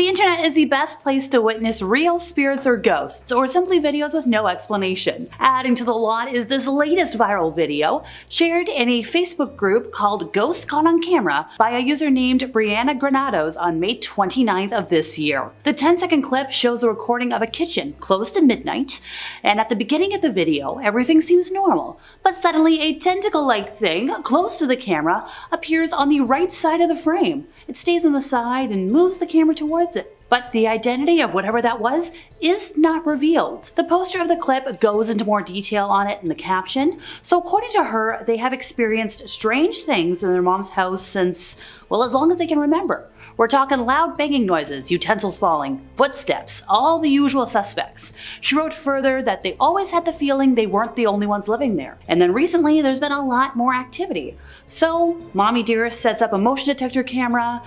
The internet is the best place to witness real spirits or ghosts, or simply videos with no explanation. Adding to the lot is this latest viral video, shared in a Facebook group called Ghosts Caught on Camera by a user named Brianna Granados on May 29th of this year. The 10-second clip shows the recording of a kitchen closed at midnight, and at the beginning of the video, everything seems normal, but suddenly a tentacle-like thing close to the camera appears on the right side of the frame. It stays on the side and moves the camera towards it. But the identity of whatever that was is not revealed. The poster of the clip goes into more detail on it in the caption. So according to her, they have experienced strange things in their mom's house since, well, as long as they can remember. We're talking loud banging noises, utensils falling, footsteps, all the usual suspects. She wrote further that they always had the feeling they weren't the only ones living there. And then recently, there's been a lot more activity. So, Mommy Dearest sets up a motion detector camera,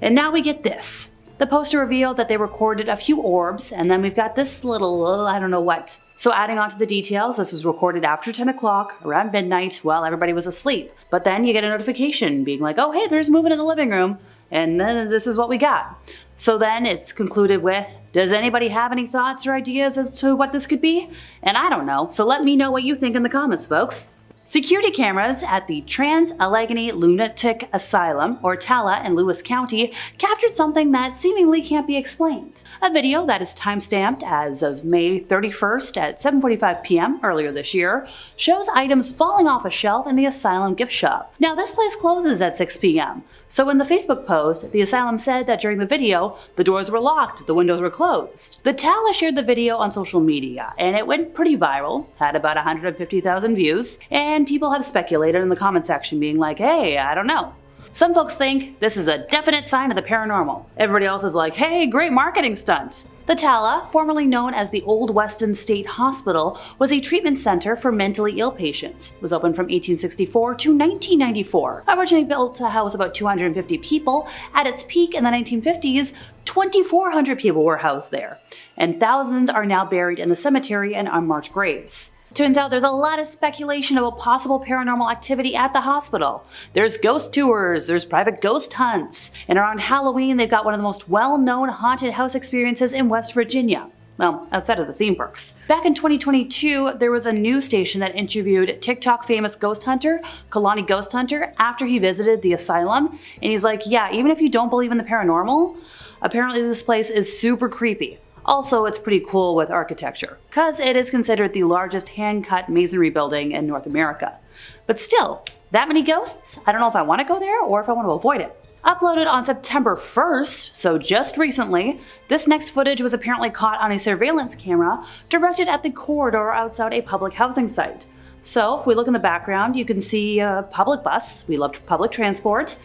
and now we get this. The poster revealed that they recorded a few orbs, and then we've got this little, I don't know what. So adding on to the details, this was recorded after 10 o'clock, around midnight, while everybody was asleep. But then you get a notification being like, oh hey, there's movement in the living room, and then this is what we got. So then it's concluded with, does anybody have any thoughts or ideas as to what this could be? And I don't know, so let me know what you think in the comments, folks. Security cameras at the Trans-Allegheny Lunatic Asylum, or TALA, in Lewis County captured something that seemingly can't be explained. A video that is timestamped as of May 31st at 7:45 p.m. earlier this year shows items falling off a shelf in the asylum gift shop. Now this place closes at 6 p.m., so in the Facebook post, the asylum said that during the video, the doors were locked, the windows were closed. The TALA shared the video on social media, and it went pretty viral, had about 150,000 views, and people have speculated in the comment section being like, hey, I don't know. Some folks think this is a definite sign of the paranormal. Everybody else is like, hey, great marketing stunt. The TALA, formerly known as the Old Weston State Hospital, was a treatment center for mentally ill patients. It was open from 1864 to 1994. Originally built to house about 250 people, at its peak in the 1950s, 2,400 people were housed there, and thousands are now buried in the cemetery in unmarked graves. Turns out there's a lot of speculation about possible paranormal activity at the hospital. There's ghost tours, there's private ghost hunts, and around Halloween they've got one of the most well-known haunted house experiences in West Virginia. Well, outside of the theme parks. Back in 2022, there was a news station that interviewed TikTok famous ghost hunter, Kalani Ghost Hunter, after he visited the asylum, and he's like, yeah, even if you don't believe in the paranormal, apparently this place is super creepy. Also, it's pretty cool with architecture, cause it is considered the largest hand-cut masonry building in North America. But still, that many ghosts? I don't know if I want to go there or if I want to avoid it. Uploaded on September 1st, so just recently, this next footage was apparently caught on a surveillance camera directed at the corridor outside a public housing site. So if we look in the background, you can see a public bus, we loved public transport,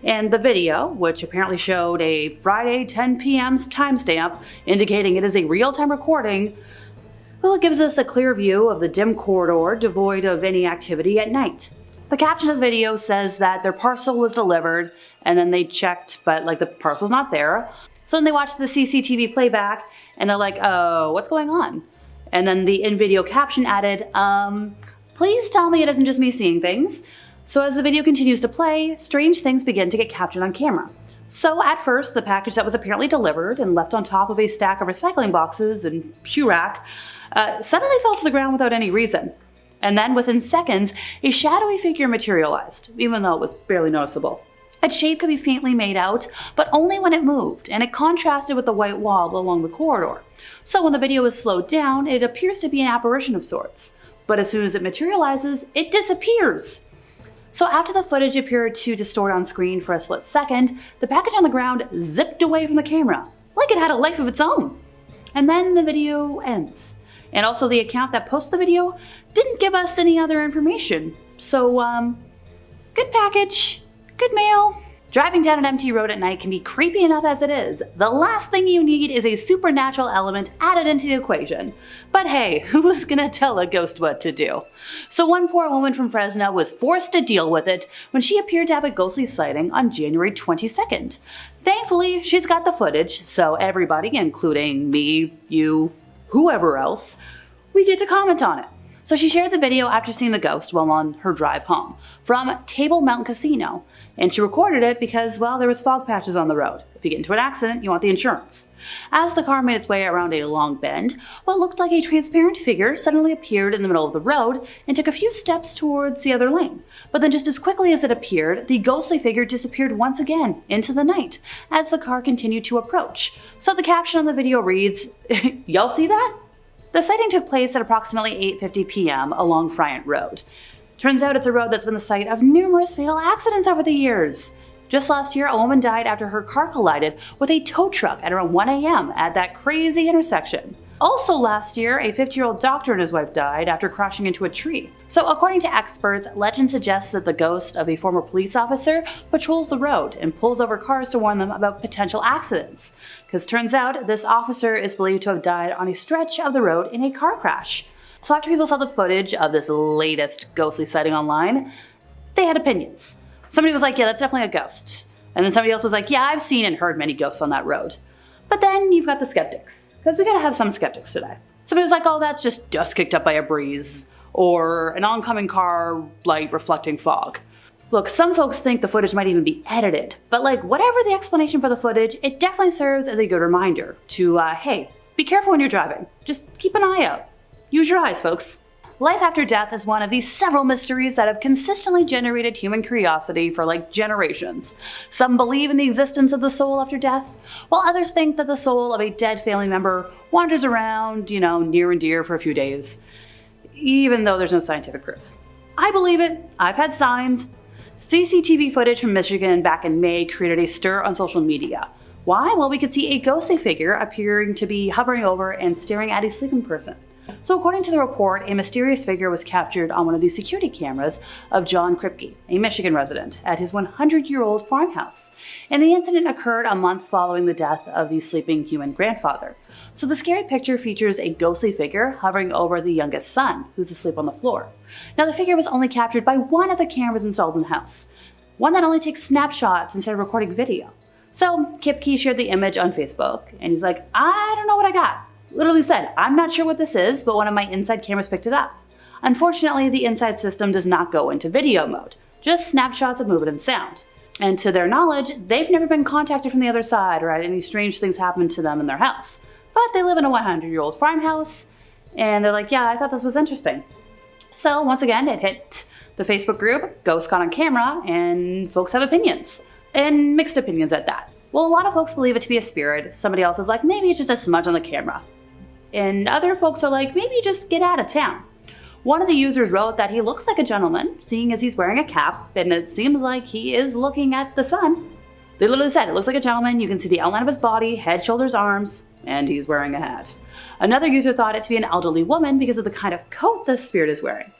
and the video, which apparently showed a Friday 10 p.m.'s timestamp indicating it is a real-time recording, well, it gives us a clear view of the dim corridor devoid of any activity at night. The caption of the video says that their parcel was delivered, and then they checked, but like the parcel's not there. So then they watched the CCTV playback, and they're like, oh, what's going on? And then the in-video caption added, please tell me it isn't just me seeing things. So as the video continues to play, strange things begin to get captured on camera. So at first, the package that was apparently delivered and left on top of a stack of recycling boxes and shoe rack suddenly fell to the ground without any reason. And then within seconds, a shadowy figure materialized, even though it was barely noticeable. Its shape could be faintly made out, but only when it moved, and it contrasted with the white wall along the corridor. So when the video is slowed down, it appears to be an apparition of sorts. But as soon as it materializes, it disappears. So after the footage appeared to distort on screen for a split second, the package on the ground zipped away from the camera, like it had a life of its own. And then the video ends. And also the account that posted the video didn't give us any other information. So, good package, good mail. Driving down an empty road at night can be creepy enough as it is. The last thing you need is a supernatural element added into the equation. But hey, who's gonna tell a ghost what to do? So one poor woman from Fresno was forced to deal with it when she appeared to have a ghostly sighting on January 22nd. Thankfully, she's got the footage, so everybody, including me, you, whoever else, we get to comment on it. So she shared the video after seeing the ghost while on her drive home from Table Mountain Casino, and she recorded it because, well, there was fog patches on the road. If you get into an accident, you want the insurance. As the car made its way around a long bend, what looked like a transparent figure suddenly appeared in the middle of the road and took a few steps towards the other lane. But then just as quickly as it appeared, the ghostly figure disappeared once again into the night as the car continued to approach. So the caption on the video reads, "Y'all see that?" The sighting took place at approximately 8:50 p.m. along Fryant Road. Turns out it's a road that's been the site of numerous fatal accidents over the years. Just last year, a woman died after her car collided with a tow truck at around 1 a.m. at that crazy intersection. Also last year, a 50-year-old doctor and his wife died after crashing into a tree. So according to experts, legend suggests that the ghost of a former police officer patrols the road and pulls over cars to warn them about potential accidents. Because turns out, this officer is believed to have died on a stretch of the road in a car crash. So after people saw the footage of this latest ghostly sighting online, they had opinions. Somebody was like, yeah, that's definitely a ghost. And then somebody else was like, yeah, I've seen and heard many ghosts on that road. But then you've got the skeptics, because we gotta have some skeptics today. Somebody was like, oh, that's just dust kicked up by a breeze, or an oncoming car light reflecting fog. Look, some folks think the footage might even be edited, but like, whatever the explanation for the footage, it definitely serves as a good reminder to, hey, be careful when you're driving. Just keep an eye out. Use your eyes, folks. Life after death is one of these several mysteries that have consistently generated human curiosity for like generations. Some believe in the existence of the soul after death, while others think that the soul of a dead family member wanders around, near and dear for a few days, even though there's no scientific proof. I believe it. I've had signs. CCTV footage from Michigan back in May created a stir on social media. Why? Well, we could see a ghostly figure appearing to be hovering over and staring at a sleeping person. So according to the report, a mysterious figure was captured on one of the security cameras of John Kripke, a Michigan resident, at his 100-year-old farmhouse. And the incident occurred a month following the death of the sleeping human grandfather. So the scary picture features a ghostly figure hovering over the youngest son, who's asleep on the floor. Now the figure was only captured by one of the cameras installed in the house, one that only takes snapshots instead of recording video. So Kripke shared the image on Facebook, and he's like, I don't know what I got. Literally said, I'm not sure what this is, but one of my inside cameras picked it up. Unfortunately, the inside system does not go into video mode, just snapshots of movement and sound. And to their knowledge, they've never been contacted from the other side or had any strange things happen to them in their house. But they live in a 100-year-old farmhouse, and they're like, yeah, I thought this was interesting. So once again, it hit the Facebook group, Ghost Caught on Camera, and folks have opinions. And mixed opinions at that. Well, a lot of folks believe it to be a spirit. Somebody else is like, maybe it's just a smudge on the camera. And other folks are like, maybe just get out of town. One of the users wrote that he looks like a gentleman, seeing as he's wearing a cap, and it seems like he is looking at the sun. They literally said, it looks like a gentleman, you can see the outline of his body, head, shoulders, arms, and he's wearing a hat. Another user thought it to be an elderly woman because of the kind of coat the spirit is wearing.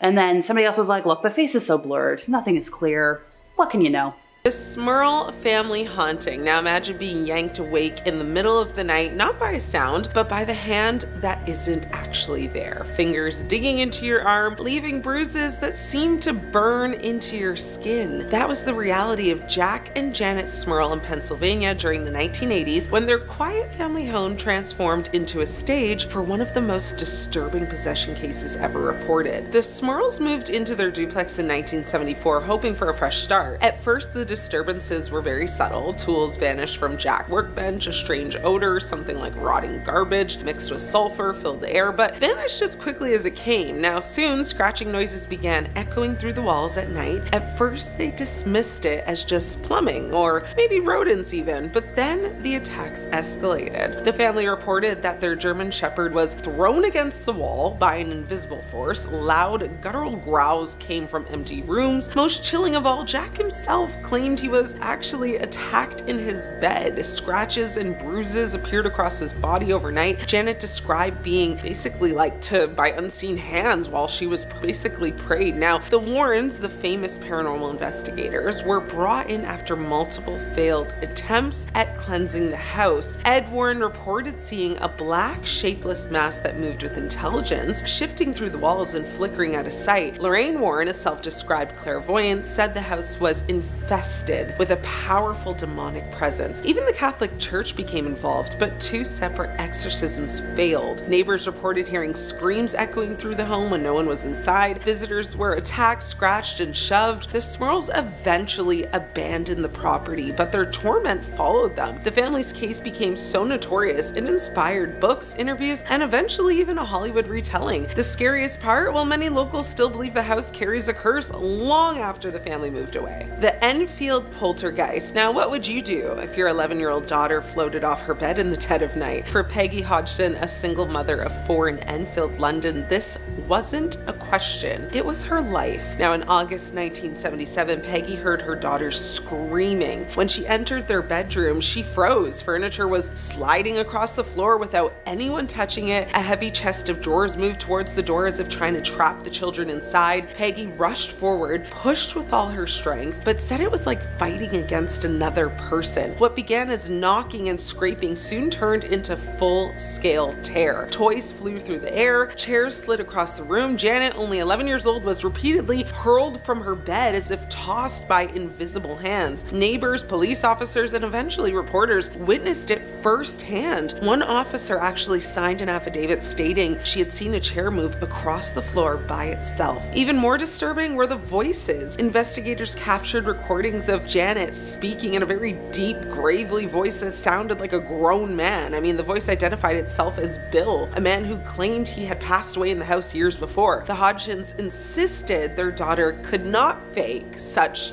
And then somebody else was like, look, the face is so blurred, nothing is clear, what can you know? The Smurl family haunting. Now imagine being yanked awake in the middle of the night, not by a sound, but by the hand that isn't actually there. Fingers digging into your arm, leaving bruises that seem to burn into your skin. That was the reality of Jack and Janet Smurl in Pennsylvania during the 1980s, when their quiet family home transformed into a stage for one of the most disturbing possession cases ever reported. The Smurls moved into their duplex in 1974, hoping for a fresh start. At first, the disturbances were very subtle. Tools vanished from Jack's workbench, a strange odor, something like rotting garbage mixed with sulfur filled the air, but vanished as quickly as it came. Now soon, scratching noises began echoing through the walls at night. At first, they dismissed it as just plumbing, or maybe rodents even, but then the attacks escalated. The family reported that their German Shepherd was thrown against the wall by an invisible force. Loud, guttural growls came from empty rooms. Most chilling of all, Jack himself claimed he was actually attacked in his bed. Scratches and bruises appeared across his body overnight. Janet described being basically by unseen hands while she was basically prayed. Now, the Warrens, the famous paranormal investigators, were brought in after multiple failed attempts at cleansing the house. Ed Warren reported seeing a black, shapeless mass that moved with intelligence, shifting through the walls and flickering out of sight. Lorraine Warren, a self-described clairvoyant, said the house was infested infested with a powerful demonic presence. Even the Catholic Church became involved, but 2 separate exorcisms failed. Neighbors reported hearing screams echoing through the home when no one was inside. Visitors were attacked, scratched, and shoved. The Smurls eventually abandoned the property, but their torment followed them. The family's case became so notorious, it inspired books, interviews, and eventually even a Hollywood retelling. The scariest part? Well, many locals still believe the house carries a curse long after the family moved away. The Enfield Poltergeist. Now, what would you do if your 11-year-old daughter floated off her bed in the dead of night? For Peggy Hodgson, a single mother of 4 in Enfield, London, this wasn't a question. It was her life. Now, in August 1977, Peggy heard her daughter screaming. When she entered their bedroom, she froze. Furniture was sliding across the floor without anyone touching it. A heavy chest of drawers moved towards the door as if trying to trap the children inside. Peggy rushed forward, pushed with all her strength, but said it was like fighting against another person. What began as knocking and scraping soon turned into full-scale terror. Toys flew through the air, chairs slid across the room. Janet, only 11 years old, was repeatedly hurled from her bed as if tossed by invisible hands. Neighbors, police officers, and eventually reporters witnessed it firsthand. One officer actually signed an affidavit stating she had seen a chair move across the floor by itself. Even more disturbing were the voices. Investigators captured recordings of Janet speaking in a very deep, gravely voice that sounded like a grown man. I mean, the voice identified itself as Bill, a man who claimed he had passed away in the house years before. The Hodgsons insisted their daughter could not fake such,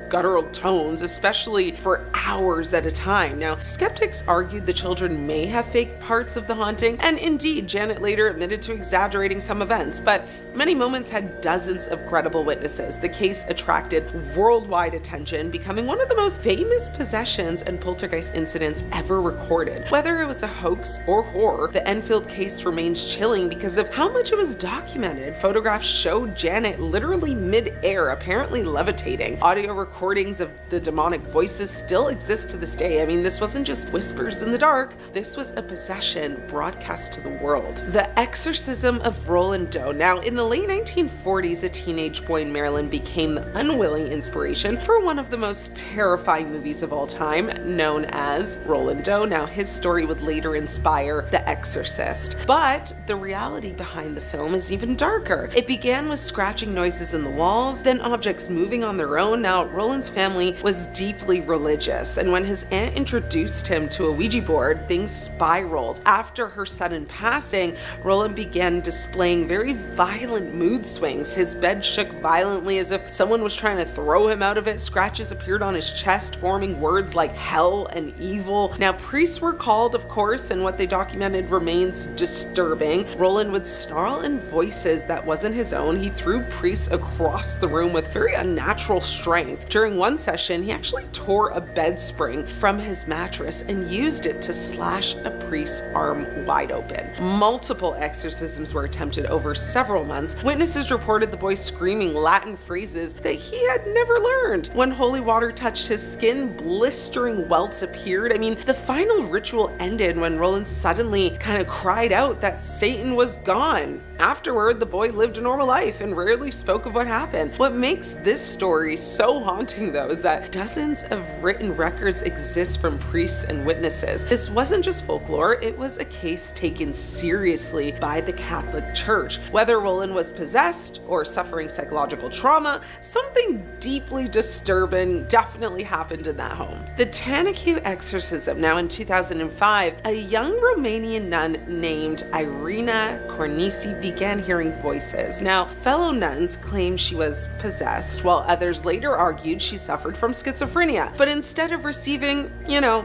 guttural tones, especially for hours at a time. Now, skeptics argued the children may have faked parts of the haunting, and indeed, Janet later admitted to exaggerating some events, but many moments had dozens of credible witnesses. The case attracted worldwide attention, becoming one of the most famous possessions and poltergeist incidents ever recorded. Whether it was a hoax or horror, the Enfield case remains chilling because of how much it was documented. Photographs showed Janet literally mid-air, apparently levitating. Audio recordings of the demonic voices still exist to this day. I mean, this wasn't just whispers in the dark, this was a possession broadcast to the world. The Exorcism of Roland Doe. Now, in the late 1940s, a teenage boy in Maryland became the unwilling inspiration for one of the most terrifying movies of all time, known as Roland Doe. Now, his story would later inspire The Exorcist. But the reality behind the film is even darker. It began with scratching noises in the walls, then objects moving on their own. Now, Roland's family was deeply religious, and when his aunt introduced him to a Ouija board, things spiraled. After her sudden passing, Roland began displaying very violent mood swings. His bed shook violently as if someone was trying to throw him out of it. Scratches appeared on his chest, forming words like hell and evil. Now, priests were called, of course, and what they documented remains disturbing. Roland would snarl in voices that wasn't his own. He threw priests across the room with very unnatural strength. During one session, he actually tore a bed spring from his mattress and used it to slash a priest's arm wide open. Multiple exorcisms were attempted over several months. Witnesses reported the boy screaming Latin phrases that he had never learned. When holy water touched his skin, blistering welts appeared. I mean, the final ritual ended when Roland suddenly kind of cried out that Satan was gone. Afterward, the boy lived a normal life and rarely spoke of what happened. What makes this story so haunting, though, is that dozens of written records exist from priests and witnesses. This wasn't just folklore, it was a case taken seriously by the Catholic Church. Whether Roland was possessed or suffering psychological trauma, something deeply disturbing definitely happened in that home. The Tanaku exorcism. Now, in 2005, a young Romanian nun named Irina Cornisi began hearing voices. Now, fellow nuns claimed she was possessed, while others later argued she suffered from schizophrenia. But instead of receiving,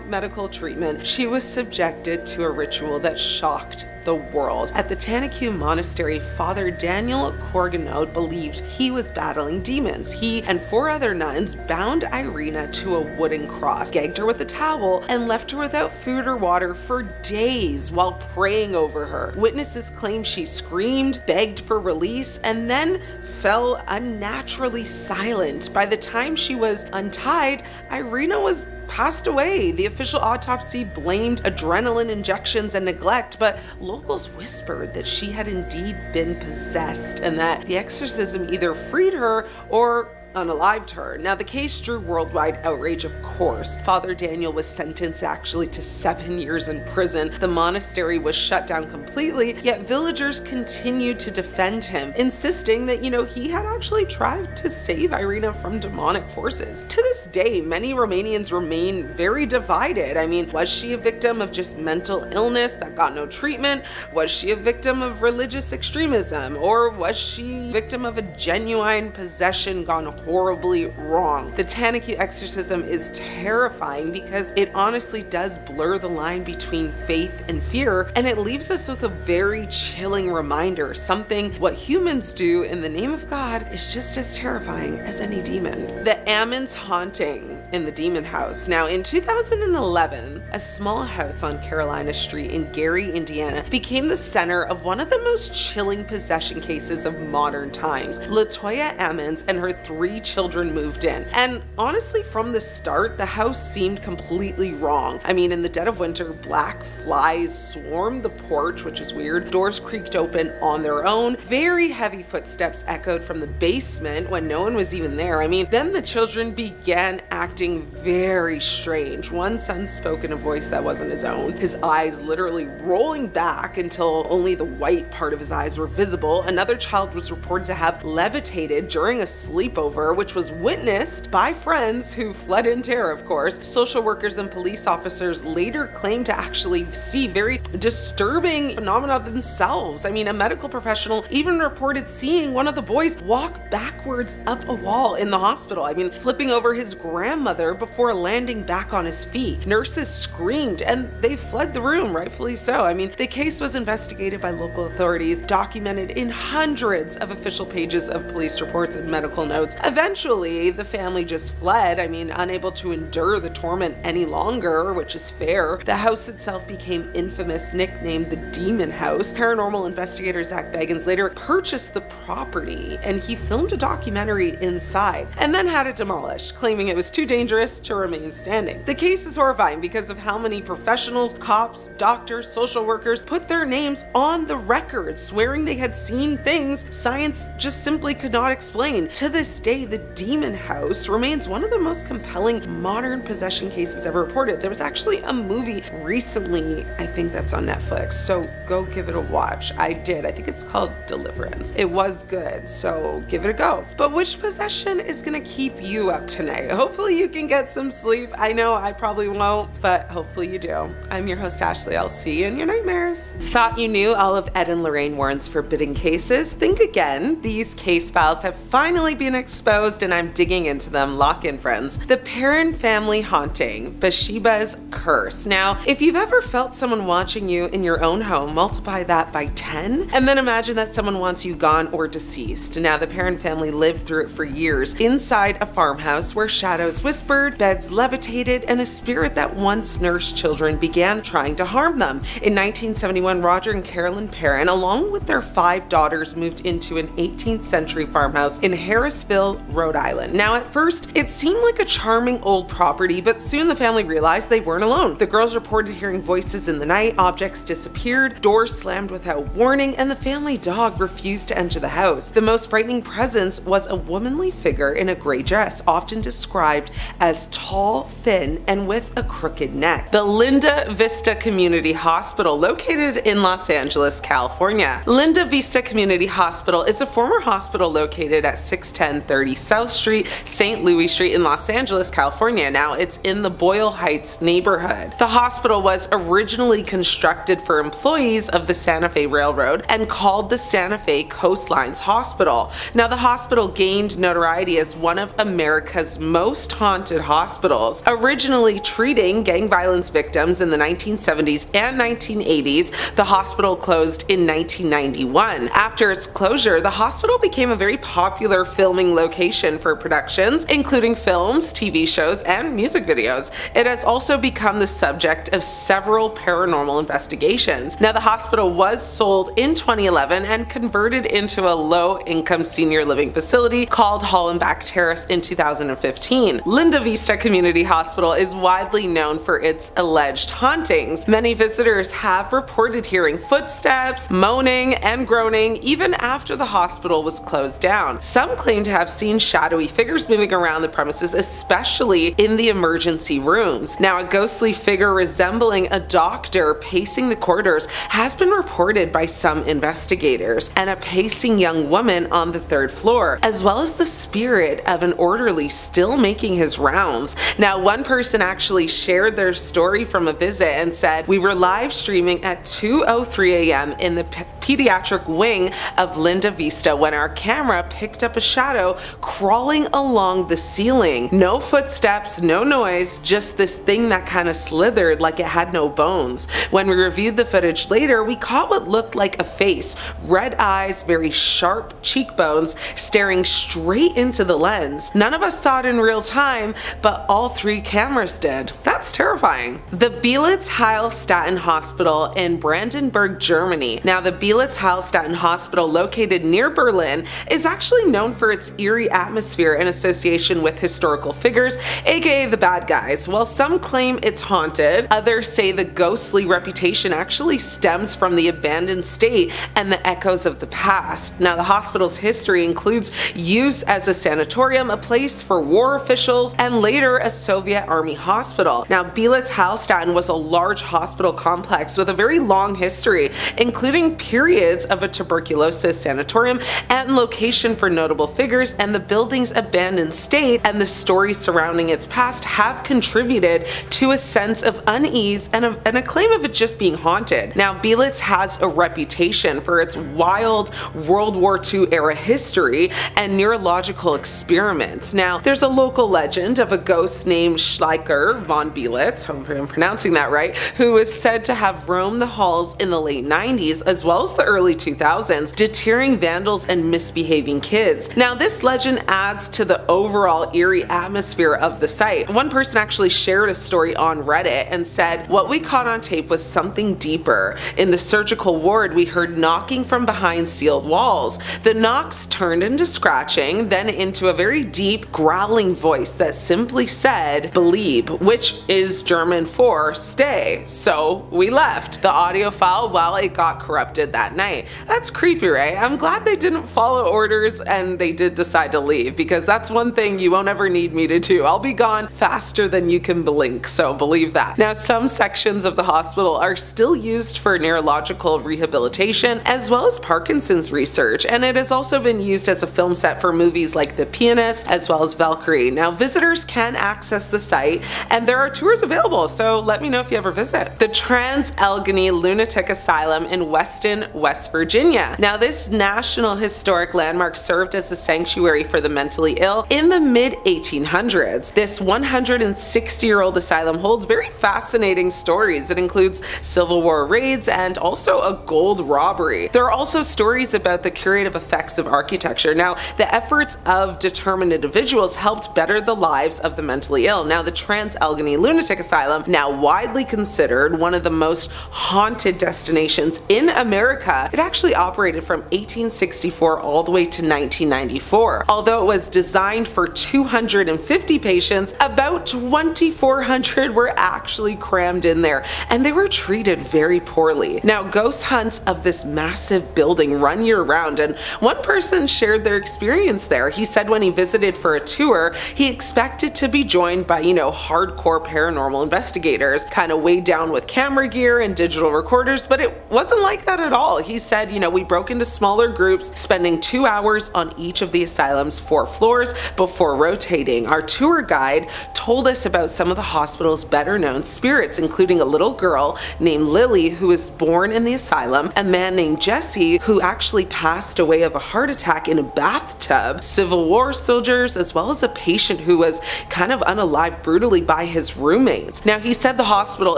medical treatment, she was subjected to a ritual that shocked the world. At the Tanaku monastery, Father Daniel Corganot believed he was battling demons. He and 4 other nuns bound Irina to a wooden cross, gagged her with a towel, and left her without food or water for days while praying over her. Witnesses claim she screamed, begged for release, and then fell unnaturally silent. By the time she was untied, Irina was passed away. The official autopsy blamed adrenaline injections and neglect, but locals whispered that she had indeed been possessed and that the exorcism either freed her or unalived her. Now, the case drew worldwide outrage, of course. Father Daniel was sentenced actually to 7 years in prison. The monastery was shut down completely, yet villagers continued to defend him, insisting that, he had actually tried to save Irina from demonic forces. To this day, many Romanians remain very divided. I mean, was she a victim of just mental illness that got no treatment? Was she a victim of religious extremism? Or was she a victim of a genuine possession gone horribly wrong? The Tanaku exorcism is terrifying because it honestly does blur the line between faith and fear, and it leaves us with a very chilling reminder. Something what humans do in the name of God is just as terrifying as any demon. The Ammons haunting in the demon house. Now, in 2011, a small house on Carolina Street in Gary, Indiana, became the center of one of the most chilling possession cases of modern times. Latoya Ammons and her 3 children moved in, and honestly, from the start, the house seemed completely wrong. I mean, in the dead of winter, black flies swarmed the porch, which is weird. Doors creaked open on their own. Very heavy footsteps echoed from the basement when no one was even there. I mean, then the children began acting very strange. One son spoke in a voice that wasn't his own, his eyes literally rolling back until only the white part of his eyes were visible. Another child was reported to have levitated during a sleepover, which was witnessed by friends who fled in terror, of course. Social workers and police officers later claimed to actually see very disturbing phenomena themselves. I mean, a medical professional even reported seeing one of the boys walk backwards up a wall in the hospital. I mean, flipping over his grandmother before landing back on his feet. Nurses screamed and they fled the room, rightfully so. I mean, the case was investigated by local authorities, documented in hundreds of official pages of police reports and medical notes. Eventually, the family just fled. I mean, unable to endure the torment any longer, which is fair. The house itself became infamous, nicknamed the Demon House. Paranormal investigator Zach Bagans later purchased the property and he filmed a documentary inside and then had it demolished, claiming it was too dangerous to remain standing. The case is horrifying because of how many professionals, cops, doctors, social workers put their names on the record, swearing they had seen things science just simply could not explain. To this day, the Demon House remains one of the most compelling modern possession cases ever reported. There was actually a movie recently, I think that's on Netflix, so go give it a watch. I did. I think it's called Deliverance. It was good, so give it a go. But which possession is gonna keep you up tonight? Hopefully you can get some sleep. I know I probably won't, but hopefully you do. I'm your host, Ashley. I'll see you in your nightmares. Thought you knew all of Ed and Lorraine Warren's forbidden cases? Think again. These case files have finally been exposed and I'm digging into them. Lock in, friends. The Perron family haunting, Bathsheba's curse. Now, if you've ever felt someone watching you in your own home, multiply that by 10, and then imagine that someone wants you gone or deceased. Now, the Perron family lived through it for years inside a farmhouse where shadows whispered, beds levitated, and a spirit that once nursed children began trying to harm them. In 1971, Roger and Carolyn Perron, along with their 5 daughters, moved into an 18th century farmhouse in Harrisville, Rhode Island. Now, at first, it seemed like a charming old property, but soon the family realized they weren't alone. The girls reported hearing voices in the night, objects disappeared, doors slammed without warning, and the family dog refused to enter the house. The most frightening presence was a womanly figure in a gray dress, often described as tall, thin, and with a crooked neck. The Linda Vista Community Hospital, located in Los Angeles, California. Linda Vista Community Hospital is a former hospital located at 61030 South Street, St. Louis Street in Los Angeles, California. Now, it's in the Boyle Heights neighborhood. The hospital was originally constructed for employees of the Santa Fe Railroad and called the Santa Fe Coastlines Hospital. Now, the hospital gained notoriety as one of America's most haunted hospitals, originally treating gang violence victims in the 1970s and 1980s. The hospital closed in 1991. After its closure, the hospital became a very popular filming location for productions, including films, TV shows, and music videos. It has also become the subject of several paranormal investigations. Now, the hospital was sold in 2011 and converted into a low-income senior living facility called Hollenbach Terrace in 2015. Linda Vista Community Hospital is widely known for its alleged hauntings. Many visitors have reported hearing footsteps, moaning, and groaning even after the hospital was closed down. Some claim to have seen shadowy figures moving around the premises, especially in the emergency rooms. Now, a ghostly figure resembling a doctor pacing the corridors has been reported by some investigators, and a pacing young woman on the 3rd floor, as well as the spirit of an orderly still making his rounds. Now, one person actually shared their story from a visit and said, "We were live streaming at 2:03 a.m. in the pediatric wing of Linda Vista when our camera picked up a shadow crawling along the ceiling. No footsteps, no noise, just this thing that kind of slithered like it had no bones. When we reviewed the footage later, we caught what looked like a face, red eyes, very sharp cheekbones, staring straight into the lens. None of us saw it in real time, but all 3 cameras did." That's terrifying. The Beelitz-Heilstätten Hospital in Brandenburg, Germany. Now, the Beelitz-Heilstätten Hospital, located near Berlin, is actually known for its eerie atmosphere in association with historical figures, aka the bad guys. While some claim it's haunted, others say the ghostly reputation actually stems from the abandoned state and the echoes of the past. Now, the hospital's history includes use as a sanatorium, a place for war officials, and later a Soviet army hospital. Now, Beelitz-Heilstätten was a large hospital complex with a very long history, including periods of a tuberculosis sanatorium and location for notable figures, and the building's abandoned state and the stories surrounding its past have contributed to a sense of unease and a claim of it just being haunted. Now, Beelitz has a reputation for its wild World War II era history and neurological experiments. Now, there's a local legend of a ghost named Schleicher von Beelitz, hope I'm pronouncing that right, who is said to have roamed the halls in the late 90s as well as the early 2000s, deterring vandals and misbehaving kids. Now, this legend adds to the overall eerie atmosphere of the site. One person actually shared a story on Reddit and said, "What we caught on tape was something deeper. In the surgical ward, we heard knocking from behind sealed walls. The knocks turned into scratching, then into a very deep, growling voice that simply said, 'Believe,' which is German for stay. So we left. The audio file, well, it got corrupted that night." That's creepy, right? I'm glad they didn't follow orders and they did decide to leave, because that's one thing you won't ever need me to do. I'll be gone faster than you can blink, so believe that. Now, some sections of the hospital are still used for neurological rehabilitation as well as Parkinson's research, and it has also been used as a film set for movies like The Pianist as well as Valkyrie. Now, visitors can access the site and there are tours available, so let me know if you ever visit. The Trans-Allegheny Lunatic Asylum in Weston, West Virginia. Now, this National Historic Landmark served as a sanctuary for the mentally ill in the mid-1800s. This 160-year-old asylum holds very fascinating stories. It includes Civil War raids and also a gold robbery. There are also stories about the curative effects of architecture. Now, the efforts of determined individuals helped better the lives of the mentally ill. Now, the Trans-Allegheny Lunatic Asylum, now widely considered one of the most haunted destinations in America, it actually operated from 1864 all the way to 1994. Although it was designed for 250 patients, about 2,400 were actually crammed in there, and they were treated very poorly. Now, ghost hunts of this massive building run year-round, and one person shared their experience there. He said when he visited for a tour, he expected to be joined by, hardcore paranormal investigators, kind of weighed down with camera gear and digital recorders, but it wasn't like that at all. He said, we broke into smaller groups, spending 2 hours on each of the asylum's 4 floors before rotating. Our tour guide told us about some of the hospital's better known spirits, including a little girl named Lily who was born in the asylum, a man named Jesse who actually passed away of a heart attack in a bathtub, Civil War soldiers, as well as a patient who was kind of unalived brutally by his roommates. Now, he said the hospital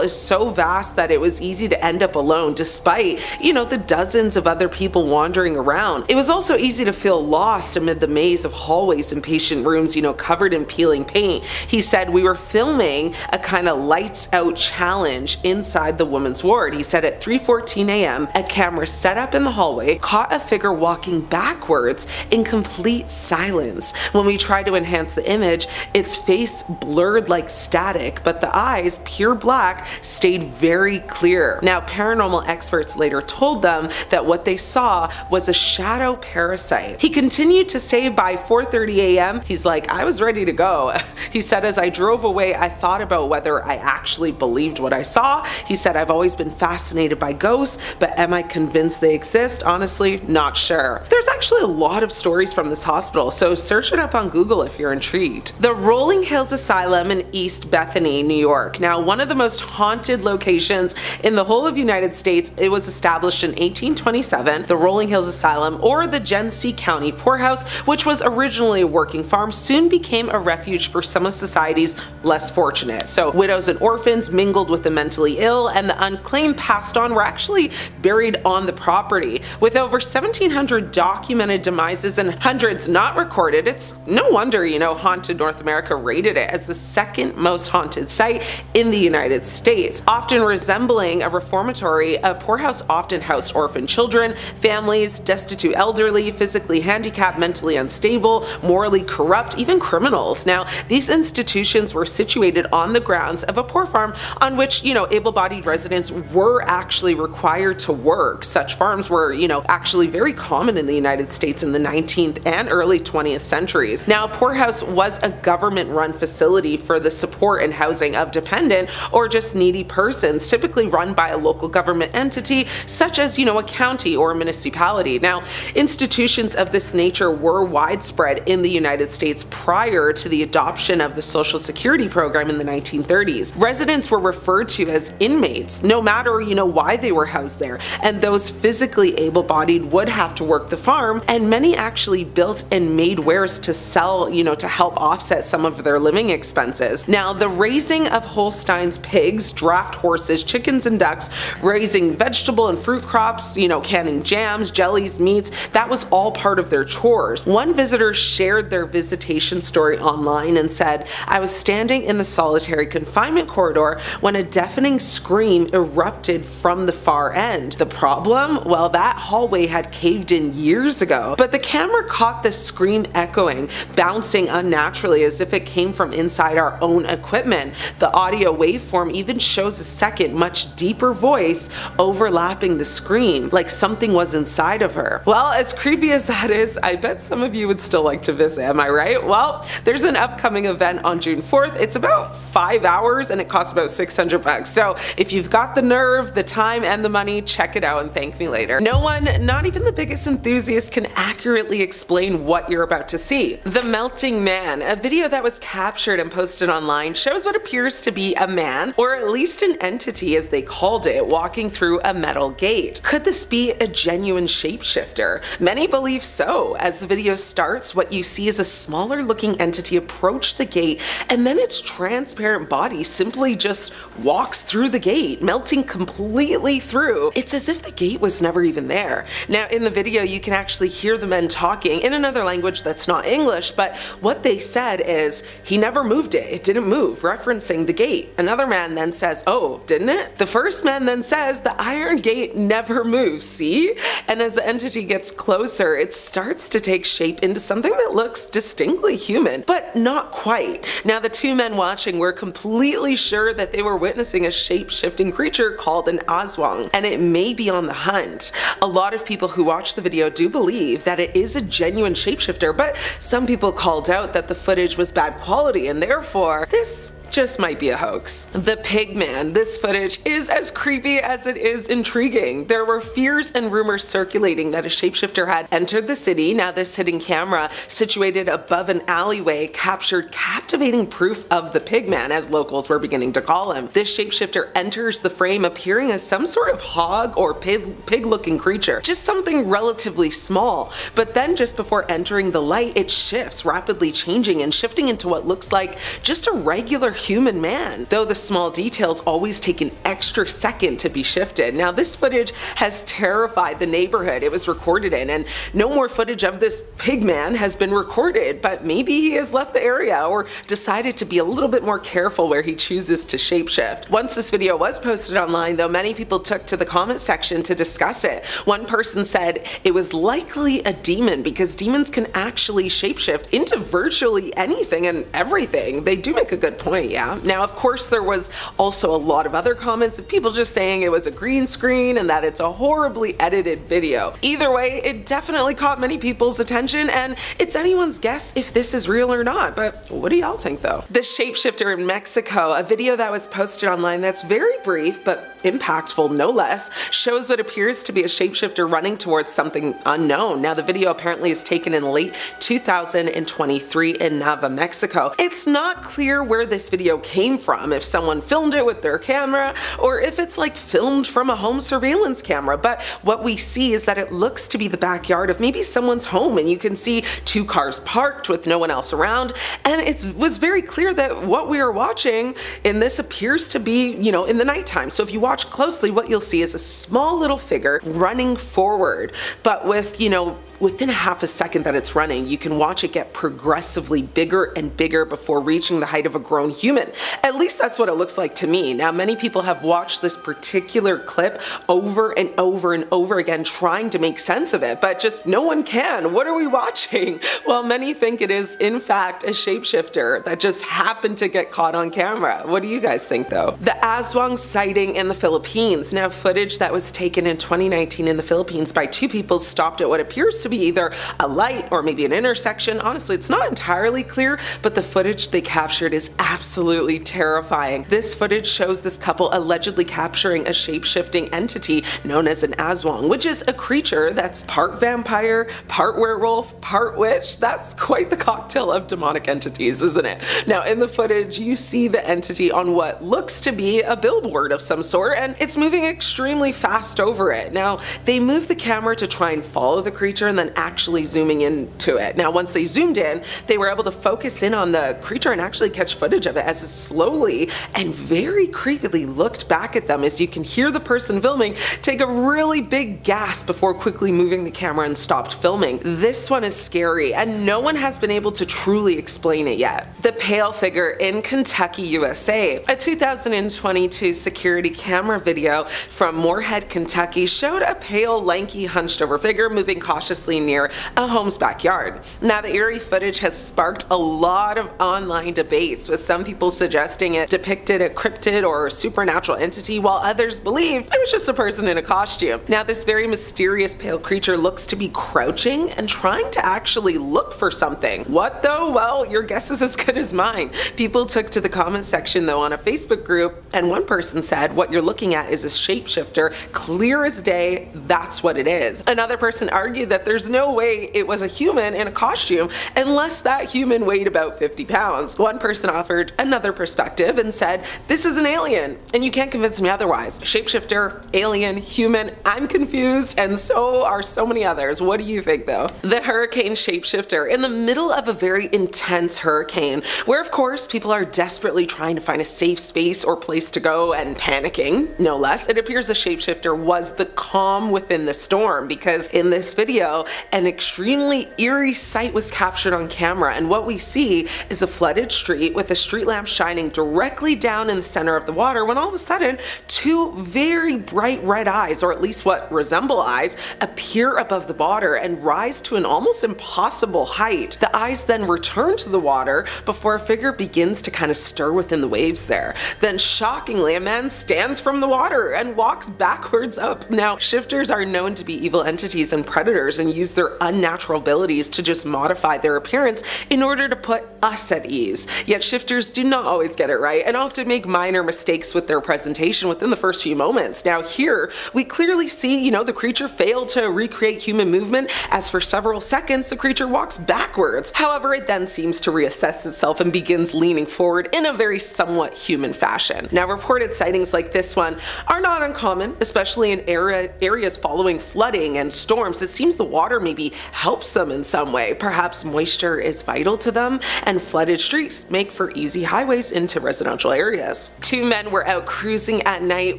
is so vast that it was easy to end up alone despite, the dozens of other people wandering around. It was also easy to feel lost amid the maze of hallways and patient rooms, covered in peeling paint. He said, "We were filming a kind of lights out challenge inside the women's ward." He said at 3:14 a.m., a camera set up in the hallway caught a figure walking backwards in complete silence. When we tried to enhance the image, its face blurred like static, but the eyes, pure black, stayed very clear. Now, paranormal experts later told them that what they saw was a shadow parasite. He continued to say by 4:30 a.m., he's like, I was ready to go. He said, as I drove away, I thought about whether I actually believed what I saw. He said, I've always been fascinated by ghosts, but am I convinced they exist? Honestly, not sure. There's actually a lot of stories from this hospital, so search it up on Google if you're intrigued. The Rolling Hills Asylum in East Bethany, New York. Now, one of the most haunted locations in the whole of the United States. It was established in 1827. The Rolling Hills Asylum, or the Genesee County Poorhouse, which was originally a working farm, soon became a refuge for some of society's less fortunate. So widows and orphans mingled with the mentally ill, and the unclaimed passed on were actually buried on the property. With over 1,700 documented demises and hundreds not recorded, it's no wonder, Haunted North America rated it as the second most haunted site in the United States. Often resembling a reformatory, a poorhouse often housed orphan children, families, destitute elderly, physically handicapped, mentally unstable, morally corrupt, even criminals. Now, these institutions were situated on the grounds of a poor farm on which, able-bodied residents were actually required to work. Such farms were, actually very common in the United States in the 19th and early 20th centuries. Now, a poorhouse was a government-run facility for the support and housing of dependent or just needy persons, typically run by a local government entity such as, a county or a municipality. Now, institutions of this nature were widespread in the United States prior to the adoption of the Social Security program in the 1930s. Residents were referred to as inmates, no matter, why they were housed there, and those physically able-bodied would have to work the farm, and many actually built and made wares to sell, to help offset some of their living expenses. Now, the raising of Holstein's pigs, draft horses, chickens, and ducks, raising vegetable and fruit crops, canning jams, jellies, meats, that was all part of their chores. One visitor shared their visitation story online and said, I was standing in the solitary confinement corridor when a deafening scream erupted from the far end. The problem? Well, that hallway had caved in years ago, but the camera caught the scream echoing, bouncing unnaturally as if it came from inside our own equipment. The audio waveform even shows a second, much deeper voice overlapping the scream, like something was inside of her. Well, as creepy as that is, I bet some of you would still like to visit, am I right? Well, there's an upcoming event on June 4th. It's about 5 hours and it costs about $600. So if you've got the nerve, the time, and the money, check it out and thank me later. No one, not even the biggest enthusiast, can accurately explain what you're about to see. The Melting Man, a video that was captured and posted online, shows what appears to be a man, or at least an entity as they called it, walking through a metal gate. Could this be a genuine shapeshifter? Many believe so. As the video starts, what you see is a smaller looking entity approach the gate, and then its transparent body simply just walks through the gate, melting completely through. It's as if the gate was never even there. Now, in the video, you can actually hear the men talking in another language that's not English, but what they said is, he never moved it. It didn't move, referencing the gate. Another man then says, oh, didn't it? The first man then says, the iron gate never moves, see? And as the entity gets closer, it starts to take shape into something that looks distinctly human, but not quite. Now, the two men watching were completely sure that they were witnessing a shape-shifting creature called an Aswang, and it may be on the hunt. A lot of people who watch the video do believe that it is a genuine shapeshifter, but some people called out that the footage was bad quality, and therefore, this just might be a hoax. The Pigman. This footage is as creepy as it is intriguing. There were fears and rumors circulating that a shapeshifter had entered the city. Now, this hidden camera situated above an alleyway captured captivating proof of the Pigman, as locals were beginning to call him. This shapeshifter enters the frame appearing as some sort of hog or pig-looking creature, just something relatively small. But then just before entering the light, it shifts, rapidly changing and shifting into what looks like just a regular human man, though the small details always take an extra second to be shifted. Now this footage has terrified the neighborhood it was recorded in, and no more footage of this Pigman has been recorded, but maybe he has left the area or decided to be a little bit more careful where he chooses to shapeshift. Once this video was posted online though, many people took to the comment section to discuss it. One person said it was likely a demon because demons can actually shapeshift into virtually anything and everything. They do make a good point, yeah. Now of course there was also a lot of other comments of people just saying it was a green screen and that it's a horribly edited video. Either way, it definitely caught many people's attention, and it's anyone's guess if this is real or not, but what do y'all think though? The shapeshifter in Mexico, a video that was posted online that's very brief but impactful no less, shows what appears to be a shapeshifter running towards something unknown. Now the video apparently is taken in late 2023 in Nava, Mexico. It's not clear where this video came from, if someone filmed it with their camera or if it's like filmed from a home surveillance camera, but what we see is that it looks to be the backyard of maybe someone's home, and you can see two cars parked with no one else around, and it was very clear that what we are watching in this appears to be, you know, in the nighttime. So if you watch closely, what you'll see is a small little figure running forward, but with, you know, within a half a second that it's running, you can watch it get progressively bigger and bigger before reaching the height of a grown human. At least that's what it looks like to me. Now, many people have watched this particular clip over and over and over again trying to make sense of it, but just no one can. What are we watching? Well, many think it is in fact a shapeshifter that just happened to get caught on camera. What do you guys think though? The Aswang sighting in the Philippines. Now, footage that was taken in 2019 in the Philippines by two people stopped at what appears to be either a light or maybe an intersection. Honestly, it's not entirely clear, but the footage they captured is absolutely terrifying. This footage shows this couple allegedly capturing a shape-shifting entity known as an Aswang, which is a creature that's part vampire, part werewolf, part witch. That's quite the cocktail of demonic entities, isn't it? Now, in the footage, you see the entity on what looks to be a billboard of some sort, and it's moving extremely fast over it. Now, they move the camera to try and follow the creature and then actually zooming into it. Now, once they zoomed in, they were able to focus in on the creature and actually catch footage of it as it slowly and very creepily looked back at them, as you can hear the person filming take a really big gasp before quickly moving the camera and stopped filming. This one is scary, and no one has been able to truly explain it yet. The pale figure in Kentucky, USA. A 2022 security camera video from Moorhead, Kentucky showed a pale, lanky, hunched over figure moving cautiously near a home's backyard. Now, the eerie footage has sparked a lot of online debates, with some people suggesting it depicted a cryptid or supernatural entity, while others believe it was just a person in a costume. Now, this very mysterious pale creature looks to be crouching and trying to actually look for something. What though? Well, your guess is as good as mine. People took to the comment section though on a Facebook group, and one person said, "What you're looking at is a shapeshifter, clear as day, that's what it is." Another person argued that there's no way it was a human in a costume unless that human weighed about 50 pounds. One person offered another perspective and said, "This is an alien, and you can't convince me otherwise. Shapeshifter, alien, human, I'm confused, and so are so many others." What do you think though? The hurricane shapeshifter in the middle of a very intense hurricane, where of course people are desperately trying to find a safe space or place to go and panicking, no less. It appears the shapeshifter was the calm within the storm, because in this video, an extremely eerie sight was captured on camera, and what we see is a flooded street with a street lamp shining directly down in the center of the water, when all of a sudden two very bright red eyes, or at least what resemble eyes, appear above the water and rise to an almost impossible height. The eyes then return to the water before a figure begins to kind of stir within the waves there. Then shockingly, a man stands from the water and walks backwards up. Now, shifters are known to be evil entities and predators and use their unnatural abilities to just modify their appearance in order to put us at ease. Yet shifters do not always get it right and often make minor mistakes with their presentation within the first few moments. Now here, we clearly see, the creature failed to recreate human movement, as for several seconds the creature walks backwards. However, it then seems to reassess itself and begins leaning forward in a very somewhat human fashion. Now, reported sightings like this one are not uncommon, especially in areas following flooding and storms. It seems the water maybe helps them in some way. Perhaps moisture is vital to them, and flooded streets make for easy highways into residential areas. Two men were out cruising at night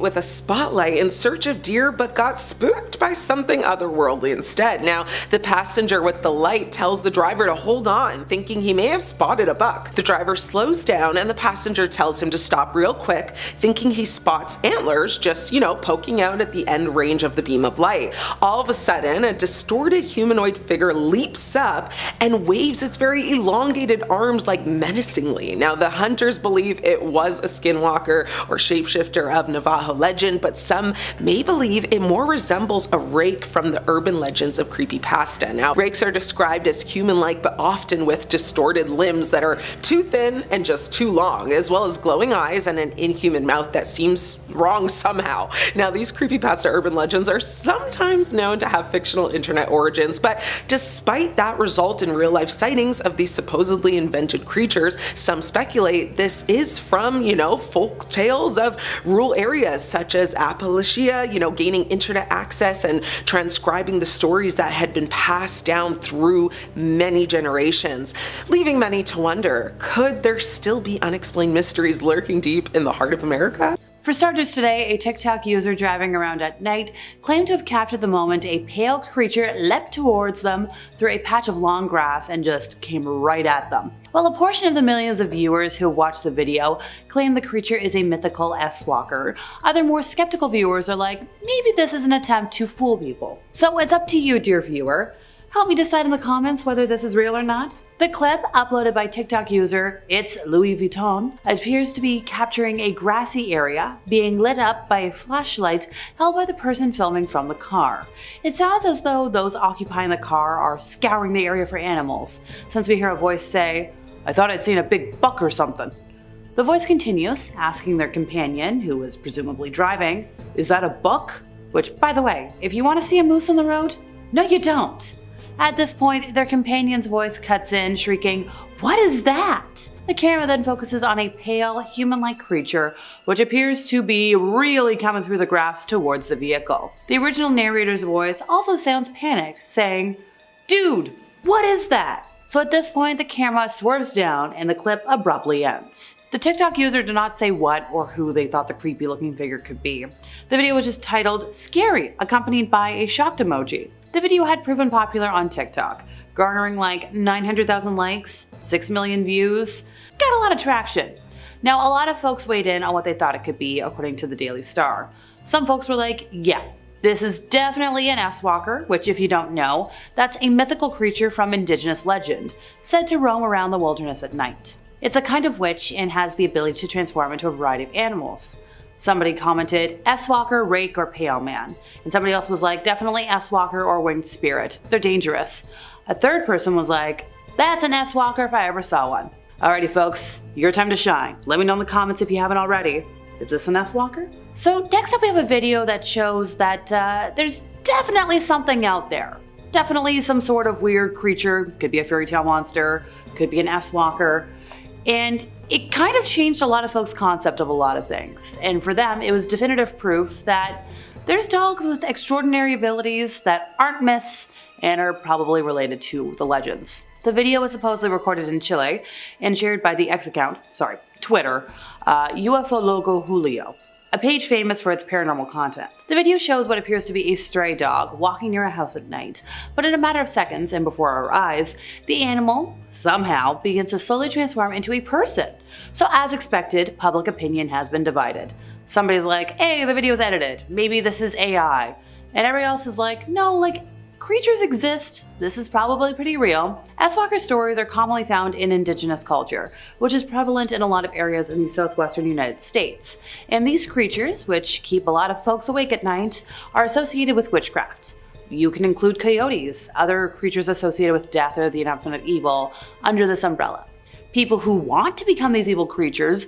with a spotlight in search of deer, but got spooked by something otherworldly instead. Now, the passenger with the light tells the driver to hold on, thinking he may have spotted a buck. The driver slows down and the passenger tells him to stop real quick, thinking he spots antlers just, poking out at the end range of the beam of light. All of a sudden, a distorted humanoid figure leaps up and waves its very elongated arms like menacingly. Now, the hunters believe it was a skinwalker or shapeshifter of Navajo legend, but some may believe it more resembles a rake from the urban legends of creepypasta. Now, rakes are described as human-like, but often with distorted limbs that are too thin and just too long, as well as glowing eyes and an inhuman mouth that seems wrong somehow. Now, these creepypasta urban legends are sometimes known to have fictional internet origins, but despite that result in real-life sightings of these supposedly invented creatures, some speculate this is from, folk tales of rural areas such as Appalachia, gaining internet access and transcribing the stories that had been passed down through many generations, leaving many to wonder, could there still be unexplained mysteries lurking deep in the heart of America? For starters today, a TikTok user driving around at night claimed to have captured the moment a pale creature leapt towards them through a patch of long grass and just came right at them. While a portion of the millions of viewers who watched the video claim the creature is a mythical S-Walker, other more skeptical viewers are like, maybe this is an attempt to fool people. So it's up to you, dear viewer. Help me decide in the comments whether this is real or not. The clip, uploaded by TikTok user It's Louis Vuitton, appears to be capturing a grassy area being lit up by a flashlight held by the person filming from the car. It sounds as though those occupying the car are scouring the area for animals, since we hear a voice say, "I thought I'd seen a big buck or something." The voice continues, asking their companion, who is presumably driving, "Is that a buck?" Which, by the way, if you want to see a moose on the road, no you don't. At this point, their companion's voice cuts in, shrieking, "What is that?" The camera then focuses on a pale, human-like creature, which appears to be really coming through the grass towards the vehicle. The original narrator's voice also sounds panicked, saying, "Dude, what is that?" So at this point, the camera swerves down and the clip abruptly ends. The TikTok user did not say what or who they thought the creepy looking figure could be. The video was just titled "Scary," accompanied by a shocked emoji. The video had proven popular on TikTok, garnering like 900,000 likes, 6 million views, got a lot of traction. Now, a lot of folks weighed in on what they thought it could be, according to the Daily Star. Some folks were like, yeah, this is definitely an S-Walker, which if you don't know, that's a mythical creature from indigenous legend, said to roam around the wilderness at night. It's a kind of witch and has the ability to transform into a variety of animals. Somebody commented, S-Walker, Rake, or Pale Man. And somebody else was like, definitely S-Walker or Winged Spirit. They're dangerous. A third person was like, that's an S-Walker if I ever saw one. Alrighty folks, your time to shine. Let me know in the comments if you haven't already. Is this an S-Walker? So next up we have a video that shows that there's definitely something out there. Definitely some sort of weird creature. Could be a fairy tale monster. Could be an S-Walker. And it kind of changed a lot of folks' concept of a lot of things, and for them it was definitive proof that there's dogs with extraordinary abilities that aren't myths and are probably related to the legends. The video was supposedly recorded in Chile and shared by the Twitter, UFO Logo Julio, a page famous for its paranormal content. The video shows what appears to be a stray dog walking near a house at night, but in a matter of seconds and before our eyes, the animal, somehow, begins to slowly transform into a person. So as expected, public opinion has been divided. Somebody's like, hey, the video's edited, maybe this is AI. And everybody else is like, no, creatures exist, this is probably pretty real. S-Walker stories are commonly found in indigenous culture, which is prevalent in a lot of areas in the southwestern United States. And these creatures, which keep a lot of folks awake at night, are associated with witchcraft. You can include coyotes, other creatures associated with death or the announcement of evil, under this umbrella. People who want to become these evil creatures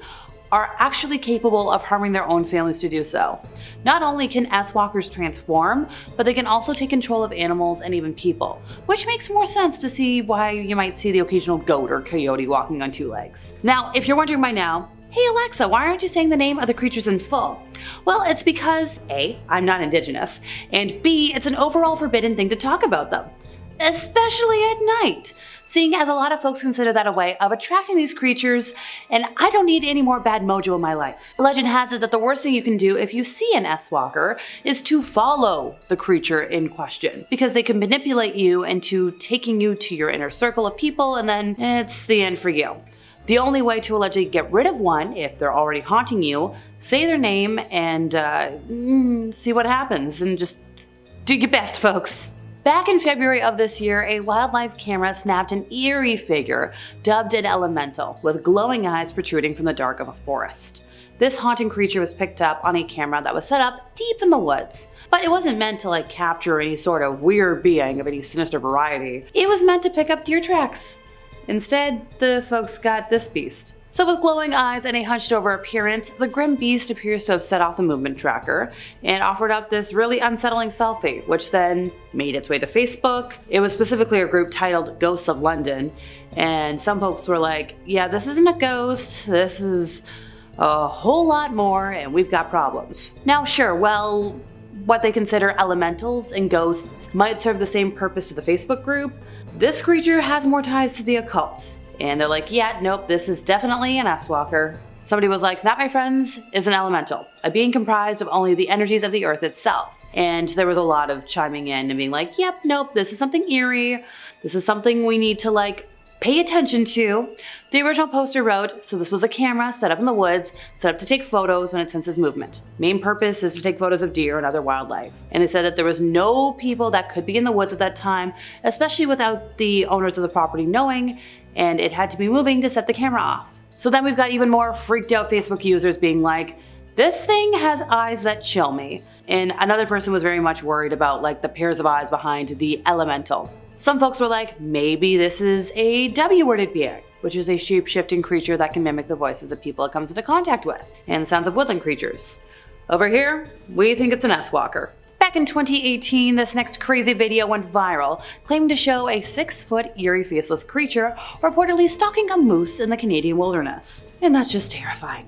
are actually capable of harming their own families to do so. Not only can S-Walkers transform, but they can also take control of animals and even people, which makes more sense to see why you might see the occasional goat or coyote walking on two legs. Now, if you're wondering by now, hey Alexa, why aren't you saying the name of the creatures in full? Well, it's because A, I'm not indigenous, and B, it's an overall forbidden thing to talk about them. especially at night, seeing as a lot of folks consider that a way of attracting these creatures, and I don't need any more bad mojo in my life. Legend has it that the worst thing you can do if you see an S-Walker is to follow the creature in question, because they can manipulate you into taking you to your inner circle of people, and then it's the end for you. The only way to allegedly get rid of one, if they're already haunting you, say their name and see what happens, and just do your best, folks. Back in February of this year, a wildlife camera snapped an eerie figure dubbed an elemental, with glowing eyes protruding from the dark of a forest. This haunting creature was picked up on a camera that was set up deep in the woods, but it wasn't meant to capture any sort of weird being of any sinister variety. It was meant to pick up deer tracks. Instead, the folks got this beast. So with glowing eyes and a hunched over appearance, the grim beast appears to have set off the movement tracker and offered up this really unsettling selfie, which then made its way to Facebook. It was specifically a group titled Ghosts of London, and some folks were like, yeah, this isn't a ghost, this is a whole lot more, and we've got problems. Now sure, well, what they consider elementals and ghosts might serve the same purpose to the Facebook group. This creature has more ties to the occult. And they're like, yeah, nope, this is definitely an S-Walker. Somebody was like, that, my friends, is an elemental, a being comprised of only the energies of the earth itself. And there was a lot of chiming in and being like, yep, nope, this is something eerie. This is something we need to pay attention to. The original poster wrote, so this was a camera set up in the woods, set up to take photos when it senses movement. Main purpose is to take photos of deer and other wildlife. And they said that there was no people that could be in the woods at that time, especially without the owners of the property knowing, and it had to be moving to set the camera off. So then we've got even more freaked out Facebook users being like, this thing has eyes that chill me. And another person was very much worried about the pairs of eyes behind the elemental. Some folks were like, maybe this is a W-worded being, which is a shape-shifting creature that can mimic the voices of people it comes into contact with, and the sounds of woodland creatures. Over here, we think it's an S-Walker. Back in 2018, this next crazy video went viral, claiming to show a 6-foot eerie faceless creature reportedly stalking a moose in the Canadian wilderness. And that's just terrifying.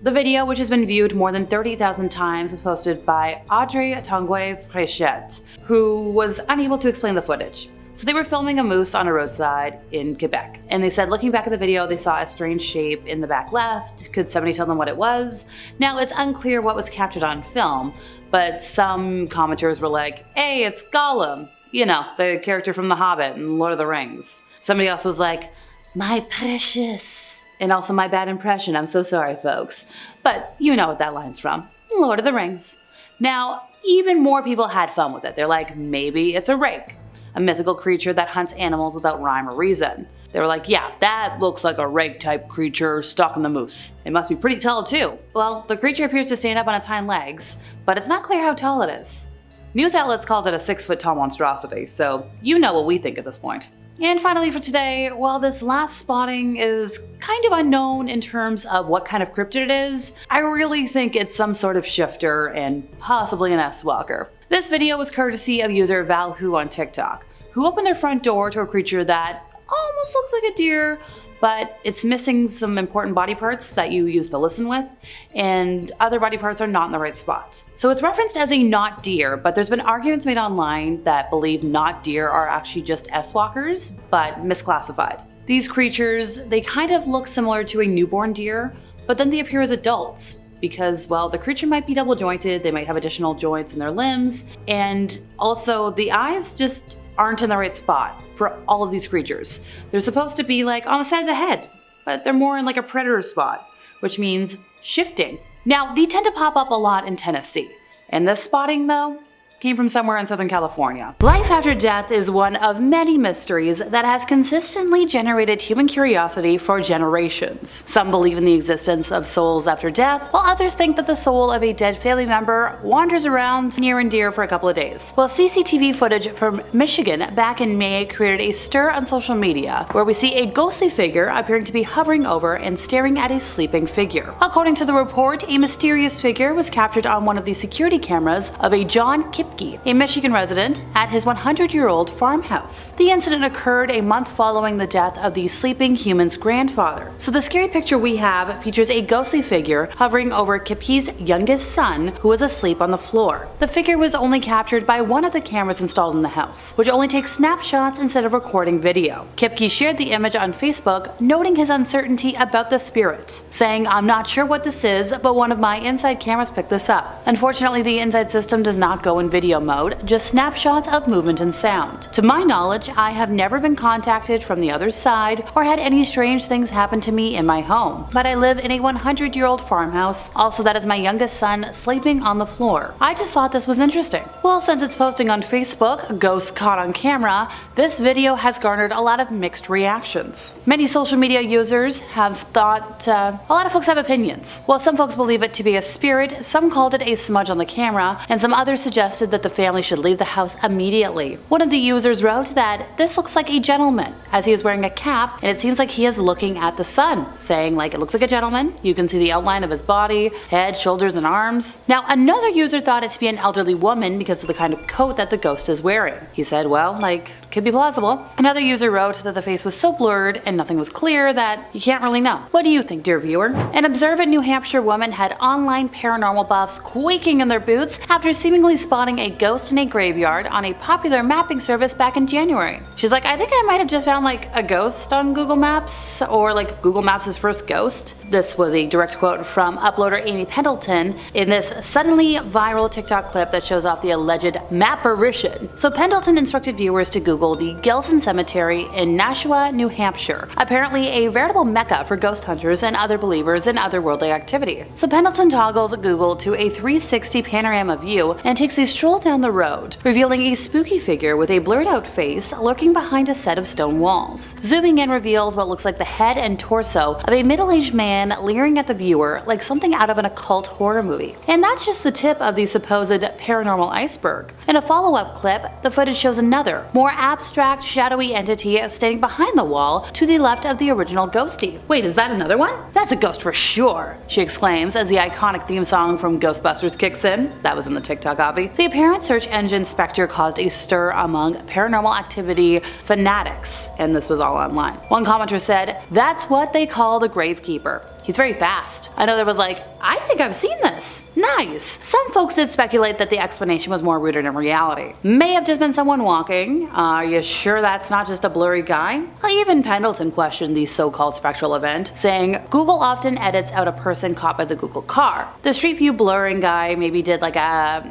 The video, which has been viewed more than 30,000 times, was posted by Audrey Tanguay-Fréchette, who was unable to explain the footage. So they were filming a moose on a roadside in Quebec, and they said looking back at the video they saw a strange shape in the back left. Could somebody tell them what it was? Now it's unclear what was captured on film, but some commenters were like, hey, it's Gollum, the character from The Hobbit and Lord of the Rings. Somebody else was like, my precious, and also my bad impression, I'm so sorry folks. But you know what that line's from, Lord of the Rings. Now even more people had fun with it. They're like, maybe it's a rake, a mythical creature that hunts animals without rhyme or reason. They were like, yeah, that looks like a rake-type creature stalking the moose. It must be pretty tall too. Well, the creature appears to stand up on its hind legs, but it's not clear how tall it is. News outlets called it a 6-foot-tall monstrosity, so you know what we think at this point. And finally for today, while this last spotting is kind of unknown in terms of what kind of cryptid it is, I really think it's some sort of shifter and possibly an S-Walker. This video was courtesy of user Valhu on TikTok, who opened their front door to a creature that almost looks like a deer, but it's missing some important body parts that you use to listen with, and other body parts are not in the right spot. So it's referenced as a not deer, but there's been arguments made online that believe not deer are actually just S-Walkers, but misclassified. These creatures, they kind of look similar to a newborn deer, but then they appear as adults, because, well, the creature might be double jointed, they might have additional joints in their limbs, and also the eyes just aren't in the right spot for all of these creatures. They're supposed to be on the side of the head, but they're more in a predator spot, which means shifting. Now, they tend to pop up a lot in Tennessee, and this spotting, though, came from somewhere in Southern California. Life after death is one of many mysteries that has consistently generated human curiosity for generations. Some believe in the existence of souls after death, while others think that the soul of a dead family member wanders around near and dear for a couple of days. Well, CCTV footage from Michigan back in May created a stir on social media, where we see a ghostly figure appearing to be hovering over and staring at a sleeping figure. According to the report, a mysterious figure was captured on one of the security cameras of a John Kipke Kipke, a Michigan resident, at his 100-year-old farmhouse. The incident occurred a month following the death of the sleeping human's grandfather. So the scary picture we have features a ghostly figure hovering over Kipke's youngest son, who was asleep on the floor. The figure was only captured by one of the cameras installed in the house, which only takes snapshots instead of recording video. Kipke shared the image on Facebook, noting his uncertainty about the spirit, saying, "I'm not sure what this is, but one of my inside cameras picked this up. Unfortunately, the inside system does not go in video mode, just snapshots of movement and sound. To my knowledge, I have never been contacted from the other side or had any strange things happen to me in my home, but I live in a 100-year-old farmhouse. Also, that is my youngest son sleeping on the floor. I just thought this was interesting." Well, since it's posting on Facebook, Ghosts Caught on Camera, this video has garnered a lot of mixed reactions. Many social media users have thought, a lot of folks have opinions. While some folks believe it to be a spirit, some called it a smudge on the camera, and some others suggested that the family should leave the house immediately. One of the users wrote that this looks like a gentleman, as he is wearing a cap and it seems like he is looking at the sun, saying like it looks like a gentleman, you can see the outline of his body, head, shoulders, and arms. Now another user thought it to be an elderly woman because of the kind of coat that the ghost is wearing. He said, well, like, could be plausible. Another user wrote that the face was so blurred and nothing was clear that you can't really know. What do you think, dear viewer? An observant New Hampshire woman had online paranormal buffs quaking in their boots after seemingly spotting a ghost in a graveyard on a popular mapping service back in January. She's like, I think I might have just found like a ghost on Google Maps, or like Google Maps' first ghost. This was a direct quote from uploader Amy Pendleton in this suddenly viral TikTok clip that shows off the alleged apparition. So Pendleton instructed viewers to Google the Gilson Cemetery in Nashua, New Hampshire, apparently a veritable mecca for ghost hunters and other believers in otherworldly activity. So Pendleton toggles Google to a 360 panorama view and takes a stroll down the road, revealing a spooky figure with a blurred out face lurking behind a set of stone walls. Zooming in reveals what looks like the head and torso of a middle-aged man leering at the viewer like something out of an occult horror movie. And that's just the tip of the supposed paranormal iceberg. In a follow-up clip, the footage shows another, more abstract, shadowy entity standing behind the wall to the left of the original ghostie. Wait, is that another one? That's a ghost for sure, she exclaims as the iconic theme song from Ghostbusters kicks in. That was in the TikTok obvi. The apparent search engine specter caused a stir among paranormal activity fanatics, and this was all online. One commenter said, "That's what they call the gravekeeper. He's very fast." Another was like, "I think I've seen this. Nice." Some folks did speculate that the explanation was more rooted in reality. May have just been someone walking. Are you sure that's not just a blurry guy? Even Pendleton questioned the so-called spectral event, saying, "Google often edits out a person caught by the Google car. The Street View blurring guy maybe did like a,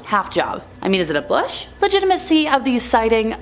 half job. I mean, is it a bush?" Legitimacy of the sighting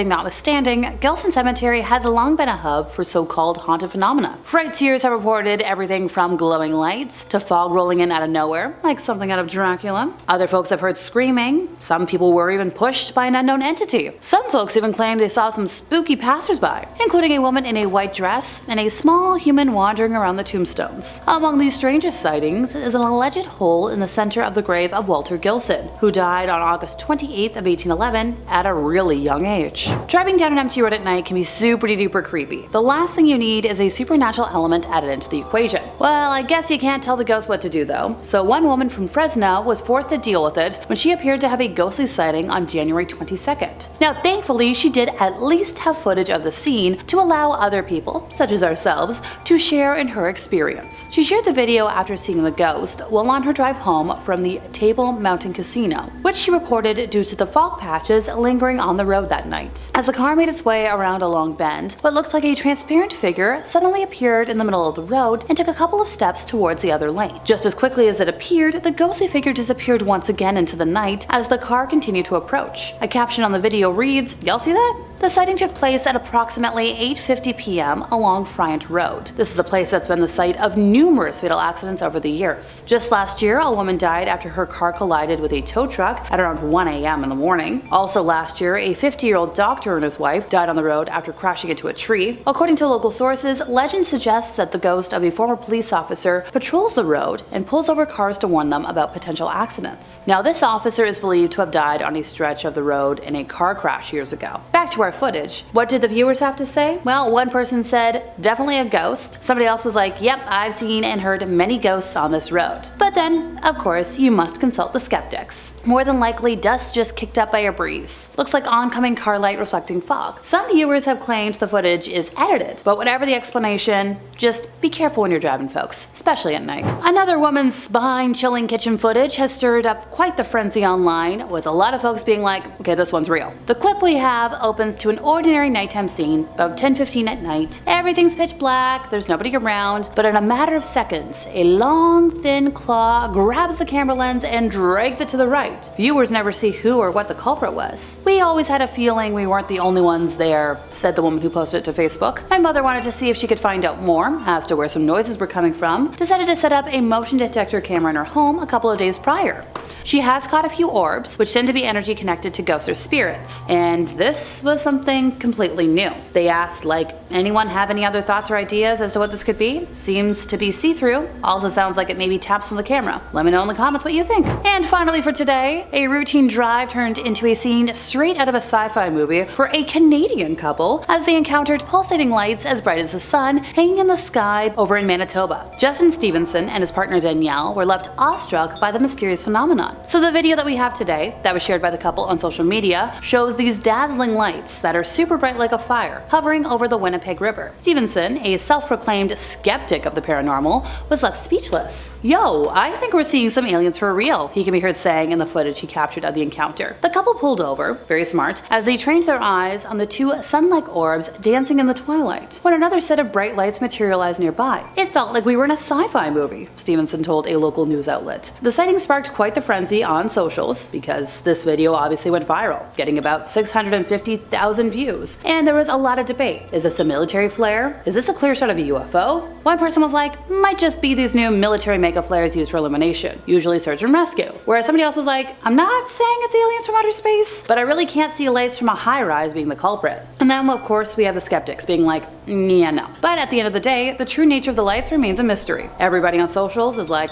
notwithstanding, Gilson Cemetery has long been a hub for so-called haunted phenomena. Sightseers have reported everything from glowing lights to fog rolling in out of nowhere, like something out of Dracula. Other folks have heard screaming. Some people were even pushed by an unknown entity. Some folks even claimed they saw some spooky passersby, including a woman in a white dress and a small human wandering around the tombstones. Among these strangest sightings is an alleged hole in the center of the grave of Walter Gilson, who died on August 28th of 1811 at a really young age. Driving down an empty road at night can be super duper creepy. The last thing you need is a supernatural element added into the equation. Well, I guess you can't tell the ghost what to do though. So one woman from Fresno was forced to deal with it when she appeared to have a ghostly sighting on January 22nd. Now thankfully she did at least have footage of the scene to allow other people, such as ourselves, to share in her experience. She shared the video after seeing the ghost while on her drive home from the Table Mountain Casino, which she recorded due to the fog patches lingering on the road that night. As the car made its way around a long bend, what looked like a transparent figure suddenly appeared in the middle of the road and took a couple of steps towards the other lane. Just as quickly as it appeared, the ghostly figure disappeared once again into the night as the car continued to approach. A caption on the video reads, "Y'all see that?" The sighting took place at approximately 8:50 p.m. along Fryant Road. This is a place that's been the site of numerous fatal accidents over the years. Just last year, a woman died after her car collided with a tow truck at around 1 a.m. in the morning. Also last year, a 50-year-old doctor and his wife died on the road after crashing into a tree. According to local sources, legend suggests that the ghost of a former police officer patrols the road and pulls over cars to warn them about potential accidents. Now, this officer is believed to have died on a stretch of the road in a car crash years ago. Back back to our footage. What did the viewers have to say? Well, one person said, definitely a ghost. Somebody else was like, yep, I've seen and heard many ghosts on this road. But then, of course, you must consult the skeptics. More than likely, dust just kicked up by a breeze. Looks like oncoming car light reflecting fog. Some viewers have claimed the footage is edited, but whatever the explanation, just be careful when you're driving, folks, especially at night. Another woman's spine-chilling kitchen footage has stirred up quite the frenzy online, with a lot of folks being like, okay, this one's real. The clip we have opens to an ordinary nighttime scene, about 10:15 at night. Everything's pitch black, there's nobody around, but in a matter of seconds, a long, thin claw grabs the camera lens and drags it to the right. Viewers never see who or what the culprit was. We always had a feeling we weren't the only ones there, said the woman who posted it to Facebook. My mother wanted to see if she could find out more as to where some noises were coming from, decided to set up a motion detector camera in her home a couple of days prior. She has caught a few orbs, which tend to be energy connected to ghosts or spirits, and this was something completely new. They asked, like, anyone have any other thoughts or ideas as to what this could be? Seems to be see-through. Also sounds like it maybe taps on the camera. Let me know in the comments what you think. And finally for today, a routine drive turned into a scene straight out of a sci-fi movie for a Canadian couple as they encountered pulsating lights as bright as the sun hanging in the sky over in Manitoba. Justin Stevenson and his partner Danielle were left awestruck by the mysterious phenomenon. So the video that we have today, that was shared by the couple on social media, shows these dazzling lights that are super bright like a fire, hovering over the Winnipeg River. Stevenson, a self-proclaimed skeptic of the paranormal, was left speechless. Yo, I think we're seeing some aliens for real, he can be heard saying in the footage he captured of the encounter. The couple pulled over, very smart, as they trained their eyes on the two sun-like orbs dancing in the twilight, when another set of bright lights materialized nearby. It felt like we were in a sci-fi movie, Stevenson told a local news outlet. The sighting sparked quite the frenzy on socials, because this video obviously went viral, getting about 650,000 views. And there was a lot of debate. Is this a military flare? Is this a clear shot of a UFO? One person was like, might just be these new military mega flares used for illumination, usually search and rescue. Whereas somebody else was like, I'm not saying it's aliens from outer space, but I really can't see lights from a high-rise being the culprit. And then of course we have the skeptics being like, yeah, no. But at the end of the day, the true nature of the lights remains a mystery. Everybody on socials is like,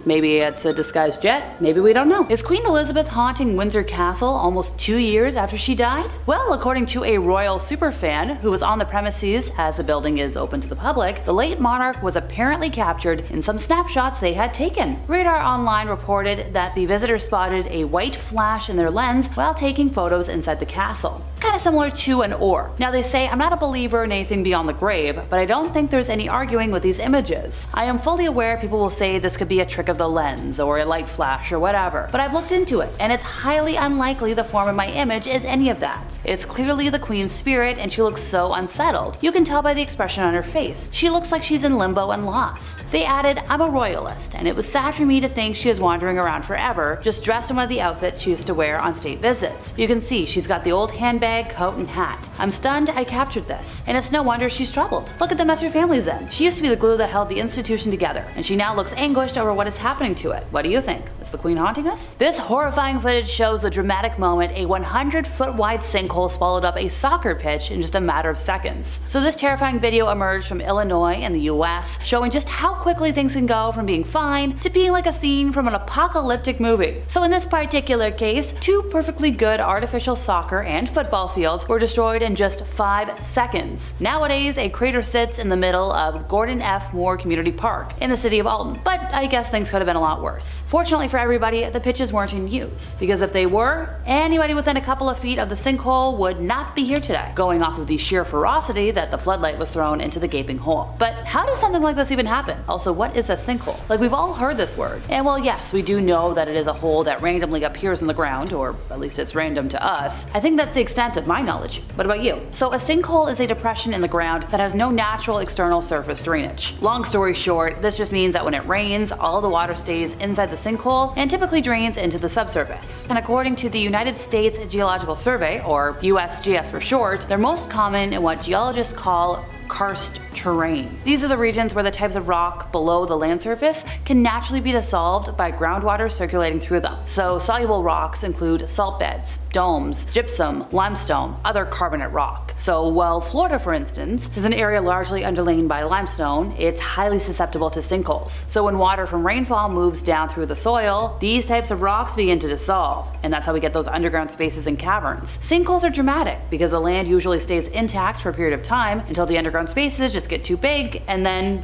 maybe it's a disguised jet, maybe we don't know. Is Queen Elizabeth haunting Windsor Castle almost 2 years after she died? Well, according to a royal superfan who was on the premises as the building is open to the public, the late monarch was apparently captured in some snapshots they had taken. Radar Online reported that the visitors spotted a white flash in their lens while taking photos inside the castle. Kind of similar to an orb. Now they say I'm not a believer in anything beyond the grave, but I don't think there's any arguing with these images. I am fully aware people will say this could be a trick of the lens or a light flash or whatever, but I've looked into it and it's highly unlikely the form of my image is any of that. It's clearly the Queen's spirit and she looks so unsettled. You can tell by the expression on her face. She looks like she's in limbo and lost. They added, I'm a royalist, and it was sad for me to think she is wandering around forever, just dressed in one of the outfits she used to wear on state visits. You can see she's got the old handbag, coat, and hat. I'm stunned I captured this, and it's no wonder she's troubled. Look at the mess her family's in. She used to be the glue that held the institution together, and she now looks anguished over what is happening to it. What do you think? Is the Queen haunting us? This horrifying footage shows the dramatic moment a 100-foot wide sinkhole swallowed up a soccer pitch in just a matter of seconds. So this terrifying video emerged from Illinois in the US, showing just how quickly things can go from being fine to being like a scene from an apocalyptic movie. So in this particular case, two perfectly good artificial soccer and football fields were destroyed in just 5 seconds. Nowadays, a crater sits in the middle of Gordon F. Moore Community Park in the city of Alton, but I guess things could have been a lot worse. Fortunately for everybody, the pitches weren't in use, because if they were, anybody within a couple of feet of the sinkhole would not be here today, going off of the sheer ferocity that the floodlight was thrown into the gaping hole. But how does something like this even happen? Also, what is a sinkhole? Like, we've all heard this word. And well, yes, we do know that it is a hole that randomly appears in the ground, or at least it's random to us. I think that's the extent of my knowledge. What about you? So a sinkhole is a depression in the ground that has no natural external surface drainage. Long story short, this just means that when it rains, all the water stays inside the sinkhole and typically drains into the subsurface. And according to the United States Geological Survey, or USGS for short, they're most common in what geologists call karst terrain. These are the regions where the types of rock below the land surface can naturally be dissolved by groundwater circulating through them. So soluble rocks include salt beds, domes, gypsum, limestone, other carbonate rock. So while Florida, for instance, is an area largely underlain by limestone, it's highly susceptible to sinkholes. So when water from rainfall moves down through the soil, these types of rocks begin to dissolve, and that's how we get those underground spaces and caverns. Sinkholes are dramatic because the land usually stays intact for a period of time until the underground spaces just get too big, and then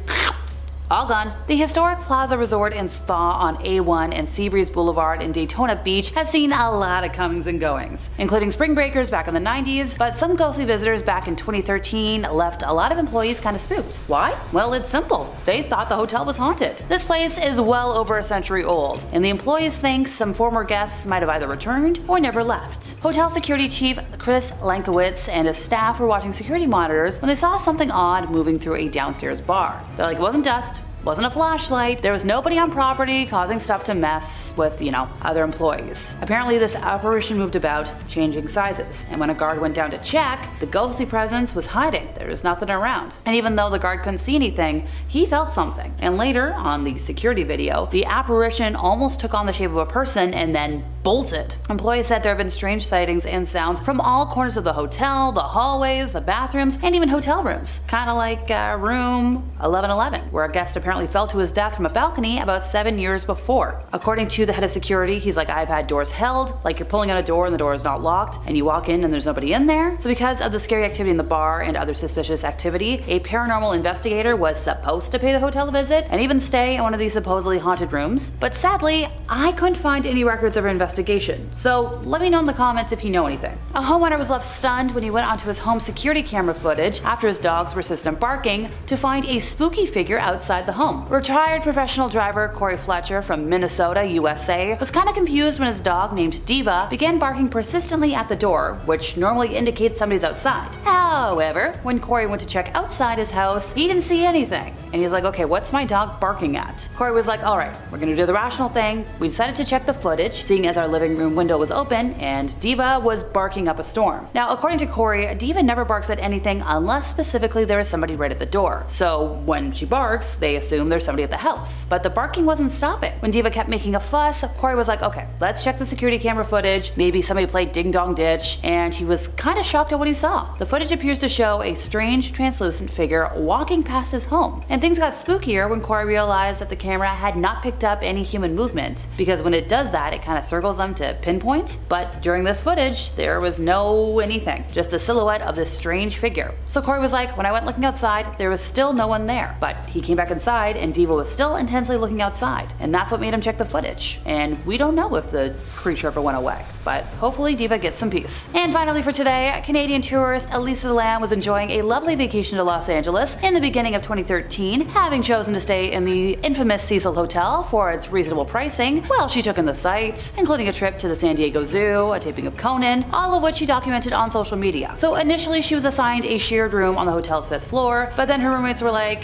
all gone. The historic Plaza Resort and Spa on A1 and Seabreeze Boulevard in Daytona Beach has seen a lot of comings and goings, including spring breakers back in the 90s, but some ghostly visitors back in 2013 left a lot of employees kind of spooked. Why? Well, it's simple. They thought the hotel was haunted. This place is well over a century old, and the employees think some former guests might have either returned or never left. Hotel security chief Chris Lankowitz and his staff were watching security monitors when they saw something odd moving through a downstairs bar. They're like, it wasn't dust, wasn't a flashlight, there was nobody on property causing stuff to mess with, other employees. Apparently this apparition moved about, changing sizes, and when a guard went down to check, the ghostly presence was hiding. There was nothing around. And even though the guard couldn't see anything, he felt something. And later, on the security video, the apparition almost took on the shape of a person and then bolted. Employees said there have been strange sightings and sounds from all corners of the hotel, the hallways, the bathrooms, and even hotel rooms. Kinda like room 1111, where a guest apparently fell to his death from a balcony about 7 years before. According to the head of security, he's like, I've had doors held, like you're pulling on a door and the door is not locked, and you walk in and there's nobody in there. So because of the scary activity in the bar and other suspicious activity, a paranormal investigator was supposed to pay the hotel a visit and even stay in one of these supposedly haunted rooms. But sadly, I couldn't find any records of her investigation, so let me know in the comments if you know anything. A homeowner was left stunned when he went onto his home security camera footage after his dogs were persistent barking to find a spooky figure outside the home. Retired professional driver Corey Fletcher from Minnesota, USA, was kind of confused when his dog named Diva began barking persistently at the door, which normally indicates somebody's outside. However, when Corey went to check outside his house, he didn't see anything. And he's like, okay, what's my dog barking at? Corey was like, alright, we're gonna do the rational thing. We decided to check the footage, seeing as our living room window was open and Diva was barking up a storm. Now, according to Corey, Diva never barks at anything unless specifically there is somebody right at the door. So when she barks, they assume there's somebody at the house. But the barking wasn't stopping. When Diva kept making a fuss, Corey was like, okay, let's check the security camera footage. Maybe somebody played Ding Dong Ditch, and he was kind of shocked at what he saw. The footage appears to show a strange, translucent figure walking past his home. And things got spookier when Corey realized that the camera had not picked up any human movement, because when it does that, it kind of circles them to pinpoint. But during this footage, there was no anything, just the silhouette of this strange figure. So Corey was like, when I went looking outside, there was still no one there. But he came back inside and Diva was still intensely looking outside. And that's what made him check the footage. And we don't know if the creature ever went away, but hopefully Diva gets some peace. And finally for today, Canadian tourist Elisa Lam was enjoying a lovely vacation to Los Angeles in the beginning of 2013, having chosen to stay in the infamous Cecil Hotel for its reasonable pricing while she took in the sights, including a trip to the San Diego Zoo, a taping of Conan, all of which she documented on social media. So initially she was assigned a shared room on the hotel's 5th floor, but then her roommates were like,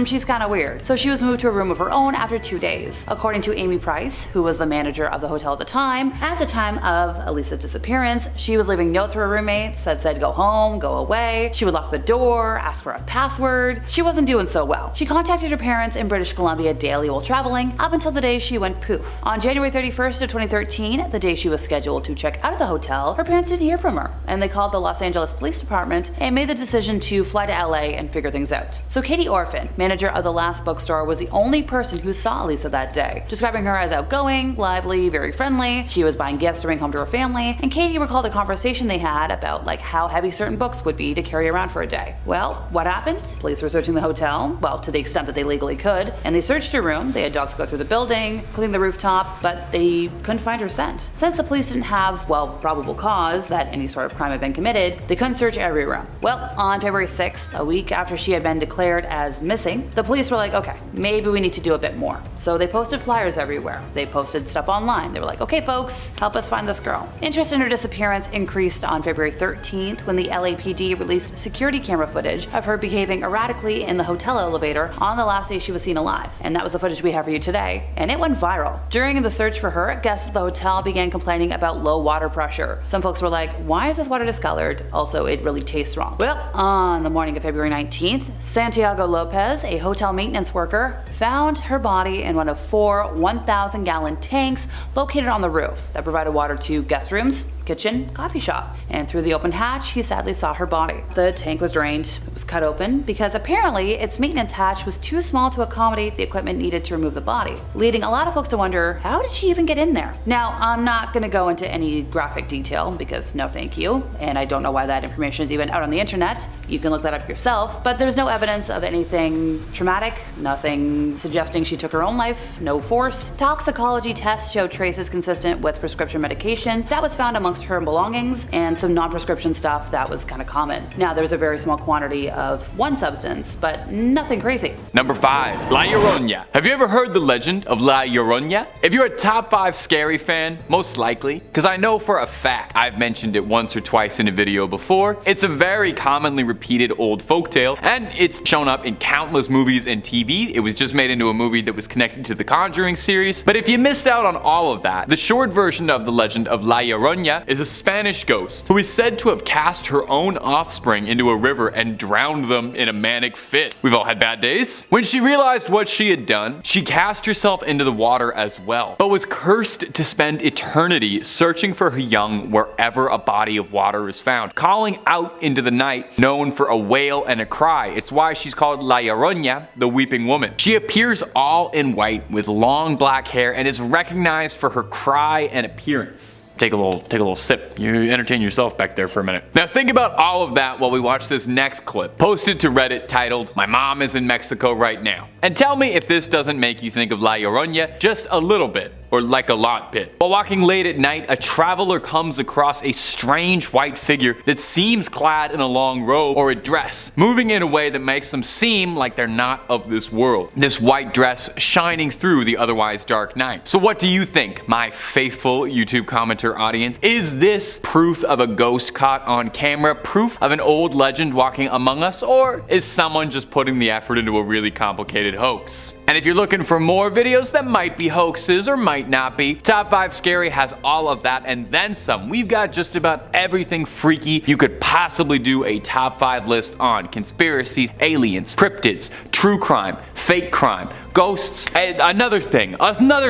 she's kinda weird. So she was moved to a room of her own after 2 days. According to Amy Price, who was the manager of the hotel at the time of Elisa's disappearance, she was leaving notes for her roommates that said go home, go away. She would lock the door, ask for a password. She wasn't doing so well. She contacted her parents in British Columbia daily while traveling, up until the day she went poof. On January 31st of 2013, the day she was scheduled to check out of the hotel, her parents didn't hear from her, and they called the Los Angeles Police Department and made the decision to fly to LA and figure things out. So Katie Orphan, manager of the last bookstore, was the only person who saw Elisa that day, describing her as outgoing, lively, very friendly. She was buying gifts to bring home to her family, and Katie recalled a conversation they had about how heavy certain books would be to carry around for a day. Well, what happened? Police were searching the hotel, well, to the extent that they legally could, and they searched her room. They had dogs go through the building, including the rooftop, but they couldn't find her scent. Since the police didn't have, probable cause that any sort of crime had been committed, they couldn't search every room. Well, on February 6th, a week after she had been declared as missing, the police were like, okay, maybe we need to do a bit more. So they posted flyers everywhere. They posted stuff online. They were like, okay folks, help us find scam this girl. Interest in her disappearance increased on February 13th when the LAPD released security camera footage of her behaving erratically in the hotel elevator on the last day she was seen alive. And that was the footage we have for you today, and it went viral. During the search for her, guests at the hotel began complaining about low water pressure. Some folks were like, why is this water discolored? Also, it really tastes wrong. Well, on the morning of February 19th, Santiago Lopez, a hotel maintenance worker, found her body in one of 4 1,000-gallon tanks located on the roof that provided water to guest rooms, kitchen, coffee shop. And through the open hatch, he sadly saw her body. The tank was drained. It was cut open because apparently its maintenance hatch was too small to accommodate the equipment needed to remove the body, leading a lot of folks to wonder, how did she even get in there? Now, I'm not going to go into any graphic detail because no thank you, and I don't know why that information is even out on the internet. You can look that up yourself, but there's no evidence of anything traumatic, nothing suggesting she took her own life, no force. Toxicology tests showed traces consistent with prescription medication that was found amongst her belongings, and some non-prescription stuff that was kind of common. Now, there's a very small quantity of one substance, but nothing crazy. Number 5. La Llorona. Have you ever heard the legend of La Llorona? If you're a top 5 scary fan, most likely, because I know for a fact I've mentioned it once or twice in a video before, it's a very commonly repeated old folktale, and it's shown up in countless movies and TV. It was just made into a movie that was connected to the Conjuring series. But if you missed out on all of that, the short version of the legend of La Llorona is a Spanish ghost who is said to have cast her own offspring into a river and drowned them in a manic fit. We've all had bad days. When she realized what she had done, she cast herself into the water as well, but was cursed to spend eternity searching for her young wherever a body of water is found, calling out into the night, known for a wail and a cry. It's why she's called La Llorona, the weeping woman. She appears all in white with long black hair and is recognized for her cry and appearance. Take a little sip. You entertain yourself back there for a minute. Now think about all of that while we watch this next clip, posted to Reddit titled, "My mom is in Mexico right now." And tell me if this doesn't make you think of La Llorona just a little bit, or like a lot bit. While walking late at night, a traveler comes across a strange white figure that seems clad in a long robe or a dress, moving in a way that makes them seem like they're not of this world. This white dress shining through the otherwise dark night. So what do you think, my faithful YouTube commenter audience? Is this proof of a ghost caught on camera, proof of an old legend walking among us, or is someone just putting the effort into a really complicated hoax? And if you're looking for more videos that might be hoaxes or might not be, Top 5 Scary has all of that and then some. We've got just about everything freaky you could possibly do a top 5 list on. Conspiracies, aliens, cryptids, true crime, fake crime, ghosts, another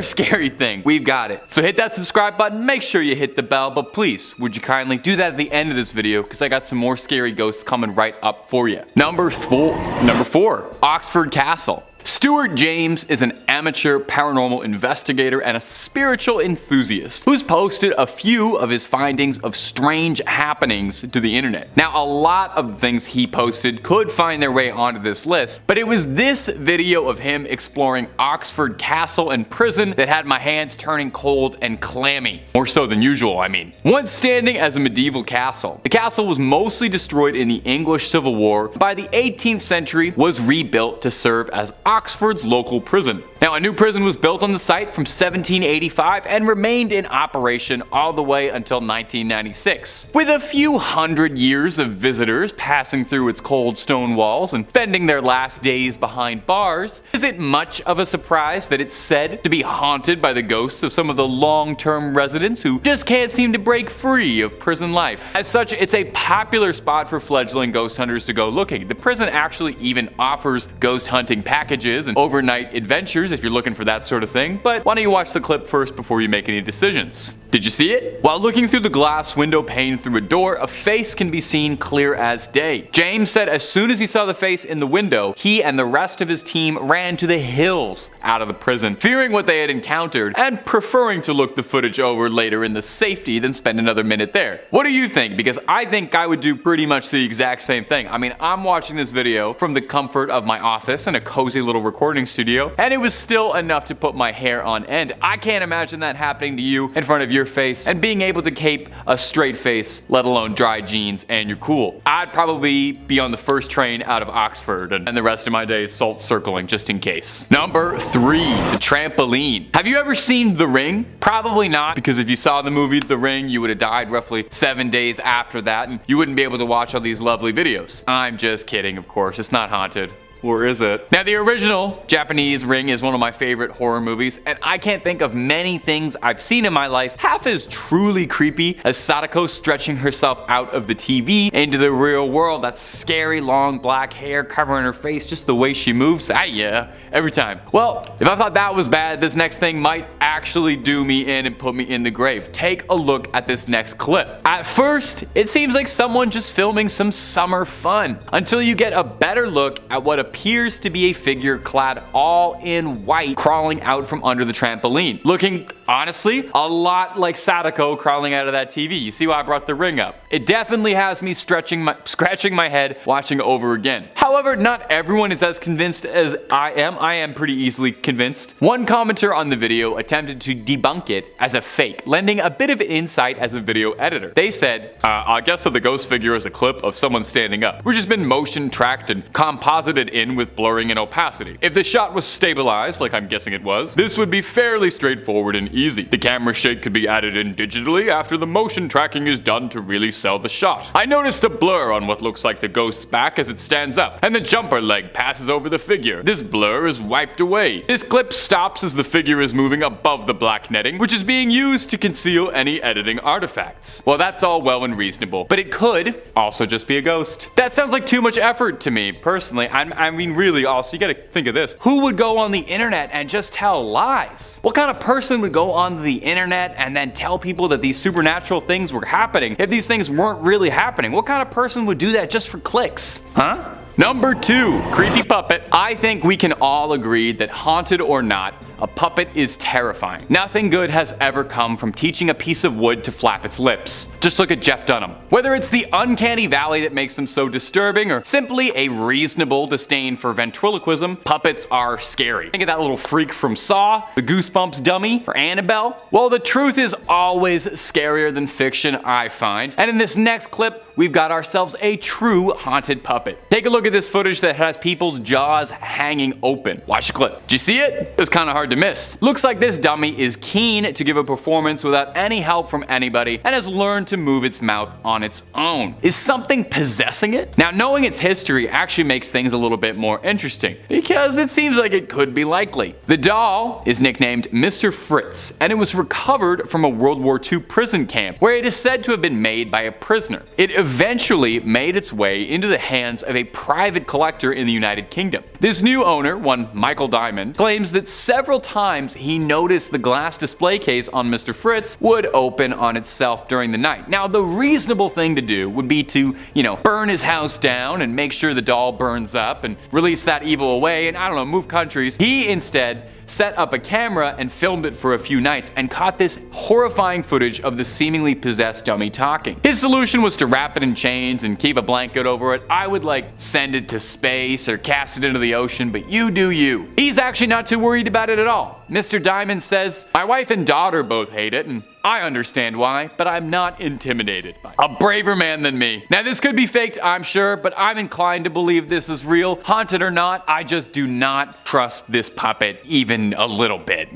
scary thing. We've got it. So hit that subscribe button, make sure you hit the bell, but please, would you kindly do that at the end of this video, because I got some more scary ghosts coming right up for you. Number 4, Oxford Castle. Stuart James is an amateur paranormal investigator and a spiritual enthusiast who's posted a few of his findings of strange happenings to the internet. Now, a lot of things he posted could find their way onto this list, but it was this video of him exploring Oxford Castle and prison that had my hands turning cold and clammy. More so than usual, I mean. Once standing as a medieval castle, the castle was mostly destroyed in the English Civil War. By the 18th century, was rebuilt to serve as Oxford's local prison. Now, a new prison was built on the site from 1785 and remained in operation all the way until 1996. With a few hundred years of visitors passing through its cold stone walls and spending their last days behind bars, is it much of a surprise that it's said to be haunted by the ghosts of some of the long-term residents who just can't seem to break free of prison life? As such, it's a popular spot for fledgling ghost hunters to go looking. The prison actually even offers ghost hunting packages and overnight adventures if you're looking for that sort of thing, but why don't you watch the clip first before you make any decisions? Did you see it? While looking through the glass window pane through a door, a face can be seen clear as day. James said as soon as he saw the face in the window, he and the rest of his team ran to the hills out of the prison, fearing what they had encountered and preferring to look the footage over later in the safety than spend another minute there. What do you think? Because I think I would do pretty much the exact same thing. I mean, I'm watching this video from the comfort of my office in a cozy little recording studio, and it was still enough to put my hair on end. I can't imagine that happening to you in front of your face and being able to keep a straight face, let alone dry jeans, and you're cool. I'd probably be on the first train out of Oxford and the rest of my days salt circling just in case. Number 3, the trampoline. Have you ever seen The Ring? Probably not, because if you saw the movie The Ring, you would have died roughly 7 days after that, and you wouldn't be able to watch all these lovely videos. I'm just kidding, of course. It's not haunted. Or is it? Now, the original Japanese Ring is one of my favorite horror movies, and I can't think of many things I've seen in my life half as truly creepy as Sadako stretching herself out of the TV into the real world. That scary long black hair covering her face, just the way she moves. Yeah, every time. Well, if I thought that was bad, this next thing might actually do me in and put me in the grave. Take a look at this next clip. At first, it seems like someone just filming some summer fun, until you get a better look at what appears to be a figure clad all in white crawling out from under the trampoline. Looking, honestly, a lot like Sadako crawling out of that TV. You see why I brought The Ring up? It definitely has me scratching my head watching over again. However, not everyone is as convinced as I am. I am pretty easily convinced. One commenter on the video attempted to debunk it as a fake, lending a bit of insight as a video editor. They said, I guess that the ghost figure is a clip of someone standing up, which has been motion tracked and composited in with blurring and opacity. If the shot was stabilized, like I'm guessing it was, this would be fairly straightforward and easy. The camera shake could be added in digitally after the motion tracking is done to really sell the shot. I noticed a blur on what looks like the ghost's back as it stands up, and the jumper leg passes over the figure. This blur is wiped away. This clip stops as the figure is moving above the black netting, which is being used to conceal any editing artifacts. Well, that's all well and reasonable, but it could also just be a ghost. That sounds like too much effort to me, personally. I mean, really, also, you gotta think of this. Who would go on the internet and just tell lies? What kind of person would go on the internet and then tell people that these supernatural things were happening if these things weren't really happening? What kind of person would do that just for clicks? Huh? Number 2, creepy puppet. I think we can all agree that, haunted or not, a puppet is terrifying. Nothing good has ever come from teaching a piece of wood to flap its lips. Just look at Jeff Dunham. Whether it's the uncanny valley that makes them so disturbing or simply a reasonable disdain for ventriloquism, puppets are scary. Think of that little freak from Saw, the Goosebumps dummy, or Annabelle. Well, the truth is always scarier than fiction, I find. And in this next clip, we've got ourselves a true haunted puppet. Take a look at this footage that has people's jaws hanging open. Watch the clip. Did you see it? It was kind of hard to miss. Looks like this dummy is keen to give a performance without any help from anybody and has learned to move its mouth on its own. Is something possessing it? Now, knowing its history actually makes things a little bit more interesting, because it seems like it could be likely. The doll is nicknamed Mr. Fritz, and it was recovered from a World War II prison camp where it is said to have been made by a prisoner. It eventually made its way into the hands of a private collector in the United Kingdom. This new owner, one Michael Diamond, claims that several times he noticed the glass display case on Mr. Fritz would open on itself during the night. Now, the reasonable thing to do would be to, burn his house down and make sure the doll burns up and release that evil away and, move countries. He instead set up a camera and filmed it for a few nights and caught this horrifying footage of the seemingly possessed dummy talking. His solution was to wrap it in chains and keep a blanket over it. I would send it to space or cast it into the ocean, but you do you. He's actually not too worried about it at all. Mr. Diamond says, "My wife and daughter both hate it, and I understand why, but I'm not intimidated by it. A braver man than me." Now, this could be faked, I'm sure, but I'm inclined to believe this is real. Haunted or not, I just do not trust this puppet even a little bit,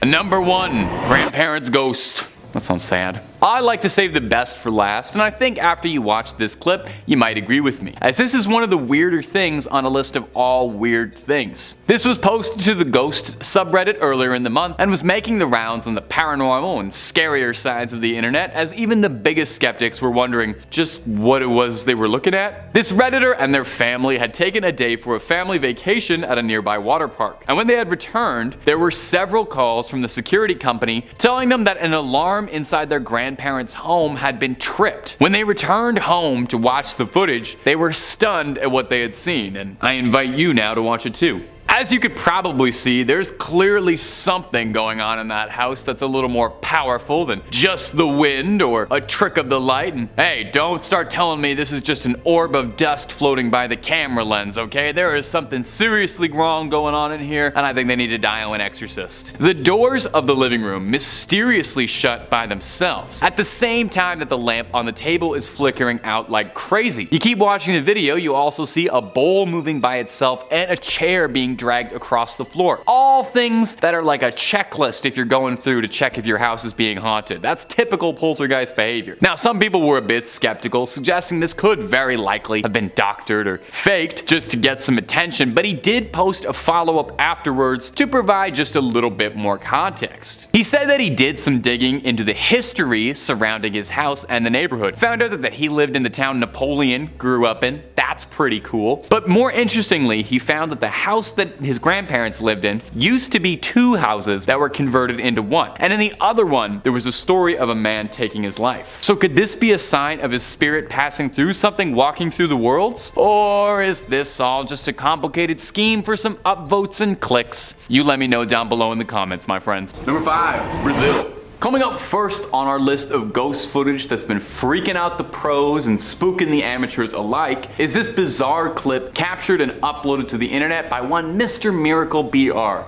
Number 1, grandparents' ghost. That sounds sad. I like to save the best for last, and I think after you watch this clip, you might agree with me, as this is one of the weirder things on a list of all weird things. This was posted to the Ghost subreddit earlier in the month and was making the rounds on the paranormal and scarier sides of the internet, as even the biggest skeptics were wondering just what it was they were looking at. This redditor and their family had taken a day for a family vacation at a nearby water park, and when they had returned, there were several calls from the security company telling them that an alarm inside their grandparents' home had been tripped. When they returned home to watch the footage, they were stunned at what they had seen, and I invite you now to watch it too. As you could probably see, there's clearly something going on in that house that's a little more powerful than just the wind or a trick of the light. And hey, don't start telling me this is just an orb of dust floating by the camera lens, okay? There is something seriously wrong going on in here, and I think they need to dial an exorcist. The doors of the living room mysteriously shut by themselves, at the same time that the lamp on the table is flickering out like crazy. You keep watching the video, you also see a bowl moving by itself and a chair being dragged across the floor. All things that are like a checklist if you're going through to check if your house is being haunted. That's typical poltergeist behavior. Now, some people were a bit skeptical, suggesting this could very likely have been doctored or faked just to get some attention, but he did post a follow-up afterwards to provide just a little bit more context. He said that he did some digging into the history surrounding his house and the neighborhood. Found out that he lived in the town Napoleon grew up in. That's pretty cool. But more interestingly, he found that the house that his grandparents lived in used to be two houses that were converted into one. And in the other one, there was a story of a man taking his life. So could this be a sign of his spirit passing through something, walking through the worlds? Or is this all just a complicated scheme for some upvotes and clicks? You let me know down below in the comments, my friends. Number 5, Brazil. Coming up first on our list of ghost footage that's been freaking out the pros and spooking the amateurs alike is this bizarre clip captured and uploaded to the internet by one Mr. Miracle BR.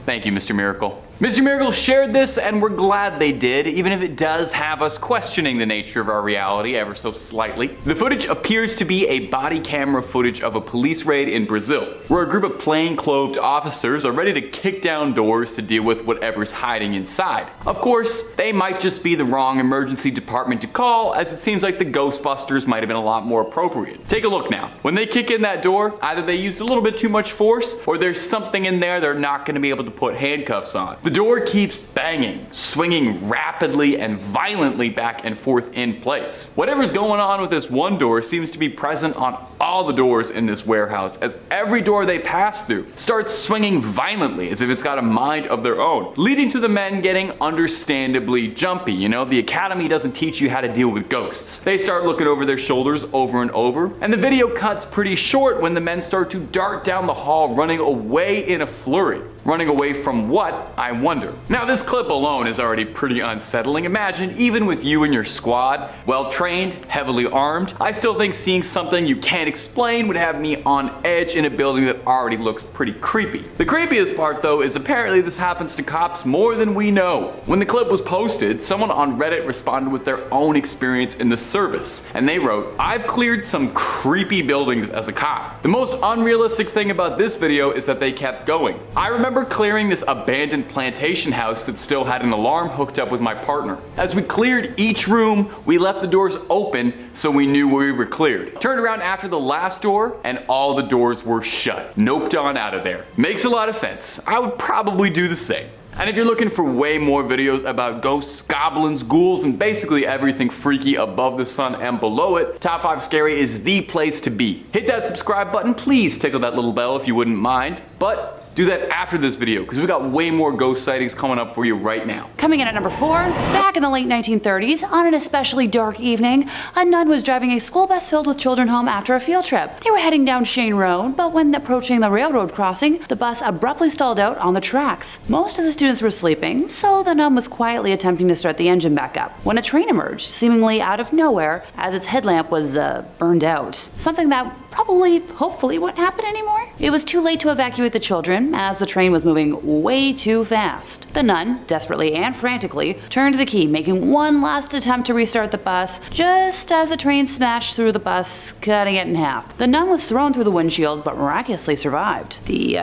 Thank you, Mr. Miracle. Mr. Miracle shared this, and we're glad they did, even if it does have us questioning the nature of our reality ever so slightly. The footage appears to be a body camera footage of a police raid in Brazil, where a group of plain-clothed officers are ready to kick down doors to deal with whatever's hiding inside. Of course, they might just be the wrong emergency department to call, as it seems like the Ghostbusters might have been a lot more appropriate. Take a look now. When they kick in that door, either they used a little bit too much force, or there's something in there they're not going to be able to put handcuffs on. The door keeps banging, swinging rapidly and violently back and forth in place. Whatever's going on with this one door seems to be present on all the doors in this warehouse, as every door they pass through starts swinging violently as if it's got a mind of their own, leading to the men getting understandably jumpy. You know, the academy doesn't teach you how to deal with ghosts. They start looking over their shoulders over and over, and the video cuts pretty short when the men start to dart down the hall, running away in a flurry. Running away from what, I wonder? Now, this clip alone is already pretty unsettling. Imagine, even with you and your squad, well trained, heavily armed, I still think seeing something you can't explain would have me on edge in a building that already looks pretty creepy. The creepiest part, though, is apparently this happens to cops more than we know. When the clip was posted, someone on Reddit responded with their own experience in the service, and they wrote, "I've cleared some creepy buildings as a cop. The most unrealistic thing about this video is that they kept going. I remember clearing this abandoned plantation house that still had an alarm hooked up with my partner. As we cleared each room, we left the doors open so we knew we were cleared. Turned around after the last door and all the doors were shut. Noped on out of there." Makes a lot of sense. I would probably do the same. And if you're looking for way more videos about ghosts, goblins, ghouls, and basically everything freaky above the sun and below it, Top 5 Scary is the place to be. Hit that subscribe button, please tickle that little bell if you wouldn't mind, but do that after this video, because we got way more ghost sightings coming up for you right now. Coming in at number 4, back in the late 1930s, on an especially dark evening, a nun was driving a school bus filled with children home after a field trip. They were heading down Shane Road, but when approaching the railroad crossing, the bus abruptly stalled out on the tracks. Most of the students were sleeping, so the nun was quietly attempting to start the engine back up, when a train emerged, seemingly out of nowhere, as its headlamp was burned out. Something that probably, hopefully, wouldn't happen anymore. It was too late to evacuate the children, as the train was moving way too fast. The nun, desperately and frantically, turned the key, making one last attempt to restart the bus, just as the train smashed through the bus, cutting it in half. The nun was thrown through the windshield, but miraculously survived. The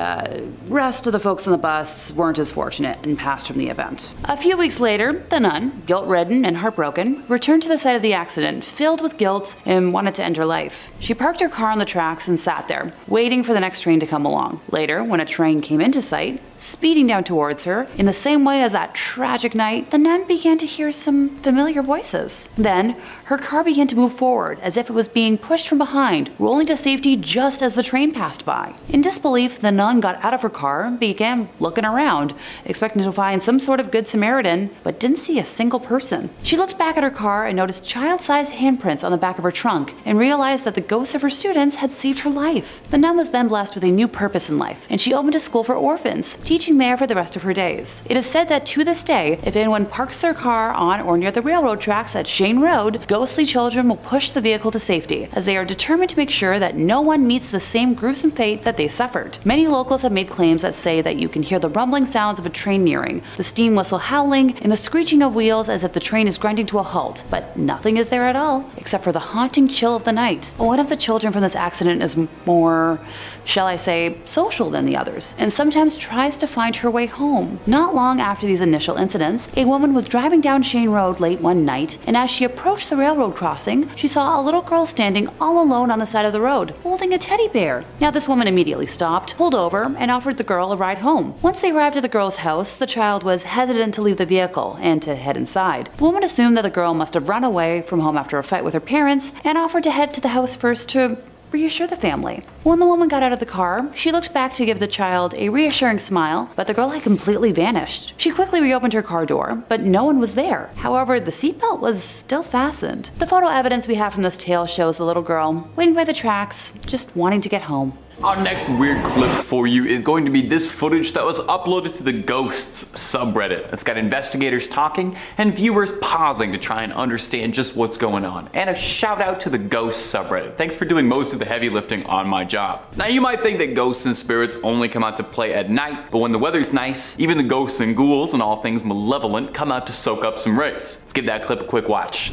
rest of the folks on the bus weren't as fortunate and passed from the event. A few weeks later, the nun, guilt-ridden and heartbroken, returned to the site of the accident, filled with guilt and wanted to end her life. She parked her car on the tracks and sat there, waiting for the next train to come along. Later, when a train came into sight, speeding down towards her. In the same way as that tragic night, the nun began to hear some familiar voices. Then, her car began to move forward as if it was being pushed from behind, rolling to safety just as the train passed by. In disbelief, the nun got out of her car and began looking around, expecting to find some sort of good Samaritan, but didn't see a single person. She looked back at her car and noticed child-sized handprints on the back of her trunk and realized that the ghosts of her students had saved her life. The nun was then blessed with a new purpose in life, and she opened a school for orphans, teaching there for the rest of her days. It is said that to this day, if anyone parks their car on or near the railroad tracks at Shane Road, ghostly children will push the vehicle to safety, as they are determined to make sure that no one meets the same gruesome fate that they suffered. Many locals have made claims that say that you can hear the rumbling sounds of a train nearing, the steam whistle howling, and the screeching of wheels as if the train is grinding to a halt, but nothing is there at all, except for the haunting chill of the night. One of the children from this accident is more, shall I say, social than the others, and sometimes tries to find her way home. Not long after these initial incidents, a woman was driving down Shane Road late one night, and as she approached the railroad crossing, she saw a little girl standing all alone on the side of the road, holding a teddy bear. Now this woman immediately stopped, pulled over, and offered the girl a ride home. Once they arrived at the girl's house, the child was hesitant to leave the vehicle and to head inside. The woman assumed that the girl must have run away from home after a fight with her parents and offered to head to the house first to reassure the family. When the woman got out of the car, she looked back to give the child a reassuring smile, but the girl had completely vanished. She quickly reopened her car door, but no one was there. However, the seatbelt was still fastened. The photo evidence we have from this tale shows the little girl waiting by the tracks, just wanting to get home. Our next weird clip for you is going to be this footage that was uploaded to the Ghosts subreddit. It's got investigators talking and viewers pausing to try and understand just what's going on. And a shout out to the Ghosts subreddit. Thanks for doing most of the heavy lifting on my job. Now you might think that ghosts and spirits only come out to play at night, but when the weather's nice, even the ghosts and ghouls and all things malevolent come out to soak up some rays. Let's give that clip a quick watch.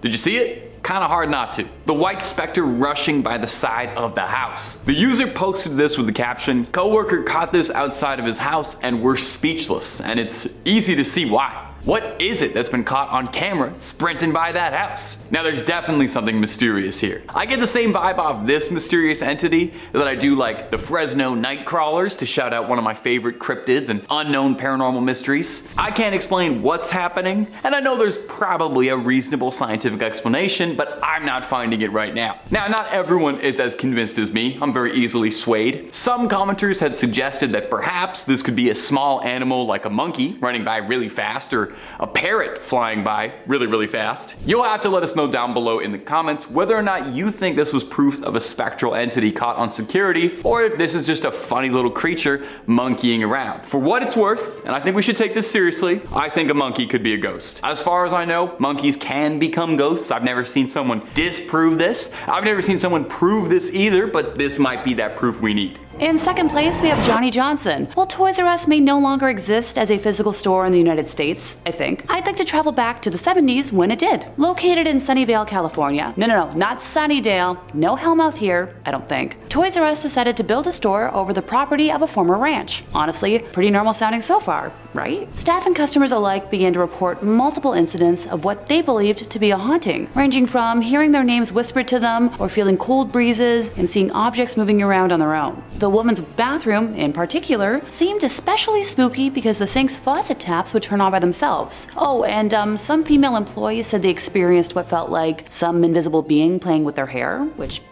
Did you see it? Kinda hard not to. The white specter rushing by the side of the house. The user posted this with the caption, "Coworker caught this outside of his house and we're speechless," and it's easy to see why. What is it that's been caught on camera sprinting by that house? Now there's definitely something mysterious here. I get the same vibe off this mysterious entity that I do like the Fresno night crawlers, to shout out one of my favorite cryptids and unknown paranormal mysteries. I can't explain what's happening, and I know there's probably a reasonable scientific explanation, but I'm not finding it right now. Now, not everyone is as convinced as me. I'm very easily swayed. Some commenters had suggested that perhaps this could be a small animal like a monkey running by really fast, or a parrot flying by really, really fast. You'll have to let us know down below in the comments whether or not you think this was proof of a spectral entity caught on security, or if this is just a funny little creature monkeying around. For what it's worth, and I think we should take this seriously, I think a monkey could be a ghost. As far as I know, monkeys can become ghosts. I've never seen someone disprove this. I've never seen someone prove this either, but this might be that proof we need. In second place, we have Johnny Johnson. While Toys R Us may no longer exist as a physical store in the United States, I think, I'd like to travel back to the 70s when it did. Located in Sunnyvale, California. No, not Sunnydale. No Hellmouth here, I don't think. Toys R Us decided to build a store over the property of a former ranch. Honestly, pretty normal sounding so far, right? Staff and customers alike began to report multiple incidents of what they believed to be a haunting, ranging from hearing their names whispered to them, or feeling cold breezes, and seeing objects moving around on their own. The woman's bathroom, in particular, seemed especially spooky because the sink's faucet taps would turn on by themselves. Oh, and some female employees said they experienced what felt like some invisible being playing with their hair, which...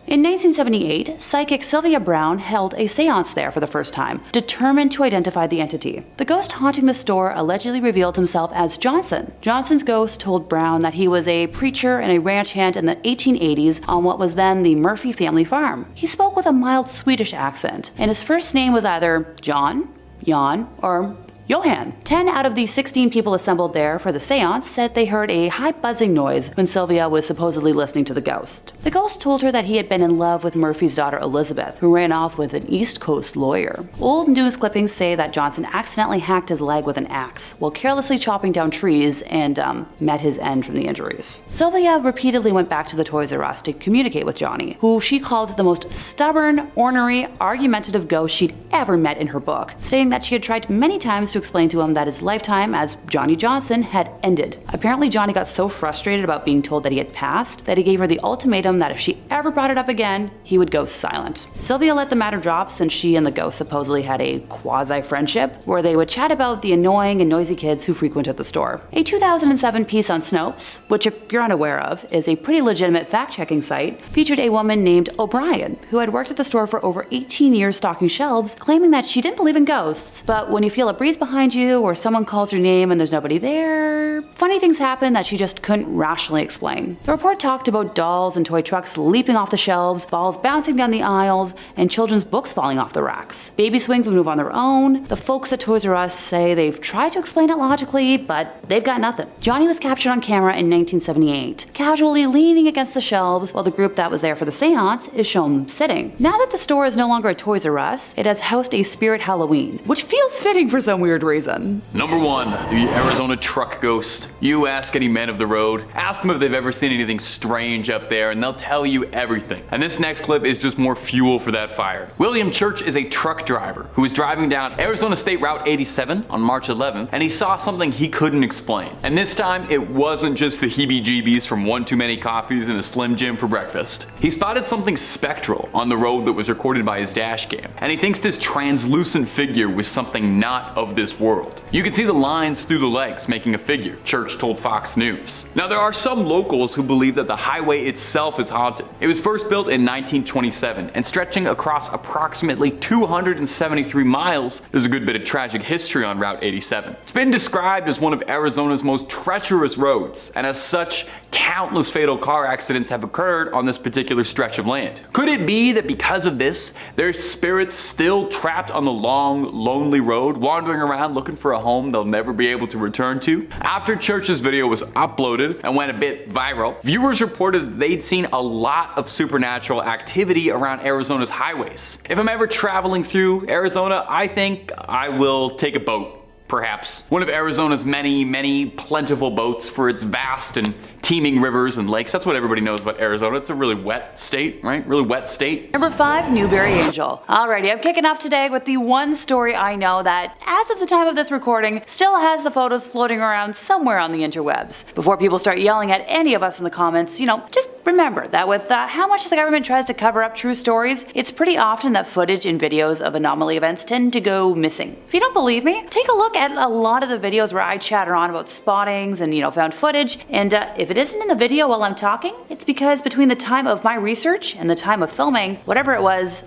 In 1978, psychic Sylvia Brown held a seance there for the first time, determined to identify the entity. The ghost haunting the store allegedly revealed himself as Johnson. Johnson's ghost told Brown that he was a preacher and a ranch hand in the 1880s on what was then the Murphy family farm. He spoke with a mild Swedish accent, and his first name was either John, Jan, or Johan. 10 out of the 16 people assembled there for the seance said they heard a high buzzing noise when Sylvia was supposedly listening to the ghost. The ghost told her that he had been in love with Murphy's daughter Elizabeth, who ran off with an East Coast lawyer. Old news clippings say that Johnson accidentally hacked his leg with an axe while carelessly chopping down trees and met his end from the injuries. Sylvia repeatedly went back to the Toys R Us to communicate with Johnny, who she called the most stubborn, ornery, argumentative ghost she'd ever met in her book, stating that she had tried many times to explain to him that his lifetime as Johnny Johnson had ended. Apparently Johnny got so frustrated about being told that he had passed that he gave her the ultimatum that if she ever brought it up again, he would go silent. Sylvia let the matter drop since she and the ghost supposedly had a quasi-friendship where they would chat about the annoying and noisy kids who frequented the store. A 2007 piece on Snopes, which if you're unaware of, is a pretty legitimate fact-checking site, featured a woman named O'Brien who had worked at the store for over 18 years stocking shelves, claiming that she didn't believe in ghosts, but when you feel a breeze behind you or someone calls your name and there's nobody there, funny things happen that she just couldn't rationally explain. The report talked about dolls and toy trucks leaping off the shelves, balls bouncing down the aisles, and children's books falling off the racks. Baby swings would move on their own. The folks at Toys R Us say they've tried to explain it logically, but they've got nothing. Johnny was captured on camera in 1978, casually leaning against the shelves while the group that was there for the seance is shown sitting. Now that the store is no longer a Toys R Us, it has housed a Spirit Halloween, which feels fitting for some weird reason. Number 1, the Arizona truck ghost. You ask any men of the road, ask them if they've ever seen anything strange up there, and they'll tell you everything. And this next clip is just more fuel for that fire. William Church is a truck driver who was driving down Arizona State Route 87 on March 11th, and he saw something he couldn't explain. And this time, it wasn't just the heebie-jeebies from one too many coffees and a Slim Jim for breakfast. He spotted something spectral on the road that was recorded by his dash cam, and he thinks this translucent figure was something not of this world. You can see the lines through the legs making a figure, Church told Fox News. Now there are some locals who believe that the highway itself is haunted. It was first built in 1927 and stretching across approximately 273 miles. There's a good bit of tragic history on Route 87. It's been described as one of Arizona's most treacherous roads, and as such, countless fatal car accidents have occurred on this particular stretch of land. Could it be that because of this, there's spirits still trapped on the long, lonely road, wandering around looking for a home they'll never be able to return to? After Church's video was uploaded and went a bit viral, viewers reported that they'd seen a lot of supernatural activity around Arizona's highways. If I'm ever traveling through Arizona, I think I will take a boat. Perhaps. One of Arizona's many, many plentiful boats for its vast and teeming rivers and lakes. That's what everybody knows about Arizona. It's a really wet state, right? Really wet state. Number 5, Newberry Angel. Alrighty, I'm kicking off today with the one story I know that, as of the time of this recording, still has the photos floating around somewhere on the interwebs. Before people start yelling at any of us in the comments, just remember that with how much the government tries to cover up true stories, it's pretty often that footage and videos of anomaly events tend to go missing. If you don't believe me, take a look at a lot of the videos where I chatter on about spottings and found footage, and if it isn't in the video while I'm talking, it's because between the time of my research and the time of filming, whatever it was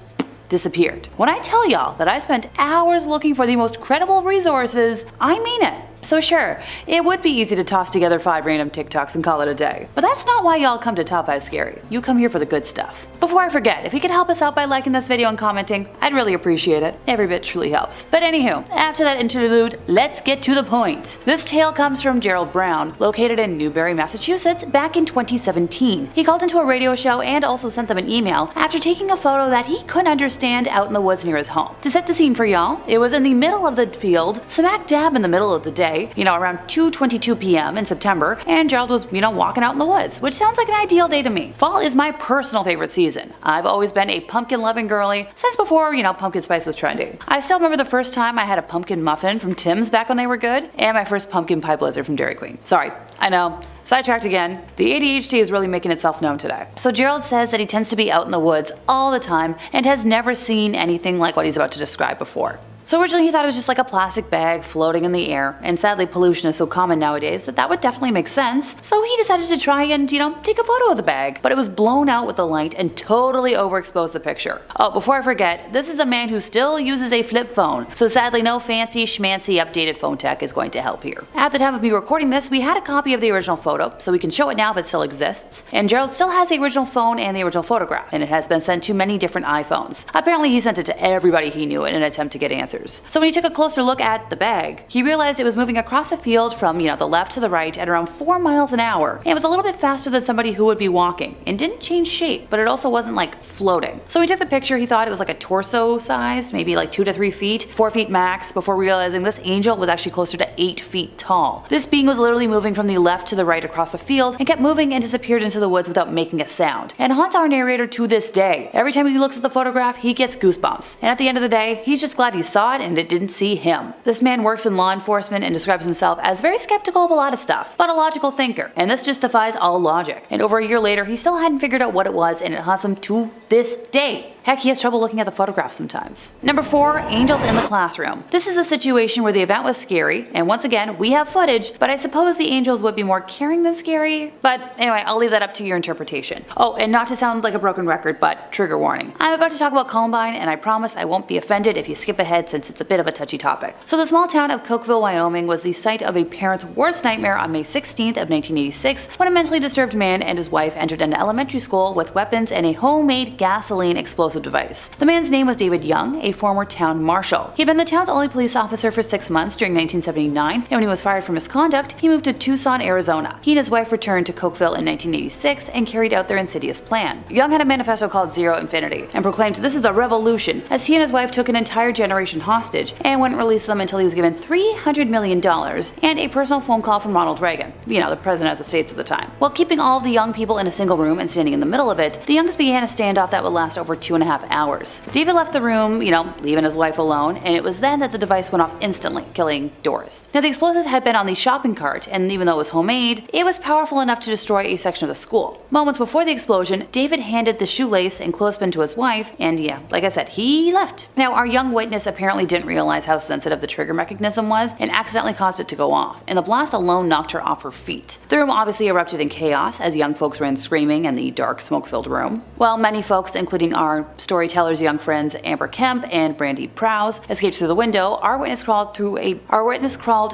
disappeared. When I tell y'all that I spent hours looking for the most credible resources, I mean it. So sure, it would be easy to toss together 5 random TikToks and call it a day. But that's not why y'all come to Top 5 Scary. You come here for the good stuff. Before I forget, if you could help us out by liking this video and commenting, I'd really appreciate it. Every bit truly helps. But anywho, after that interlude, let's get to the point. This tale comes from Gerald Brown, located in Newbury, Massachusetts, back in 2017. He called into a radio show and also sent them an email after taking a photo that he couldn't understand out in the woods near his home. To set the scene for y'all, it was in the middle of the field, smack dab in the middle of the day, around 2:22 p.m. in September, and Gerald was, walking out in the woods, which sounds like an ideal day to me. Fall is my personal favorite season. I've always been a pumpkin-loving girly since before, pumpkin spice was trendy. I still remember the first time I had a pumpkin muffin from Tim's back when they were good, and my first pumpkin pie blizzard from Dairy Queen. Sorry, I know. Sidetracked again. The ADHD is really making itself known today. So Gerald says that he tends to be out in the woods all the time and has never seen anything like what he's about to describe before. So originally he thought it was just like a plastic bag floating in the air, and sadly pollution is so common nowadays that would definitely make sense. So he decided to try and, take a photo of the bag, but it was blown out with the light and totally overexposed the picture. Oh, before I forget, this is a man who still uses a flip phone, so sadly no fancy schmancy updated phone tech is going to help here. At the time of me recording this, we had a copy of the original photo, so we can show it now if it still exists, and Gerald still has the original phone and the original photograph, and it has been sent to many different iPhones. Apparently he sent it to everybody he knew in an attempt to get answers. So when he took a closer look at the bag, he realized it was moving across the field from, the left to the right at around 4 miles an hour. And it was a little bit faster than somebody who would be walking, and didn't change shape, but it also wasn't like floating. So he took the picture, he thought it was like a torso sized, maybe like 2 to 3 feet, 4 feet max, before realizing this angel was actually closer to 8 feet tall. This being was literally moving from the left to the right across the field, and kept moving and disappeared into the woods without making a sound, and haunts our narrator to this day. Every time he looks at the photograph, he gets goosebumps, and at the end of the day, he's just glad he saw saw it and it didn't see him. This man works in law enforcement and describes himself as very skeptical of a lot of stuff, but a logical thinker, and this just defies all logic. And over a year later, he still hadn't figured out what it was, and it haunts him to this day. Heck, he has trouble looking at the photographs sometimes. Number 4, angels in the classroom. This is a situation where the event was scary, and once again, we have footage, but I suppose the angels would be more caring than scary. But anyway, I'll leave that up to your interpretation. Oh, and not to sound like a broken record, but trigger warning. I'm about to talk about Columbine, and I promise I won't be offended if you skip ahead since it's a bit of a touchy topic. So the small town of Cokeville, Wyoming was the site of a parent's worst nightmare on May 16th of 1986 when a mentally disturbed man and his wife entered an elementary school with weapons and a homemade gasoline explosive device. The man's name was David Young, a former town marshal. He had been the town's only police officer for 6 months during 1979, and when he was fired for misconduct, he moved to Tucson, Arizona. He and his wife returned to Cokeville in 1986 and carried out their insidious plan. Young had a manifesto called Zero Infinity and proclaimed this is a revolution, as he and his wife took an entire generation hostage and wouldn't release them until he was given $300 million and a personal phone call from Ronald Reagan, the president of the States at the time. While keeping all of the young people in a single room and standing in the middle of it, the Youngs began a standoff that would last over 2.5 hours. David left the room, leaving his wife alone, and it was then that the device went off instantly, killing Doris. Now, the explosive had been on the shopping cart, and even though it was homemade, it was powerful enough to destroy a section of the school. Moments before the explosion, David handed the shoelace and clothespin to his wife, and like I said, he left. Now, our young witness apparently didn't realize how sensitive the trigger mechanism was and accidentally caused it to go off, and the blast alone knocked her off her feet. The room obviously erupted in chaos as young folks ran screaming in the dark, smoke-filled room. While many folks, including our storyteller's young friends Amber Kemp and Brandy Prowse, escaped through the window, our witness crawled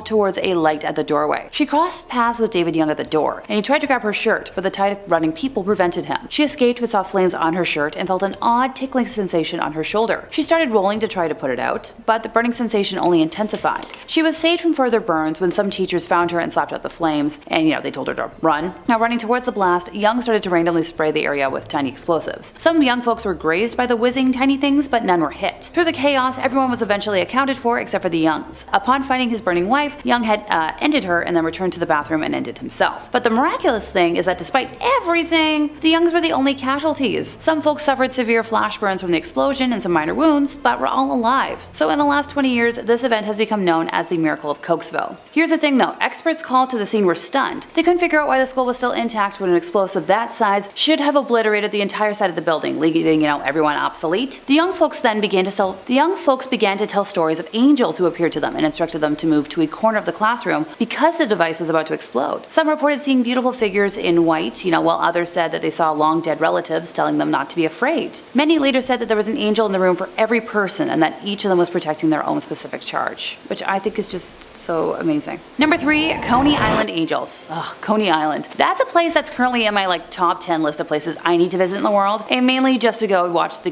towards a light at the doorway. She crossed paths with David Young at the door, and he tried to grab her shirt, but the tide of running people prevented him. She escaped but saw flames on her shirt and felt an odd tickling sensation on her shoulder. She started rolling to try to put it out, but the burning sensation only intensified. She was saved from further burns when some teachers found her and slapped out the flames, and they told her to run. Now, running towards the blast, Young started to randomly spray the area with tiny explosives. Some young folks were grazed by the whizzing tiny things, but none were hit. Through the chaos, everyone was eventually accounted for except for the Youngs. Upon finding his burning wife, Young had ended her and then returned to the bathroom and ended himself. But the miraculous thing is that despite everything, the Youngs were the only casualties. Some folks suffered severe flash burns from the explosion and some minor wounds, but were all alive. So in the last 20 years, this event has become known as the Miracle of Cokesville. Here's the thing though, experts called to the scene were stunned. They couldn't figure out why the school was still intact when an explosive that size should have obliterated the entire side of the building, leaving, everyone obsolete. The young folks began to tell stories of angels who appeared to them and instructed them to move to a corner of the classroom because the device was about to explode. Some reported seeing beautiful figures in white, while others said that they saw long dead relatives telling them not to be afraid. Many later said that there was an angel in the room for every person and that each of them was protecting their own specific charge, which I think is just so amazing. Number 3, Coney Island Angels. Coney Island. That's a place that's currently in my top 10 list of places I need to visit in the world, and mainly just to go watch the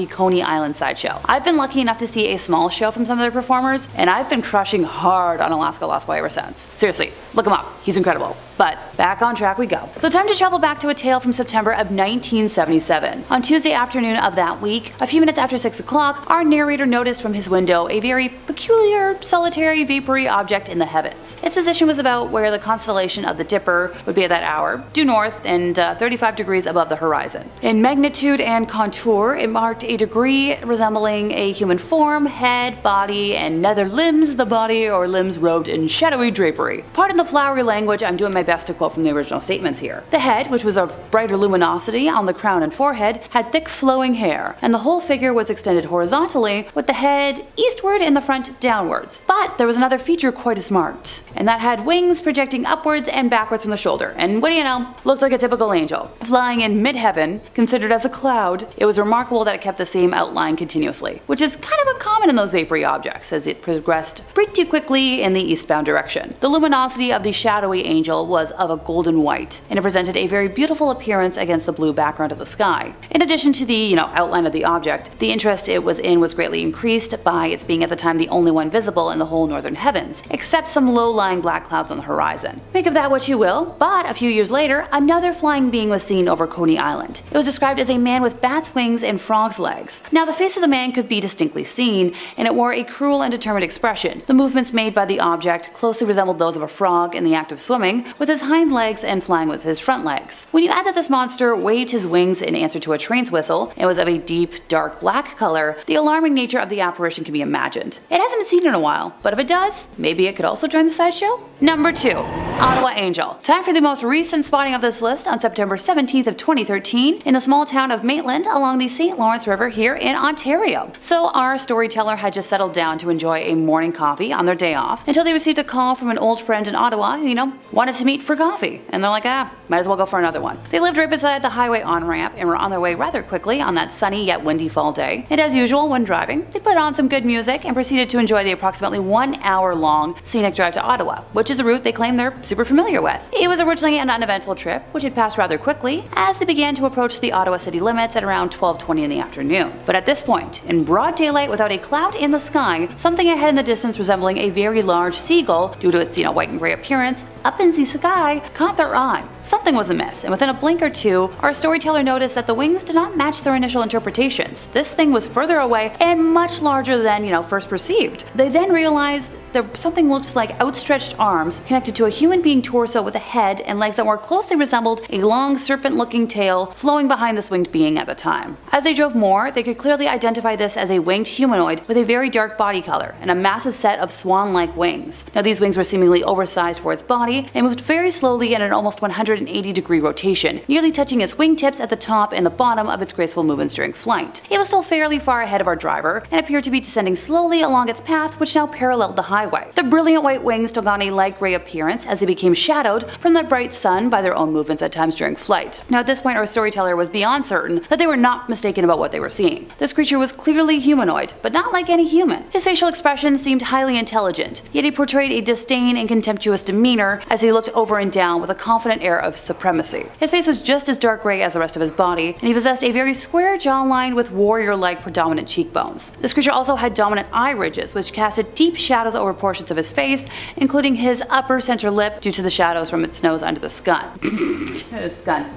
Coney Island sideshow. I've been lucky enough to see a small show from some of their performers, and I've been crushing hard on Alaska Lost Boy ever since. Seriously, look him up. He's incredible. But back on track we go. So time to travel back to a tale from September of 1977. On Tuesday afternoon of that week, a few minutes after 6 o'clock, our narrator noticed from his window a very peculiar, solitary, vapory object in the heavens. Its position was about where the constellation of the Dipper would be at that hour, due north and 35 degrees above the horizon. In magnitude and contour, it marked a degree resembling a human form, head, body, and nether limbs, the body or limbs robed in shadowy drapery. Pardon the flowery language, I'm doing my best to quote from the original statements here. The head, which was of brighter luminosity on the crown and forehead, had thick flowing hair, and the whole figure was extended horizontally, with the head eastward and the front downwards. But there was another feature quite as marked, and that had wings projecting upwards and backwards from the shoulder, and what do you know, looked like a typical angel. Flying in mid-heaven, considered as a cloud, it was remarkable that it kept the same outline continuously, which is kind of uncommon in those vapory objects, as it progressed pretty quickly in the eastbound direction. The luminosity of the shadowy angel was of a golden white, and it presented a very beautiful appearance against the blue background of the sky. In addition to the, outline of the object, the interest it was in was greatly increased by its being at the time the only one visible in the whole northern heavens, except some low-lying black clouds on the horizon. Make of that what you will, but a few years later, another flying being was seen over Coney Island. It was described as a man with bat's wings and frog's legs. Now the face of the man could be distinctly seen, and it wore a cruel and determined expression. The movements made by the object closely resembled those of a frog in the act of swimming, with his hind legs and flying with his front legs. When you add that this monster waved his wings in answer to a train's whistle and was of a deep, dark black color, the alarming nature of the apparition can be imagined. It hasn't been seen in a while, but if it does, maybe it could also join the sideshow? Number 2. Aqua Angel. Time for the most recent spotting of this list on September 17th of 2013 in the small town of Maitland along the St. Lawrence River here in Ontario. So our storyteller had just settled down to enjoy a morning coffee on their day off until they received a call from an old friend in Ottawa who, wanted to meet for coffee. And they're like, might as well go for another one. They lived right beside the highway on-ramp and were on their way rather quickly on that sunny yet windy fall day. And as usual when driving, they put on some good music and proceeded to enjoy the approximately 1 hour long scenic drive to Ottawa, which is a route they claim they're super familiar with. It was originally an uneventful trip, which had passed rather quickly as they began to approach the Ottawa city limits at around 12:20 in the afternoon. But at this point, in broad daylight without a cloud in the sky, something ahead in the distance resembling a very large seagull, due to its white and gray appearance, up in the sky, caught their eye. Something was amiss, and within a blink or two, our storyteller noticed that the wings did not match their initial interpretations. This thing was further away and much larger than, first perceived. They then realized that something looked like outstretched arms connected to a human being torso with a head and legs that more closely resembled a long serpent-looking tail flowing behind this winged being at the time. As they drove more, they could clearly identify this as a winged humanoid with a very dark body color and a massive set of swan-like wings. Now these wings were seemingly oversized for its body and moved very slowly in an almost 180-degree rotation, nearly touching its wingtips at the top and the bottom of its graceful movements during flight. It was still fairly far ahead of our driver and appeared to be descending slowly along its path, which now paralleled the highway. The brilliant white wings took on a light gray appearance as they became shadowed from the bright sun by their own movements at times during flight. Now at this point our storyteller was beyond certain that they were not mistaken about what they were seeing. This creature was clearly humanoid, but not like any human. His facial expression seemed highly intelligent, yet he portrayed a disdain and contemptuous demeanor as he looked over and down with a confident air of supremacy. His face was just as dark gray as the rest of his body, and he possessed a very square jawline with warrior-like predominant cheekbones. This creature also had dominant eye ridges, which casted deep shadows over portions of his face, including his upper center lip due to the shadows from its nose under the skun.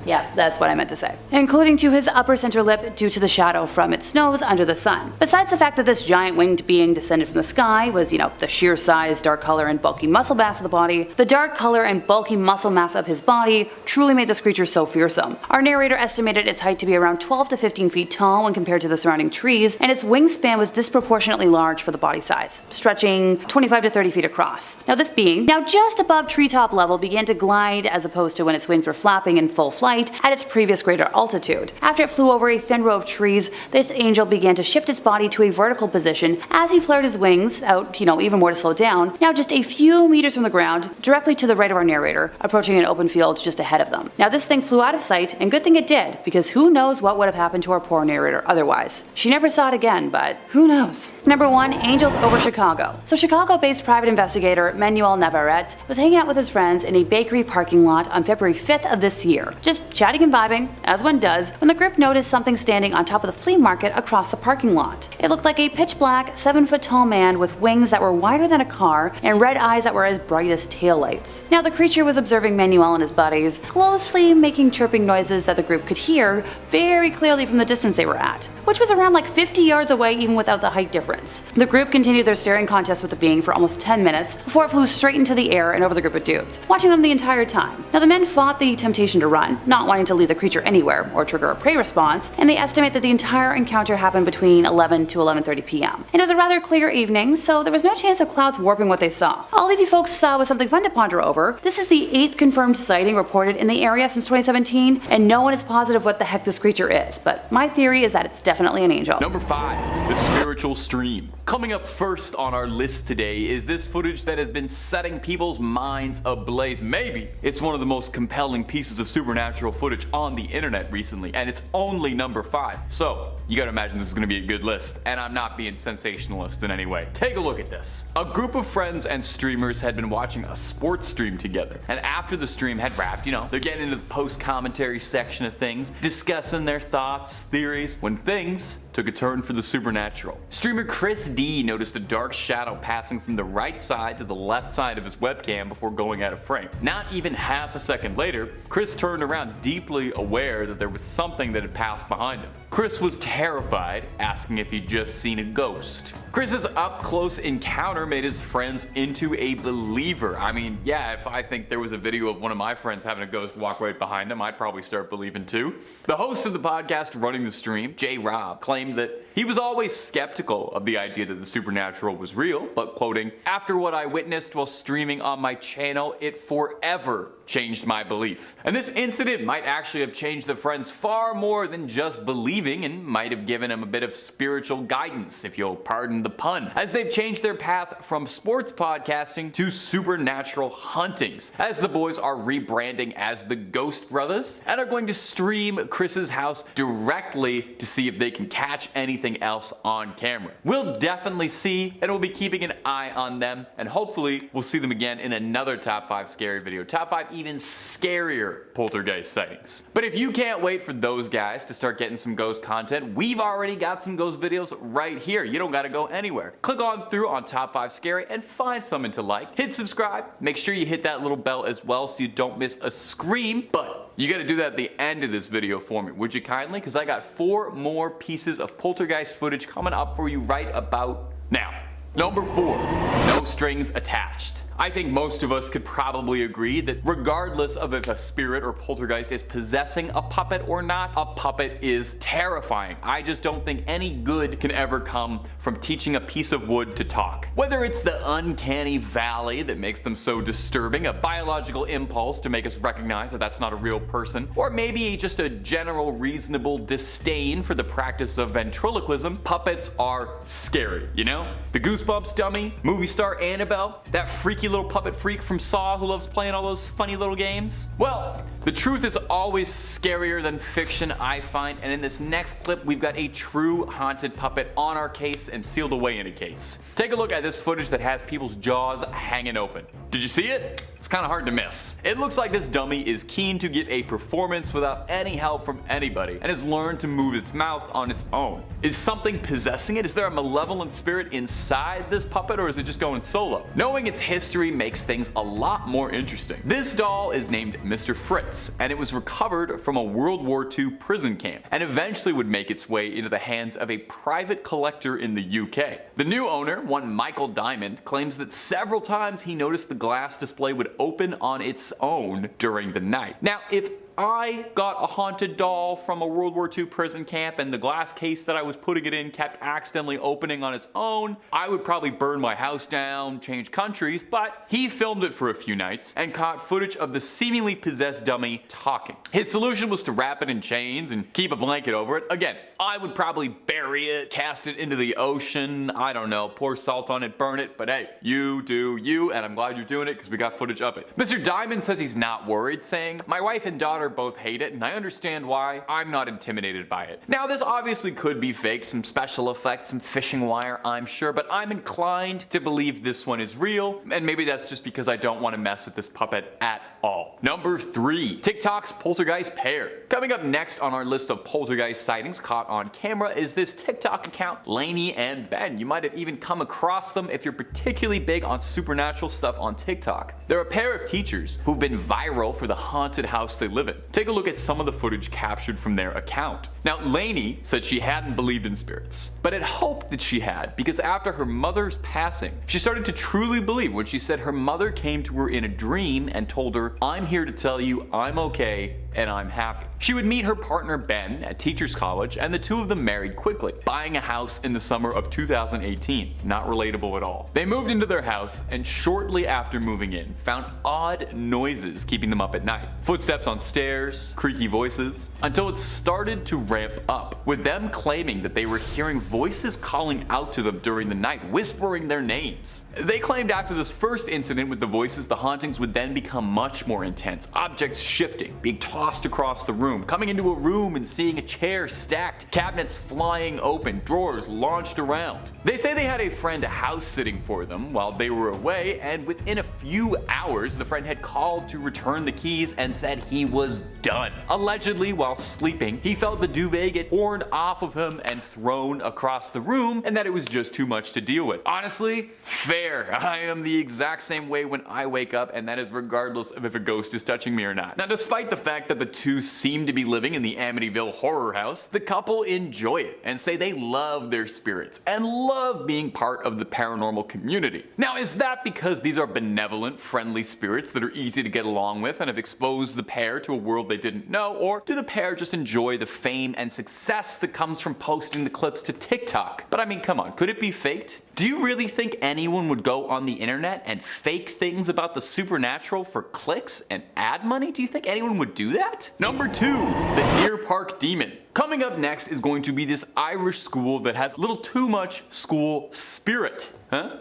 Yeah, that's what I meant to say. Including to his upper center lip due to the shadow from its nose under the sun. Besides the fact that this giant winged being descended from the sky was, the sheer size, dark color, and bulky muscle mass of the body, the dark color and bulky muscle mass of his body truly made this creature so fearsome. Our narrator estimated its height to be around 12 to 15 feet tall when compared to the surrounding trees, and its wingspan was disproportionately large for the body size, stretching 25 to 30 feet across. Now this being, now just above treetop level, began to glide as opposed to when its wings were flapping in full flight at its previous greater altitude. After it flew over a thin row of trees, this angel began to shift its body to a vertical position as he flared his wings out, even more to slow down, now just a few meters from the ground, directly to the right of our narrator, approaching an open field just ahead of them. Now this thing flew out of sight, and good thing it did, because who knows what would have happened to our poor narrator otherwise. She never saw it again, but who knows. Number 1. Angels over Chicago. So Chicago-based private investigator Manuel Navarrete was hanging out with his friends in a bakery parking lot on February 5th of this year, just chatting and vibing, as one does, when the group noticed something standing on top of the flea market across the parking lot. It looked like a pitch-black, 7-foot-tall man with wings that were wider than a car and red eyes that were as bright as taillights. Now the creature was observing Manuel and his buddies, closely making chirping noises that the group could hear very clearly from the distance they were at, which was around like 50 yards away even without the height difference. The group continued their staring contest with the being for almost 10 minutes before it flew straight into the air and over the group of dudes, watching them the entire time. Now the men fought the temptation to run, not wanting to leave the creature anywhere or trigger a prey response, and they estimate that the entire encounter happened between 11 to 11:30 p.m. And it was a rather clear evening, so there was no chance of clouds warping what they saw. All of you folks saw was something fun to ponder over. This is the 8th confirmed sighting reported in the area since 2017, and no one is positive what the heck this creature is, but my theory is that it's definitely an angel. Number 5. The spiritual stream. Coming up first on our list today is this footage that has been setting people's minds ablaze. Maybe it's one of the most compelling pieces of supernatural footage on the internet recently, and it's only number 5. So you gotta imagine this is gonna be a good list, and I'm not being sensationalist in any way. Take a look at this. A group of friends and streamers had been watching a sports sports stream together. And after the stream had wrapped, they're getting into the post-commentary section of things, discussing their thoughts, theories, when things took a turn for the supernatural. Streamer Chris D noticed a dark shadow passing from the right side to the left side of his webcam before going out of frame. Not even half a second later, Chris turned around deeply aware that there was something that had passed behind him. Chris was terrified, asking if he'd just seen a ghost. Chris's up-close encounter made his friends into a believer. I mean, yeah, if I think there was a video of one of my friends having a ghost walk right behind him, I'd probably start believing too. The host of the podcast running the stream, J. Rob, claimed that he was always skeptical of the idea that the supernatural was real, but quoting, "After what I witnessed while streaming on my channel, it forever changed my belief." And this incident might actually have changed the friends far more than just believing, and might have given him a bit of spiritual guidance, if you'll pardon the pun, as they've changed their path from sports podcasting to supernatural huntings, as the boys are rebranding as the Ghost Brothers and are going to stream Chris's house directly to see if they can catch anything else on camera. We'll definitely see, and we'll be keeping an eye on them, and hopefully we'll see them again in another Top 5 Scary video. Top 5 even scarier poltergeist sightings. But if you can't wait for those guys to start getting some ghost content, we've already got some ghost videos right here. You don't gotta go anywhere. Click on through on Top 5 Scary and find something to like. Hit subscribe. Make sure you hit that little bell as well so you don't miss a scream. But you gotta do that at the end of this video for me, would you kindly? Because I got 4 more pieces of poltergeist footage coming up for you right about now. Number 4, no strings attached. I think most of us could probably agree that regardless of if a spirit or poltergeist is possessing a puppet or not, a puppet is terrifying. I just don't think any good can ever come from teaching a piece of wood to talk. Whether it's the uncanny valley that makes them so disturbing, a biological impulse to make us recognize that that's not a real person, or maybe just a general reasonable disdain for the practice of ventriloquism, puppets are scary, The Goosebumps dummy, movie star Annabelle, that freaky little puppet freak from Saw who loves playing all those funny little games? Well, the truth is always scarier than fiction, I find, and in this next clip we've got a true haunted puppet on our case and sealed away in a case. Take a look at this footage that has people's jaws hanging open. Did you see it? It's kind of hard to miss. It looks like this dummy is keen to give a performance without any help from anybody and has learned to move its mouth on its own. Is something possessing it? Is there a malevolent spirit inside this puppet, or is it just going solo? Knowing its history makes things a lot more interesting. This doll is named Mr. Fritz, and it was recovered from a World War II prison camp and eventually would make its way into the hands of a private collector in the UK. The new owner, one Michael Diamond, claims that several times he noticed the glass display would open on its own during the night. Now, if I got a haunted doll from a World War II prison camp and the glass case that I was putting it in kept accidentally opening on its own, I would probably burn my house down, change countries, but he filmed it for a few nights and caught footage of the seemingly possessed dummy talking. His solution was to wrap it in chains and keep a blanket over it. Again, I would probably bury it, cast it into the ocean, I don't know, pour salt on it, burn it, but hey, you do you, and I'm glad you're doing it because we got footage of it. Mr. Diamond says he's not worried, saying, "My wife and daughter both hate it, and I understand why. I'm not intimidated by it." Now, this obviously could be fake, some special effects, some fishing wire, I'm sure, but I'm inclined to believe this one is real, and maybe that's just because I don't want to mess with this puppet at all. Number 3, TikTok's poltergeist pair. Coming up next on our list of poltergeist sightings caught on camera is this TikTok account, Lainey and Ben. You might have even come across them if you're particularly big on supernatural stuff on TikTok. They're a pair of teachers who've been viral for the haunted house they live in. Take a look at some of the footage captured from their account. Now, Lainey said she hadn't believed in spirits, but had hoped that she had, because after her mother's passing, she started to truly believe when she said her mother came to her in a dream and told her, "I'm here to tell you I'm okay and I'm happy." She would meet her partner Ben at Teachers College, and the two of them married quickly, buying a house in the summer of 2018. Not relatable at all. They moved into their house, and shortly after moving in, found odd noises keeping them up at night. Footsteps on stairs, creaky voices, until it started to ramp up, with them claiming that they were hearing voices calling out to them during the night, whispering their names. They claimed after this first incident with the voices, the hauntings would then become much more intense, objects shifting, being tossed tossed across the room, coming into a room and seeing a chair stacked, cabinets flying open, drawers launched around. They say they had a friend house sitting for them while they were away, and within a few hours the friend had called to return the keys and said he was done. Allegedly, while sleeping, he felt the duvet get torn off of him and thrown across the room, and that it was just too much to deal with. Honestly, fair. I am the exact same way when I wake up, and that is regardless of if a ghost is touching me or not. Now, despite the fact that the two seem to be living in the Amityville horror house, the couple enjoy it and say they love their spirits and love being part of the paranormal community. Now, is that because these are benevolent, friendly spirits that are easy to get along with and have exposed the pair to a world they didn't know, or do the pair just enjoy the fame and success that comes from posting the clips to TikTok? But I mean, come on, could it be faked? Do you really think anyone would go on the internet and fake things about the supernatural for clicks and ad money? Do you think anyone would do that? Number 2, the Deer Park Demon. Coming up next is going to be this Irish school that has a little too much school spirit. Huh?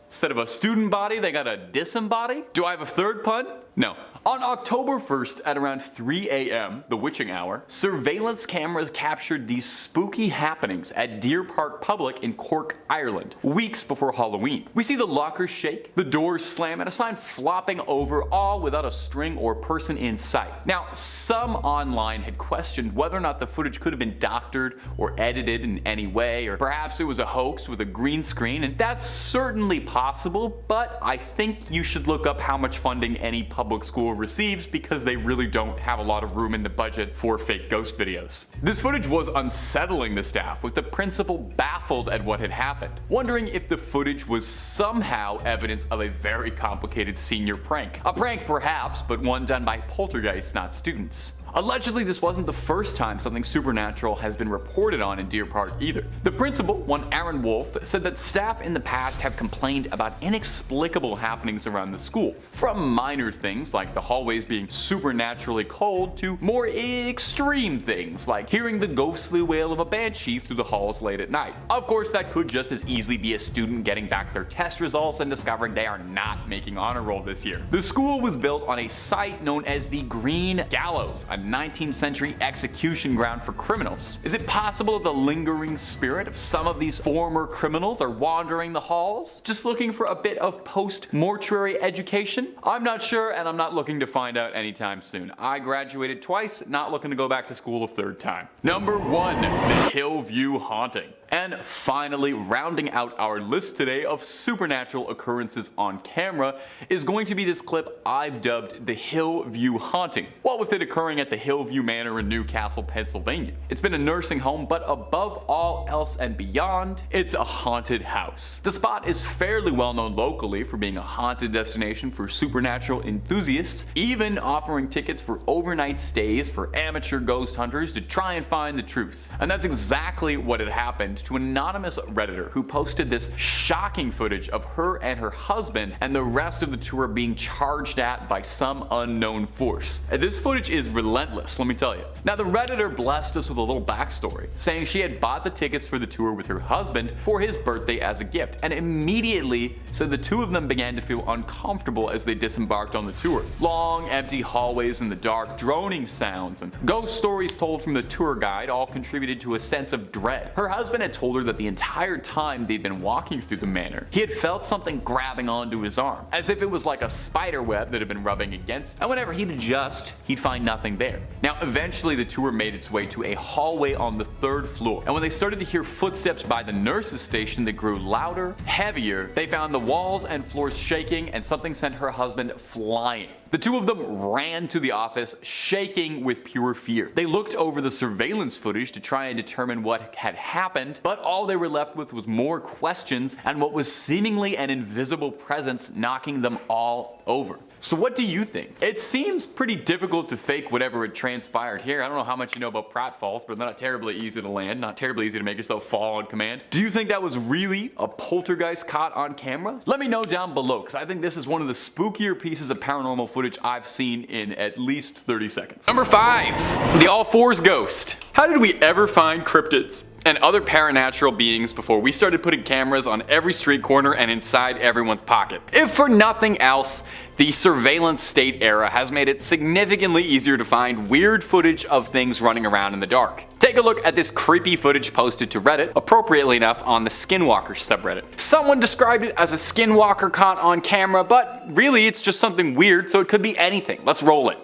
Instead of a student body, they got a disembody? Do I have a third pun? No. On October 1st at around 3 a.m., the witching hour, surveillance cameras captured these spooky happenings at Deer Park Public in Cork, Ireland, weeks before Halloween. We see the lockers shake, the doors slam, and a sign flopping over, all without a string or person in sight. Now, some online had questioned whether or not the footage could have been doctored or edited in any way, or perhaps it was a hoax with a green screen, and that's certainly possible, but I think you should look up how much funding any public school receives, because they really don't have a lot of room in the budget for fake ghost videos. This footage was unsettling the staff, with the principal baffled at what had happened, wondering if the footage was somehow evidence of a very complicated senior prank. A prank perhaps, but one done by poltergeists, not students. Allegedly, this wasn't the first time something supernatural has been reported on in Deer Park either. The principal, one Aaron Wolf, said that staff in the past have complained about inexplicable happenings around the school, from minor things like the hallways being supernaturally cold to more extreme things like hearing the ghostly wail of a banshee through the halls late at night. Of course, that could just as easily be a student getting back their test results and discovering they are not making honor roll this year. The school was built on a site known as the Green Gallows, a 19th century execution ground for criminals. Is it possible that the lingering spirit of some of these former criminals are wandering the halls, just looking for a bit of post-mortuary education? I'm not sure, and I'm not looking to find out anytime soon. I graduated twice, not looking to go back to school a third time. Number 1, the Hillview Haunting. And finally, rounding out our list today of supernatural occurrences on camera is going to be this clip I've dubbed the Hillview Haunting, what with it occurring at the Hillview Manor in Newcastle, Pennsylvania. It's been a nursing home, but above all else and beyond, it's a haunted house. The spot is fairly well known locally for being a haunted destination for supernatural enthusiasts, even offering tickets for overnight stays for amateur ghost hunters to try and find the truth. And that's exactly what had happened to an anonymous Redditor who posted this shocking footage of her and her husband and the rest of the tour being charged at by some unknown force. And this footage is relentless, let me tell you. Now, the Redditor blessed us with a little backstory, saying she had bought the tickets for the tour with her husband for his birthday as a gift, and immediately said the two of them began to feel uncomfortable as they disembarked on the tour. Long, empty hallways in the dark, droning sounds, and ghost stories told from the tour guide all contributed to a sense of dread. Her husband had told her that the entire time they'd been walking through the manor, he had felt something grabbing onto his arm, as if it was like a spider web that had been rubbing against, and whenever he'd adjust, he'd find nothing there. Now, eventually the tour made its way to a hallway on the 3rd floor, and when they started to hear footsteps by the nurse's station that grew louder, heavier, they found the walls and floors shaking, and something sent her husband flying. The two of them ran to the office, shaking with pure fear. They looked over the surveillance footage to try and determine what had happened, but all they were left with was more questions and what was seemingly an invisible presence knocking them all over. So what do you think? It seems pretty difficult to fake whatever had transpired here. I don't know how much you know about pratfalls, but they're not terribly easy to land, not terribly easy to make yourself fall on command. Do you think that was really a poltergeist caught on camera? Let me know down below, because I think this is one of the spookier pieces of paranormal footage I've seen in at least 30 seconds. Number 5, the All Fours Ghost. How did we ever find cryptids? and other paranatural beings before we started putting cameras on every street corner and inside everyone's pocket. If for nothing else, the surveillance state era has made it significantly easier to find weird footage of things running around in the dark. Take a look at this creepy footage posted to Reddit, appropriately enough on the Skinwalker subreddit. Someone described it as a skinwalker caught on camera, but really it's just something weird, so it could be anything. Let's roll it.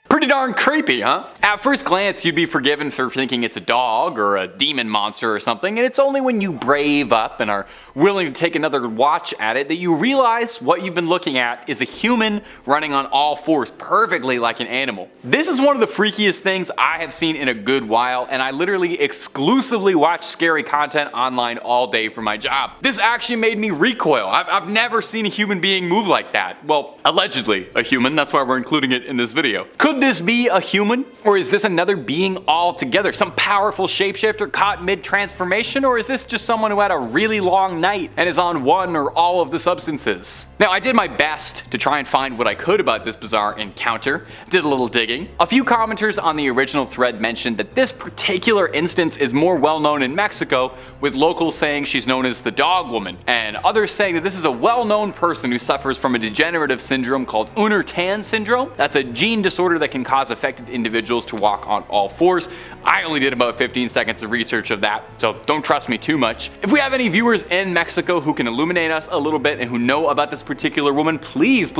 Pretty darn creepy, huh? At first glance, you'd be forgiven for thinking it's a dog or a demon monster or something, and it's only when you brave up and are willing to take another watch at it that you realize what you've been looking at is a human running on all fours perfectly like an animal. This is one of the freakiest things I have seen in a good while, and I literally exclusively watch scary content online all day for my job. This actually made me recoil. I've never seen a human being move like that. Well, allegedly a human, that's why we're including it in this video. Could this be a human? Or is this another being altogether? Some powerful shapeshifter caught mid-transformation? Or is this just someone who had a really long night and is on one or all of the substances? Now, I did my best to try and find what I could about this bizarre encounter, did a little digging. A few commenters on the original thread mentioned that this particular instance is more well known in Mexico, with locals saying she's known as the dog woman, and others saying that this is a well-known person who suffers from a degenerative syndrome called Unner-Tan syndrome. That's a gene disorder that can cause affected individuals to walk on all fours. I only did about 15 seconds of research of that, so don't trust me too much. If we have any viewers in Mexico who can illuminate us a little bit and who know about this particular woman, please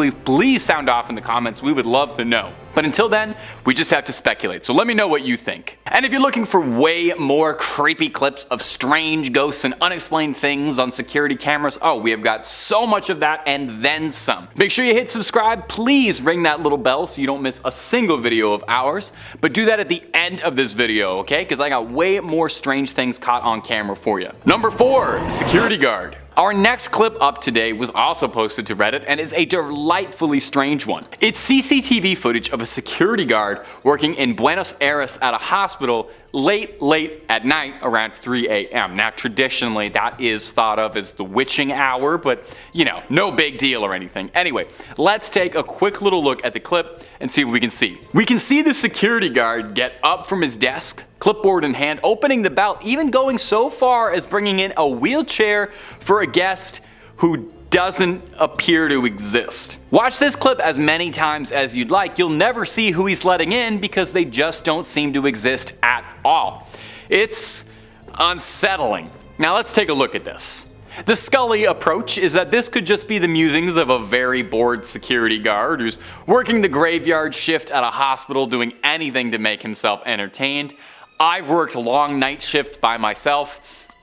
sound off in the comments. We would love to know. But until then, we just have to speculate, so let me know what you think. And if you're looking for way more creepy clips of strange ghosts and unexplained things on security cameras, oh, we have got so much of that and then some. Make sure you hit subscribe, please ring that little bell so you don't miss a single video of ours, but do that at the end of this video, okay? Because I got way more strange things caught on camera for you. Number 4, security guard. Our next clip up today was also posted to Reddit and is a delightfully strange one. It's CCTV footage of a security guard working in Buenos Aires at a hospital late at night around 3 a.m. Now traditionally that is thought of as the witching hour, but you know, no big deal or anything. Anyway, let's take a quick little look at the clip and see what we can see. We can see the security guard get up from his desk, clipboard in hand, opening the bell, even going so far as bringing in a wheelchair for a guest who doesn't appear to exist. Watch this clip as many times as you'd like. You'll never see who he's letting in because they just don't seem to exist at all. It's unsettling. Now let's take a look at this. The Scully approach is that this could just be the musings of a very bored security guard who's working the graveyard shift at a hospital doing anything to make himself entertained. I've worked long night shifts by myself.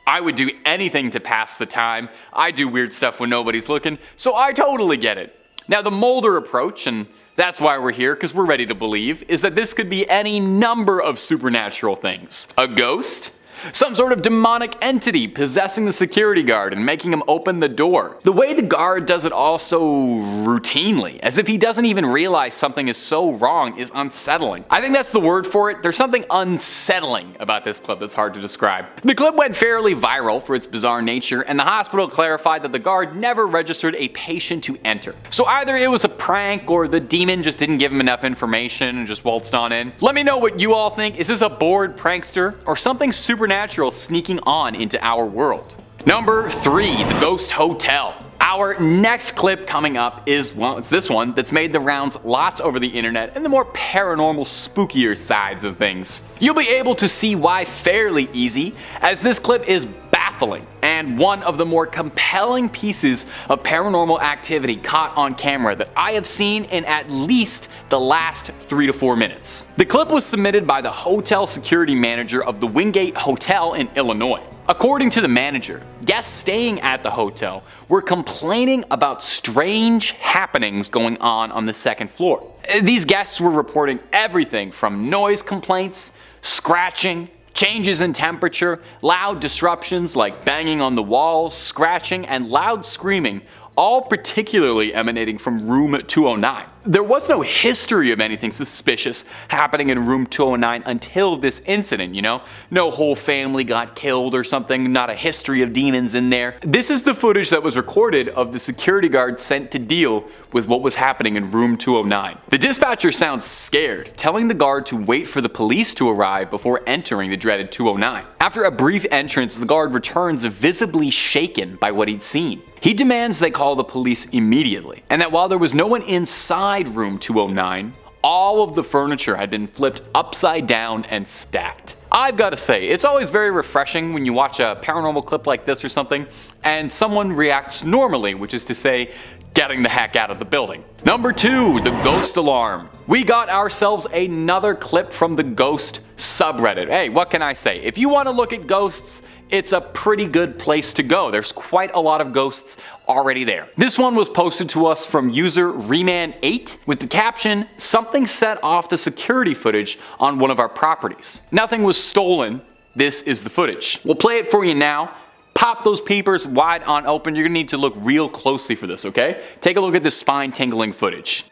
I would do anything to pass the time. I do weird stuff when nobody's looking, so I totally get it. Now the Mulder approach, and that's why we're here, because we're ready to believe, is that this could be any number of supernatural things. A ghost? Some sort of demonic entity possessing the security guard and making him open the door. The way the guard does it all so routinely, as if he doesn't even realize something is so wrong, is unsettling. I think that's the word for it. There's something unsettling about this clip that's hard to describe. The clip went fairly viral for its bizarre nature, and the hospital clarified that the guard never registered a patient to enter. So either it was a prank or the demon just didn't give him enough information and just waltzed on in. Let me know what you all think. Is this a bored prankster or something supernatural sneaking on into our world? Number 3, the Ghost Hotel. Our next clip coming up is, well, it's this one that's made the rounds lots over the internet and the more paranormal, spookier sides of things. You'll be able to see why fairly easy, as this clip is baffling and one of the more compelling pieces of paranormal activity caught on camera that I have seen in at least the last 3 to 4 minutes. The clip was submitted by the hotel security manager of the Wingate Hotel in Illinois. According to the manager, guests staying at the hotel were complaining about strange happenings going on the second floor. These guests were reporting everything from noise complaints, scratching, changes in temperature, loud disruptions like banging on the walls, scratching, and loud screaming, all particularly emanating from room 209. there was no history of anything suspicious happening in room 209 until this incident, you know? No whole family got killed or something, not a history of demons in there. This is the footage that was recorded of the security guard sent to deal with what was happening in room 209. The dispatcher sounds scared, telling the guard to wait for the police to arrive before entering the dreaded 209. After a brief entrance, the guard returns visibly shaken by what he'd seen. He demands they call the police immediately, and that while there was no one inside room 209, all of the furniture had been flipped upside down and stacked. I've got to say, it's always very refreshing when you watch a paranormal clip like this or something, and someone reacts normally, which is to say, getting the heck out of the building. Number 2, the ghost alarm. We got ourselves another clip from the ghost subreddit. Hey, what can I say? If you want to look at ghosts, it's a pretty good place to go. There's quite a lot of ghosts already there. This one was posted to us from user Reman8 with the caption, "Something set off the security footage on one of our properties. Nothing was stolen. This is the footage." We'll play it for you now. Pop those peepers wide on open. You're gonna need to look real closely for this, okay? Take a look at this spine-tingling footage.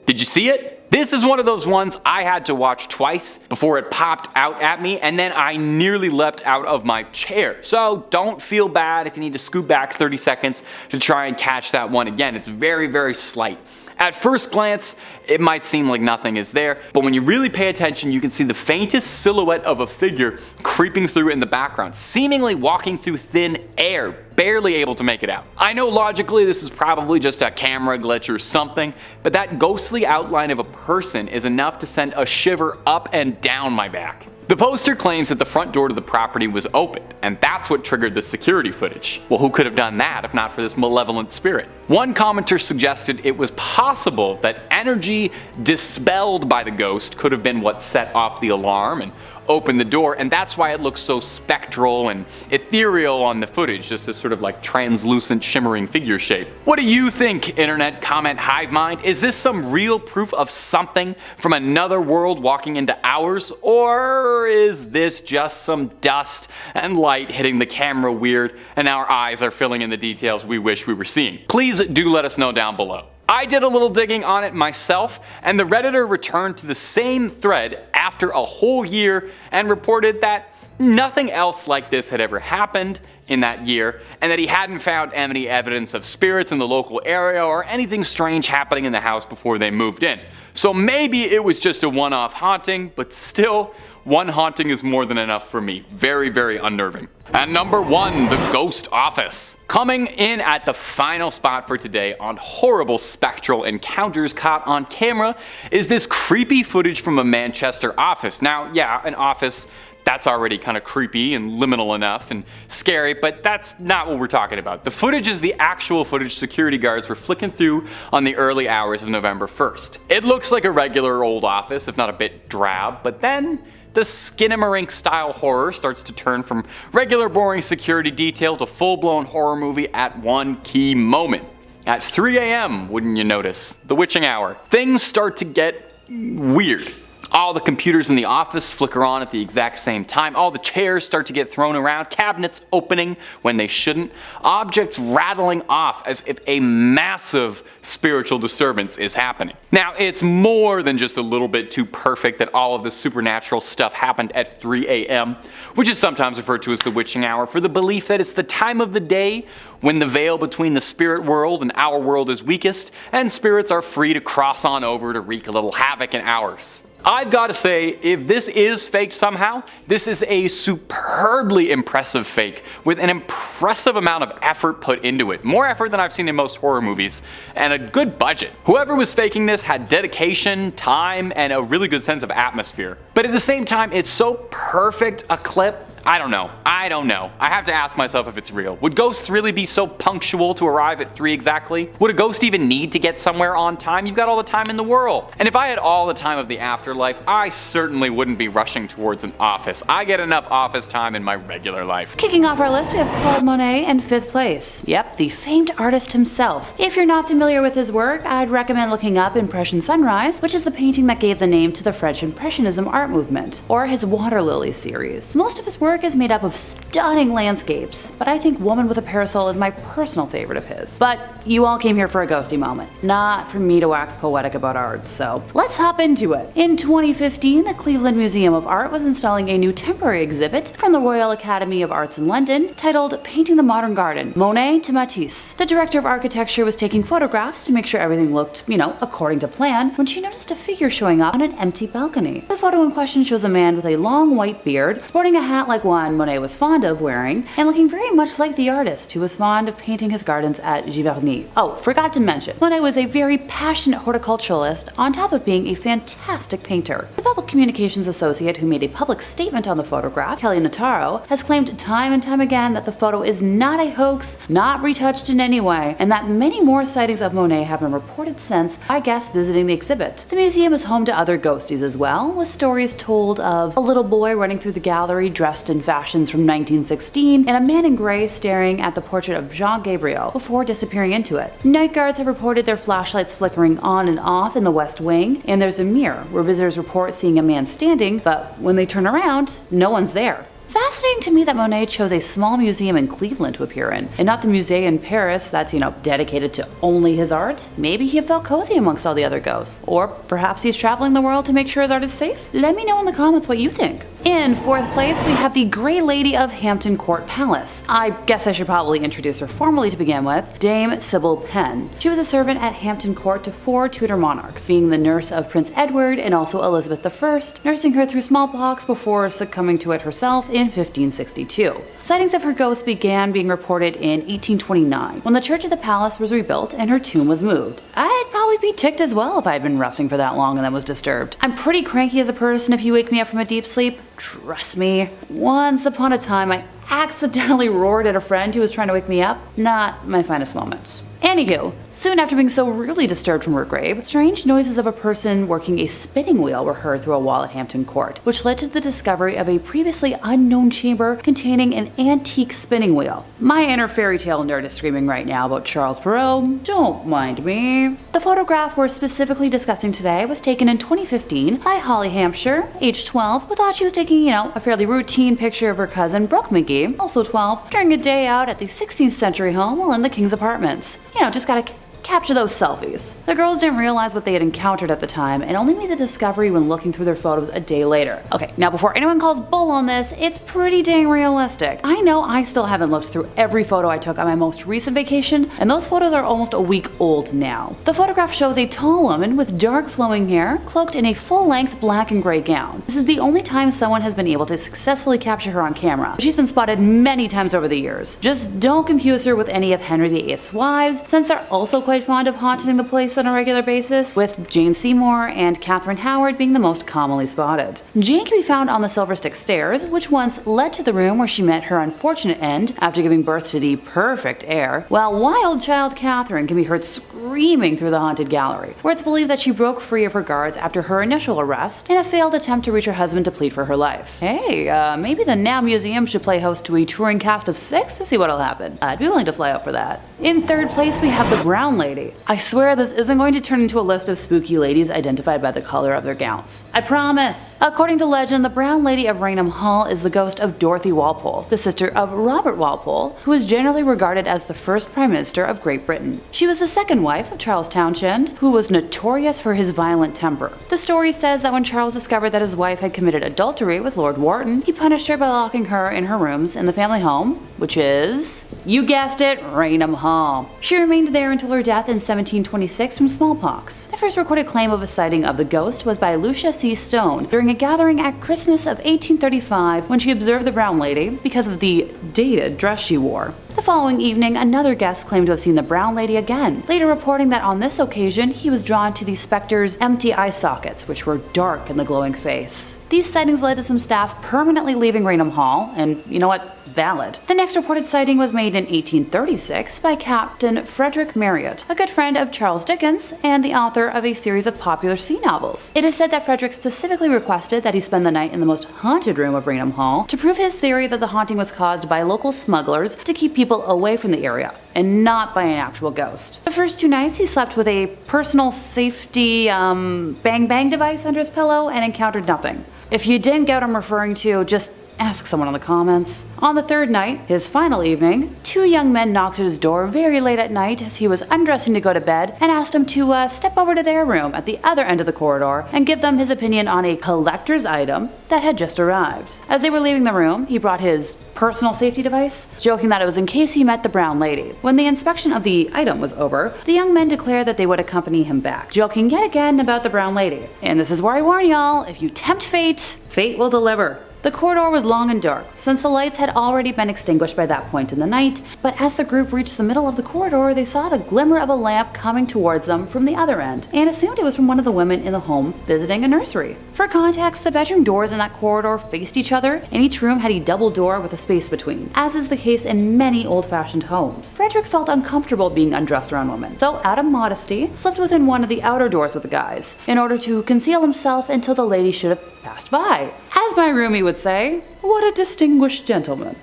Did you see it? This is one of those ones I had to watch twice before it popped out at me, and then I nearly leapt out of my chair. So don't feel bad if you need to scoot back 30 seconds to try and catch that one again. It's very, very slight. At first glance, it might seem like nothing is there, but when you really pay attention, you can see the faintest silhouette of a figure creeping through in the background, seemingly walking through thin air, barely able to make it out. I know logically this is probably just a camera glitch or something, but that ghostly outline of a person is enough to send a shiver up and down my back. The poster claims that the front door to the property was opened, and that's what triggered the security footage. Well, who could have done that if not for this malevolent spirit? One commenter suggested it was possible that energy dispelled by the ghost could have been what set off the alarm and opened the door, and that's why it looks so spectral and ethereal on the footage, just this sort of like translucent shimmering figure shape. What do you think, internet comment hive mind? Is this some real proof of something from another world walking into ours, or is this just some dust and light hitting the camera weird and our eyes are filling in the details we wish we were seeing? Please do let us know down below. I did a little digging on it myself, and the Redditor returned to the same thread after a whole year and reported that nothing else like this had ever happened in that year, and that he hadn't found any evidence of spirits in the local area or anything strange happening in the house before they moved in. So maybe it was just a one-off haunting, but still, one haunting is more than enough for me. Very, very unnerving. And number 1, the ghost office. Coming in at the final spot for today on horrible spectral encounters caught on camera is this creepy footage from a Manchester office. Now, yeah, an office, that's already kind of creepy and liminal enough and scary, but that's not what we're talking about. The footage is the actual footage security guards were flicking through on the early hours of November 1st. It looks like a regular old office, if not a bit drab, but then the Skinamarink style horror starts to turn from regular boring security detail to full-blown horror movie at one key moment. At 3 a.m., wouldn't you notice? The witching hour. Things start to get weird. All the computers in the office flicker on at the exact same time. All the chairs start to get thrown around. Cabinets opening when they shouldn't. Objects rattling off as if a massive spiritual disturbance is happening. Now, it's more than just a little bit too perfect that all of this supernatural stuff happened at 3 a.m., which is sometimes referred to as the witching hour, for the belief that it's the time of the day when the veil between the spirit world and our world is weakest, and spirits are free to cross on over to wreak a little havoc in ours. I've got to say, if this is faked somehow, this is a superbly impressive fake with an impressive amount of effort put into it. More effort than I've seen in most horror movies, and a good budget. Whoever was faking this had dedication, time, and a really good sense of atmosphere. But at the same time, it's so perfect a clip. I don't know. I have to ask myself if it's real. Would ghosts really be so punctual to arrive at 3 exactly? Would a ghost even need to get somewhere on time? You've got all the time in the world. And if I had all the time of the afterlife, I certainly wouldn't be rushing towards an office. I get enough office time in my regular life. Kicking off our list, we have Claude Monet in 5th place. Yep, the famed artist himself. If you're not familiar with his work, I'd recommend looking up Impression Sunrise, which is the painting that gave the name to the French Impressionism art movement, or his Water Lily series. Most of his work work is made up of stunning landscapes, but I think Woman with a Parasol is my personal favorite of his. But you all came here for a ghosty moment, not for me to wax poetic about art, so let's hop into it. In 2015, the Cleveland Museum of Art was installing a new temporary exhibit from the Royal Academy of Arts in London titled Painting the Modern Garden, Monet to Matisse. The director of architecture was taking photographs to make sure everything looked, according to plan, when she noticed a figure showing up on an empty balcony. The photo in question shows a man with a long white beard, sporting a hat like one Monet was fond of wearing, and looking very much like the artist who was fond of painting his gardens at Giverny. Oh, forgot to mention, Monet was a very passionate horticulturalist on top of being a fantastic painter. The public communications associate who made a public statement on the photograph, Kelly Notaro, has claimed time and time again that the photo is not a hoax, not retouched in any way, and that many more sightings of Monet have been reported since by guests visiting the exhibit. The museum is home to other ghosties as well, with stories told of a little boy running through the gallery dressed in fashions from 1916 and a man in gray staring at the portrait of Jean Gabriel before disappearing into it. Night guards have reported their flashlights flickering on and off in the West Wing, and there's a mirror where visitors report seeing a man standing, but when they turn around, no one's there. Fascinating to me that Monet chose a small museum in Cleveland to appear in, and not the museum in Paris that's, dedicated to only his art. Maybe he felt cozy amongst all the other ghosts. Or perhaps he's traveling the world to make sure his art is safe? Let me know in the comments what you think. In fourth place, we have the Grey Lady of Hampton Court Palace. I guess I should probably introduce her formally to begin with, Dame Sybil Penn. She was a servant at Hampton Court to 4 Tudor monarchs, being the nurse of Prince Edward and also Elizabeth I, nursing her through smallpox before succumbing to it herself in 1562. Sightings of her ghost began being reported in 1829, when the church of the palace was rebuilt and her tomb was moved. I'd probably be ticked as well if I had been resting for that long and then was disturbed. I'm pretty cranky as a person if you wake me up from a deep sleep. Trust me. Once upon a time, I accidentally roared at a friend who was trying to wake me up. Not my finest moments. Anywho, soon after being so rudely disturbed from her grave, strange noises of a person working a spinning wheel were heard through a wall at Hampton Court, which led to the discovery of a previously unknown chamber containing an antique spinning wheel. My inner fairy tale nerd is screaming right now about Charles Perron. Don't mind me. The photograph we're specifically discussing today was taken in 2015 by Holly Hampshire, age 12, who thought she was taking, a fairly routine picture of her cousin Brooke McGee, also 12, during a day out at the 16th century home while in the King's apartments. Just gotta capture those selfies. The girls didn't realize what they had encountered at the time and only made the discovery when looking through their photos a day later. Okay, now before anyone calls bull on this, it's pretty dang realistic. I know I still haven't looked through every photo I took on my most recent vacation, and those photos are almost a week old now. The photograph shows a tall woman with dark flowing hair, cloaked in a full-length black and gray gown. This is the only time someone has been able to successfully capture her on camera. She's been spotted many times over the years. Just don't confuse her with any of Henry VIII's wives, since they're also quite fond of haunting the place on a regular basis, with Jane Seymour and Catherine Howard being the most commonly spotted. Jane can be found on the Silver Stick Stairs, which once led to the room where she met her unfortunate end after giving birth to the perfect heir, while wild child Catherine can be heard screaming through the haunted gallery, where it's believed that she broke free of her guards after her initial arrest in a failed attempt to reach her husband to plead for her life. Hey, maybe the Now Museum should play host to a touring cast of 6 to see what'll happen. I'd be willing to fly out for that. In third place, we have the Brown Lady. I swear this isn't going to turn into a list of spooky ladies identified by the color of their gowns. I promise. According to legend, the Brown Lady of Raynham Hall is the ghost of Dorothy Walpole, the sister of Robert Walpole, who is generally regarded as the first Prime Minister of Great Britain. She was the second wife of Charles Townshend, who was notorious for his violent temper. The story says that when Charles discovered that his wife had committed adultery with Lord Wharton, he punished her by locking her in her rooms in the family home, which is, you guessed it, Raynham Hall. She remained there until her death in 1726 from smallpox. The first recorded claim of a sighting of the ghost was by Lucia C. Stone during a gathering at Christmas of 1835 when she observed the Brown Lady because of the dated dress she wore. The following evening, another guest claimed to have seen the Brown Lady again, later reporting that on this occasion he was drawn to the specter's empty eye sockets, which were dark in the glowing face. These sightings led to some staff permanently leaving Raynham Hall, and you know what? Valid. The next reported sighting was made in 1836 by Captain Frederick Marriott, a good friend of Charles Dickens and the author of a series of popular sea novels. It is said that Frederick specifically requested that he spend the night in the most haunted room of Raynham Hall to prove his theory that the haunting was caused by local smugglers to keep people away from the area, and not by an actual ghost. The first 2 nights he slept with a personal safety bang bang device under his pillow and encountered nothing. If you didn't get what I'm referring to, just Ask someone in the comments. On the third night, his final evening, two young men knocked at his door very late at night as he was undressing to go to bed and asked him to step over to their room at the other end of the corridor and give them his opinion on a collector's item that had just arrived. As they were leaving the room, he brought his personal safety device, joking that it was in case he met the brown lady. When the inspection of the item was over, the young men declared that they would accompany him back, joking yet again about the brown lady. And this is where I warn y'all, if you tempt fate, fate will deliver. The corridor was long and dark, since the lights had already been extinguished by that point in the night, but as the group reached the middle of the corridor, they saw the glimmer of a lamp coming towards them from the other end, and assumed it was from one of the women in the home visiting a nursery. For context, the bedroom doors in that corridor faced each other, and each room had a double door with a space between, as is the case in many old-fashioned homes. Frederick felt uncomfortable being undressed around women, so out of modesty, slipped within one of the outer doors with the guys, in order to conceal himself until the lady should have passed by. As my roomie would say, what a distinguished gentleman.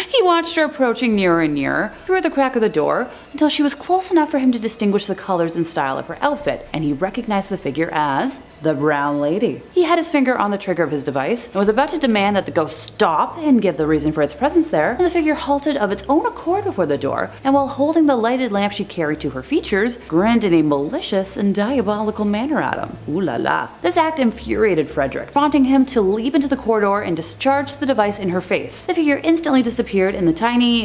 He watched her approaching nearer and nearer through the crack of the door until she was close enough for him to distinguish the colors and style of her outfit, and he recognized the figure as the brown lady. He had his finger on the trigger of his device and was about to demand that the ghost stop and give the reason for its presence there, when the figure halted of its own accord before the door, and while holding the lighted lamp she carried to her features, grinned in a malicious and diabolical manner at him. Ooh la la. This act infuriated Frederick, prompting him to leap into the corridor and discharge the device in her face. The figure instantly disappeared in the tiny,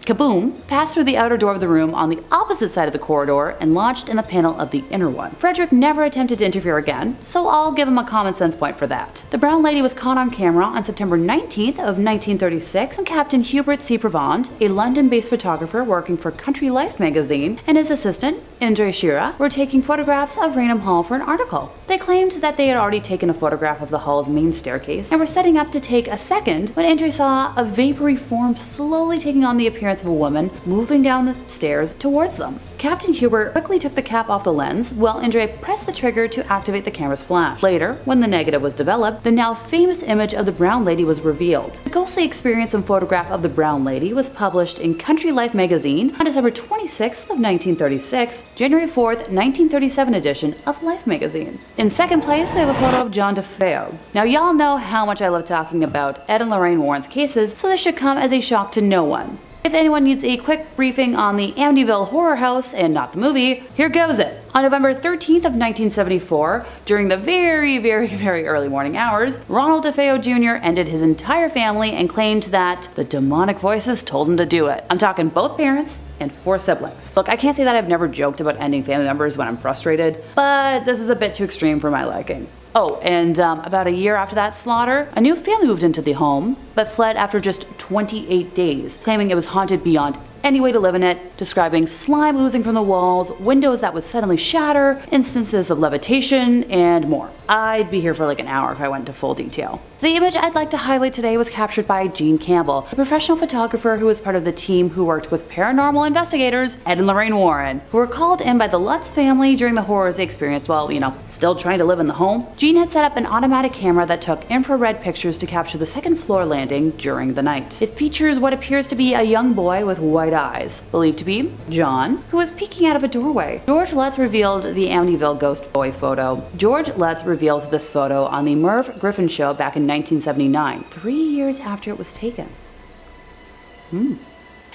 kaboom, passed through the outer door of the room on the opposite side of the corridor and lodged in the panel of the inner one. Frederick never attempted to interfere again, so I'll give him a common sense point for that. The brown lady was caught on camera on September 19th of 1936 when Captain Hubert C. Prevand, a London-based photographer working for Country Life magazine, and his assistant, Indre Shira, were taking photographs of Raynham Hall for an article. They claimed that they had already taken a photograph of the hall's main staircase and were setting up to take a second when Indre saw a vapory form slowly taking on the appearance of a woman moving down the stairs towards them. Captain Hubert quickly took the cap off the lens while Indre pressed the trigger to activate the camera's flash. Later, when the negative was developed, the now famous image of the brown lady was revealed. The ghostly experience and photograph of the brown lady was published in Country Life magazine on December 26th of 1936, January 4th, 1937 edition of Life magazine. In second place, we have a photo of John DeFeo. Now y'all know how much I love talking about Ed and Lorraine Warren's cases, so this should come as a shock to no one. If anyone needs a quick briefing on the Amityville Horror House and not the movie, here goes it. On November 13th of 1974, during the very early morning hours, Ronald DeFeo Jr. ended his entire family and claimed that the demonic voices told him to do it. I'm talking both parents and 4 siblings. Look, I can't say that I've never joked about ending family members when I'm frustrated, but this is a bit too extreme for my liking. Oh, and about a year after that slaughter, a new family moved into the home, but fled after just 28 days, claiming it was haunted beyond any way to live in it, describing slime oozing from the walls, windows that would suddenly shatter, instances of levitation, and more. I'd be here for like an hour if I went into full detail. The image I'd like to highlight today was captured by Gene Campbell, a professional photographer who was part of the team who worked with paranormal investigators Ed and Lorraine Warren, who were called in by the Lutz family during the horrors they experienced while, still trying to live in the home. Gene had set up an automatic camera that took infrared pictures to capture the second floor landing during the night. It features what appears to be a young boy with white eyes, believed to be John, who was peeking out of a doorway. George Lutz revealed the Amityville ghost boy photo. George Lutz revealed this photo on the Merv Griffin show back in 1979, 3 years after it was taken.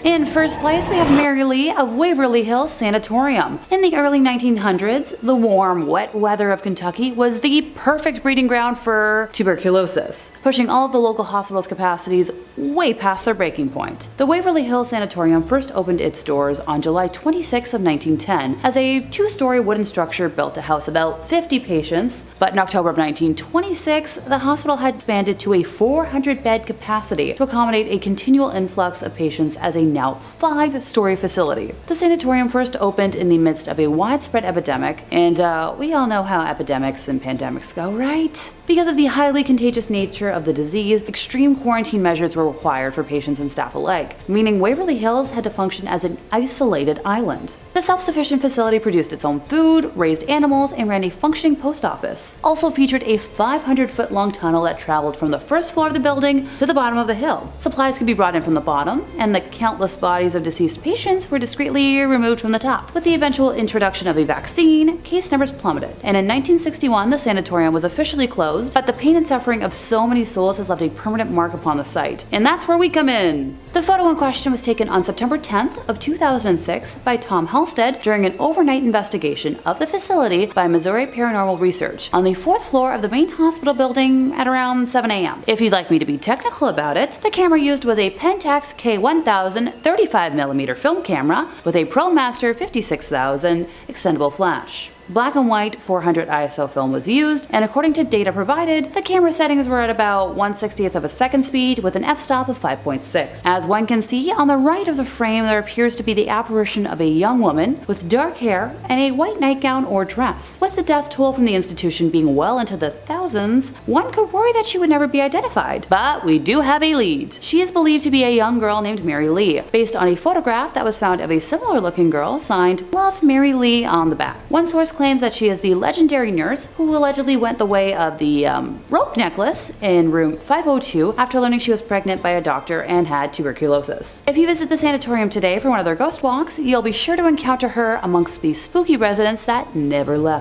In first place, we have Mary Lee of Waverly Hills Sanatorium. In the early 1900s, the warm, wet weather of Kentucky was the perfect breeding ground for tuberculosis, pushing all of the local hospitals' capacities way past their breaking point. The Waverly Hills Sanatorium first opened its doors on July 26 of 1910 as a 2-story wooden structure built to house about 50 patients, but in October of 1926, the hospital had expanded to a 400-bed capacity to accommodate a continual influx of patients as a now 5-story facility. The sanatorium first opened in the midst of a widespread epidemic, and we all know how epidemics and pandemics go, right? Because of the highly contagious nature of the disease, extreme quarantine measures were required for patients and staff alike, meaning Waverly Hills had to function as an isolated island. The self-sufficient facility produced its own food, raised animals, and ran a functioning post office. Also featured a 500-foot-long tunnel that traveled from the first floor of the building to the bottom of the hill. Supplies could be brought in from the bottom, and the countless countless bodies of deceased patients were discreetly removed from the top. With the eventual introduction of a vaccine, case numbers plummeted, and in 1961 the sanatorium was officially closed, but the pain and suffering of so many souls has left a permanent mark upon the site. And that's where we come in. The photo in question was taken on September 10th of 2006 by Tom Halstead during an overnight investigation of the facility by Missouri Paranormal Research on the 4th floor of the main hospital building at around 7 a.m. If you'd like me to be technical about it, the camera used was a Pentax K1000 35mm film camera with a ProMaster 56000 extendable flash. Black and white 400 ISO film was used, and according to data provided, the camera settings were at about 1/60th of a second speed with an f-stop of 5.6. As one can see, on the right of the frame there appears to be the apparition of a young woman with dark hair and a white nightgown or dress. With the death toll from the institution being well into the thousands, one could worry that she would never be identified. But we do have a lead. She is believed to be a young girl named Mary Lee, based on a photograph that was found of a similar looking girl signed Love Mary Lee on the back. One source claims that she is the legendary nurse who allegedly went the way of the rope necklace in room 502 after learning she was pregnant by a doctor and had tuberculosis. If you visit the sanatorium today for one of their ghost walks, you'll be sure to encounter her amongst the spooky residents that never left.